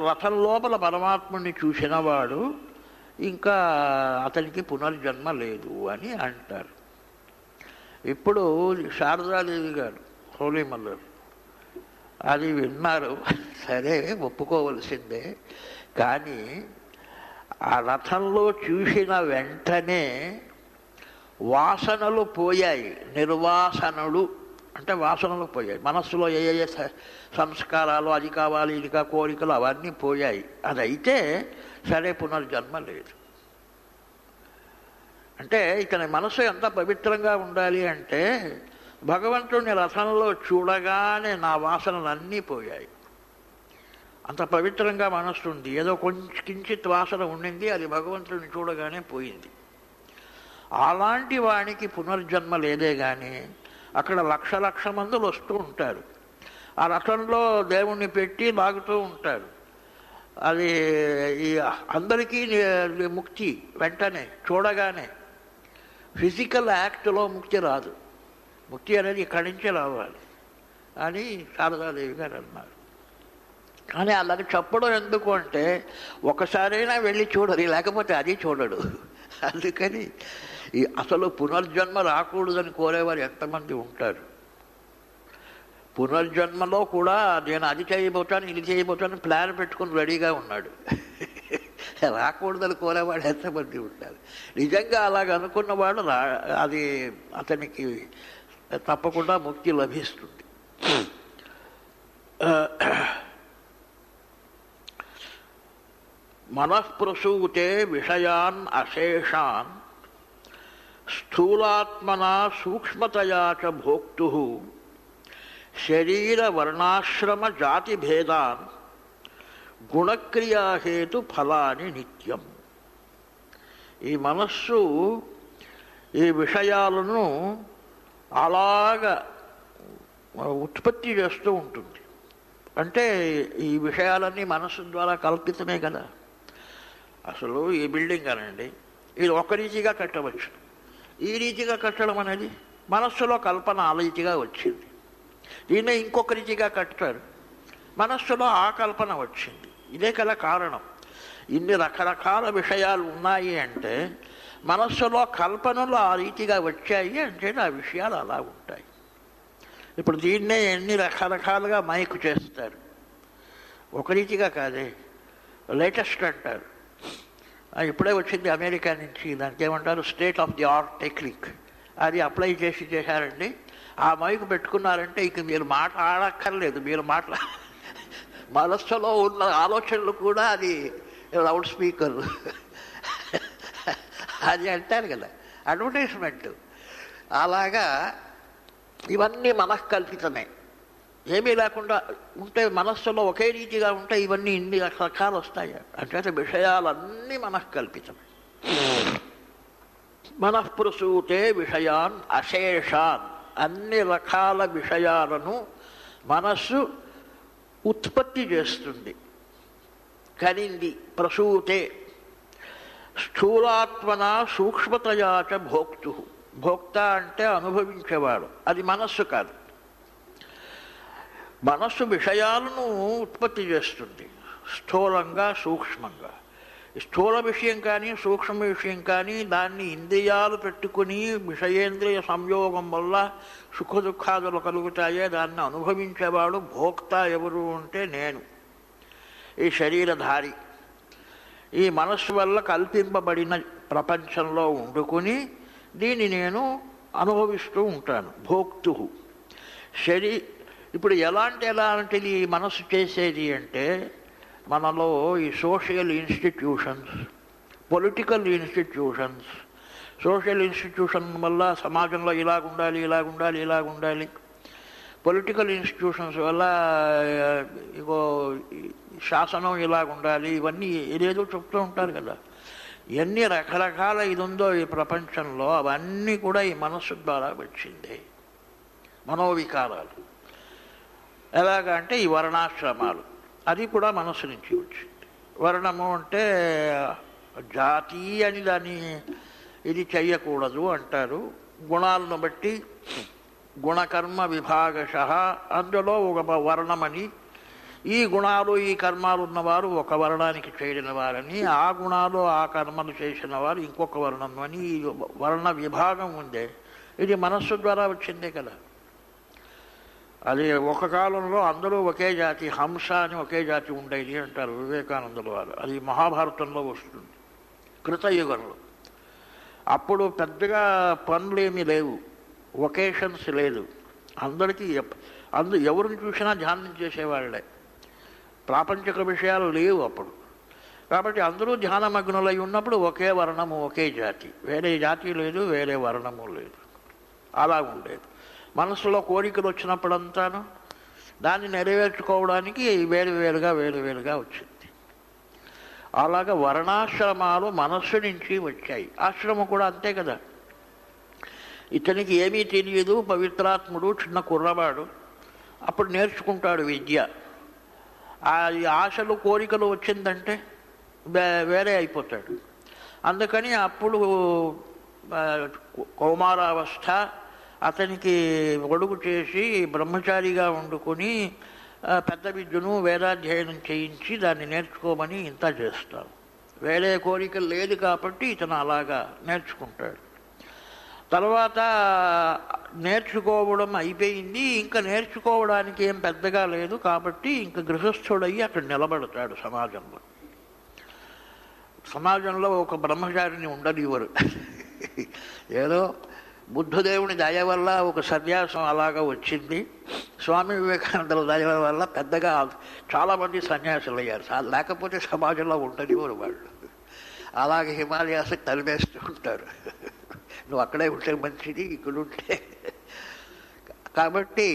రథం లోపల పరమాత్ముడిని చూసినవాడు ఇంకా అతనికి పునర్జన్మ లేదు అని అంటారు. ఇప్పుడు శారదాదేవి గారు హోలీమల్లర్ అది విన్నారు, సరే ఒప్పుకోవలసిందే. కానీ ఆ రథంలో చూసిన వెంటనే వాసనలు పోయాయి. నిర్వాసనలు అంటే వాసనలు పోయాయి. మనస్సులో ఏ ఏ సంస్కారాలు, అది కావాలి ఇది కోరికలు అవన్నీ పోయాయి. అదైతే సరే పునర్జన్మ లేదు. అంటే ఇతని మనస్సు ఎంత పవిత్రంగా ఉండాలి అంటే భగవంతుడిని రథంలో చూడగానే నా వాసనలు అన్నీ పోయాయి. అంత పవిత్రంగా మనస్సు ఉంది. ఏదో కించిత్ వాసన ఉండింది, అది భగవంతుడిని చూడగానే పోయింది. అలాంటి వానికి పునర్జన్మ లేదే కానీ అక్కడ లక్ష మందులు వస్తూ ఉంటారు. ఆ రథంలో దేవుణ్ణి పెట్టి లాగుతూ ఉంటారు. అది ఈ అందరికీ ముక్తి వెంటనే చూడగానే. ఫిజికల్ యాక్ట్లో ముక్తి రాదు. ముక్తి అనేది ఇక్కడి నుంచే రావాలి అని శారదాదేవి గారు అన్నారు. కానీ అలాగే చెప్పడం ఎందుకు అంటే ఒకసారైనా వెళ్ళి చూడరు, లేకపోతే అది చూడడు. అందుకని అసలు పునర్జన్మ రాకూడదని కోరేవారు ఎంతమంది ఉంటారు. పునర్జన్మలో కూడా నేను అది చేయబోతాను ఇది చేయబోతాను ప్లాన్ పెట్టుకుని రెడీగా ఉన్నాడు. రాకూడదని కోరేవాడు ఎంతమంది ఉంటారు. నిజంగా అలాగ అనుకున్నవాడు అది అతనికి తప్పకుండా ముక్తి లభిస్తుంది. మనఃప్రసూతే విషయాన్ అశేషాన్ స్థూలాత్మనా సూక్ష్మతయా చ భోక్తుః శరీర వర్ణాశ్రమ జాతి భేదాన్ గుణక్రియాహేతు ఫలాని నిత్యం. ఈ మనస్సు ఈ విషయాలను అలాగ ఉత్పత్తి చేస్తూ ఉంటుంది. అంటే ఈ విషయాలన్నీ మనస్సు ద్వారా కల్పితమే కదా. అసలు ఈ బిల్డింగ్ అనండి, ఇది ఒక రీతిగా కట్టవచ్చు. ఈ రీతిగా కట్టడం అనేది మనస్సులో కల్పన ఆ రీతిగా వచ్చింది. దీన్నే ఇంకొక రీతిగా కట్టారు, మనస్సులో ఆ కల్పన వచ్చింది. ఇదే కదా కారణం. ఇన్ని రకరకాల విషయాలు ఉన్నాయి అంటే మనస్సులో కల్పనలు ఆ రీతిగా వచ్చాయి అంటే ఆ విషయాలు అలా ఉంటాయి. ఇప్పుడు దీన్నే ఎన్ని రకరకాలుగా మైకు చేస్తారు. ఒక రీతిగా కాదే, లేటెస్ట్ అంటారు. ఇప్పుడే వచ్చింది అమెరికా నుంచి, దానికి ఏమంటారు state of the art technique. అది అప్లై చేశారండి. ఆ మైకు పెట్టుకున్నారంటే ఇక మీరు మాట ఆడక్కర్లేదు, మీరు మనస్సులో ఉన్న ఆలోచనలు కూడా అది లౌడ్ స్పీకర్ అది అంటారు కదా, అడ్వర్టైజ్మెంట్. అలాగా ఇవన్నీ మనఃకల్పితమే. ఏమీ లేకుండా ఉంటే మనస్సులో ఒకే రీతిగా ఉంటే ఇవన్నీ ఇన్ని రకరకాలు వస్తాయి. అంటే విషయాలన్నీ మనఃకల్పితమే. మనఃప్రసూతే విషయాన్ అశేషాన్, అన్ని రకాల విషయాలను మనస్సు ఉత్పత్తి చేస్తుంది, కనింది. ప్రసూతే స్థూలాత్మన సూక్ష్మతయా చ భోక్తు. భోక్త అంటే అనుభవించేవాడు, అది మనస్సు కాదు. మనస్సు విషయాలను ఉత్పత్తి చేస్తుంది స్థూలంగా సూక్ష్మంగా. స్థూల విషయం కానీ సూక్ష్మ విషయం కానీ దాన్ని ఇంద్రియాలు పెట్టుకుని విషయేంద్రియ సంయోగం వల్ల సుఖ దుఃఖాదులు కలుగుతాయే, దాన్ని అనుభవించేవాడు భోక్త ఎవరు అంటే నేను, ఈ శరీరధారి. ఈ మనస్సు వల్ల కల్పింపబడిన ప్రపంచంలో వండుకుని దీన్ని నేను అనుభవిస్తూ ఉంటాను. భోక్తు ఇప్పుడు ఎలాంటిది మనస్సు చేసేది అంటే మనలో ఈ social institutions, political institutions, social institution వల్ల సమాజంలో ఇలాగుండాలి. పొలిటికల్ ఇన్స్టిట్యూషన్స్ వల్ల ఇగో శాసనం ఇలాగుండాలి, ఇవన్నీ ఏదేదో చెప్తూ ఉంటారు కదా. ఎన్ని రకరకాల ఇది ఉందో ఈ ప్రపంచంలో అవన్నీ కూడా ఈ మనస్సు ద్వారా వచ్చింది. మనోవికారాలు ఎలాగంటే ఈ వర్ణాశ్రమాలు, అది కూడా మనస్సు నుంచి వచ్చింది. వర్ణము అంటే జాతి అని దాన్ని ఇది చెయ్యకూడదు అంటారు. గుణాలను బట్టి గుణకర్మ విభాగశః, అందులో ఒక వర్ణమని, ఈ గుణాలు ఈ కర్మాలు ఉన్నవారు ఒక వర్ణానికి చేరిన వారని, ఆ గుణాలు ఆ కర్మలు చేసిన వారు ఇంకొక వర్ణం అని ఈ వర్ణ విభాగం ఉందే, ఇది మనస్సు ద్వారా వచ్చిందే కదా. అది ఒక కాలంలో అందరూ ఒకే జాతి, హంస అని ఒకే జాతి ఉండేది అంటారు వివేకానందుల వారు. అది మహాభారతంలో వస్తుంది, కృతయుగంలో. అప్పుడు పెద్దగా పనులేమీ లేవు, వొకేషన్స్ లేదు, అందరికీ ఎవరిని చూసినా ధ్యానం చేసేవాళ్ళే, ప్రాపంచిక విషయాలు లేవు అప్పుడు. కాబట్టి అందరూ ధ్యానమగ్నులై ఉన్నప్పుడు ఒకే వర్ణము ఒకే జాతి, వేరే జాతి లేదు, వేరే వర్ణము లేదు, అలా ఉండేది. మనసులో కోరికలు వచ్చినప్పుడంతాను దాన్ని నెరవేర్చుకోవడానికి వేరువేరుగా వచ్చింది. అలాగా వర్ణాశ్రమాలు మనస్సు నుంచి వచ్చాయి. ఆశ్రమం కూడా అంతే కదా. ఇతనికి ఏమీ తెలియదు, పవిత్రాత్ముడు, చిన్న కుర్రవాడు, అప్పుడు నేర్చుకుంటాడు విద్య. ఆ ఆశలు కోరికలు వచ్చిందంటే వేరే అయిపోతాడు. అందుకని అప్పుడు కౌమారావస్థ అతనికి ఒడుగు చేసి బ్రహ్మచారిగా వండుకొని పెద్ద విద్యను వేదాధ్యయనం చేయించి దాన్ని నేర్చుకోమని ఇంత చేస్తాం. వేరే కోరిక లేదు కాబట్టి ఇతను అలాగా నేర్చుకుంటాడు. తర్వాత నేర్చుకోవడం అయిపోయింది, ఇంకా నేర్చుకోవడానికి ఏం పెద్దగా లేదు, కాబట్టి ఇంకా గృహస్థుడయ్యి అక్కడ నిలబడతాడు సమాజంలో. సమాజంలో ఒక బ్రహ్మచారిని ఉండనివ్వరు. ఏదో బుద్ధదేవుని దయ వల్ల ఒక సన్యాసం అలాగా వచ్చింది, స్వామి వివేకానందుల దయ వల్ల పెద్దగా చాలామంది సన్యాసులు అయ్యారు. లేకపోతే సమాజంలో ఉండనివ్వరు వాళ్ళు. అలాగే హిమాలయాస్కి తరిమేస్తూ ఉంటారు. నువ్వు అక్కడే ఉంటే మంచిది, ఇక్కడుంటే. కాబట్టి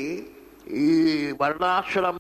ఈ వర్ణాశ్రమ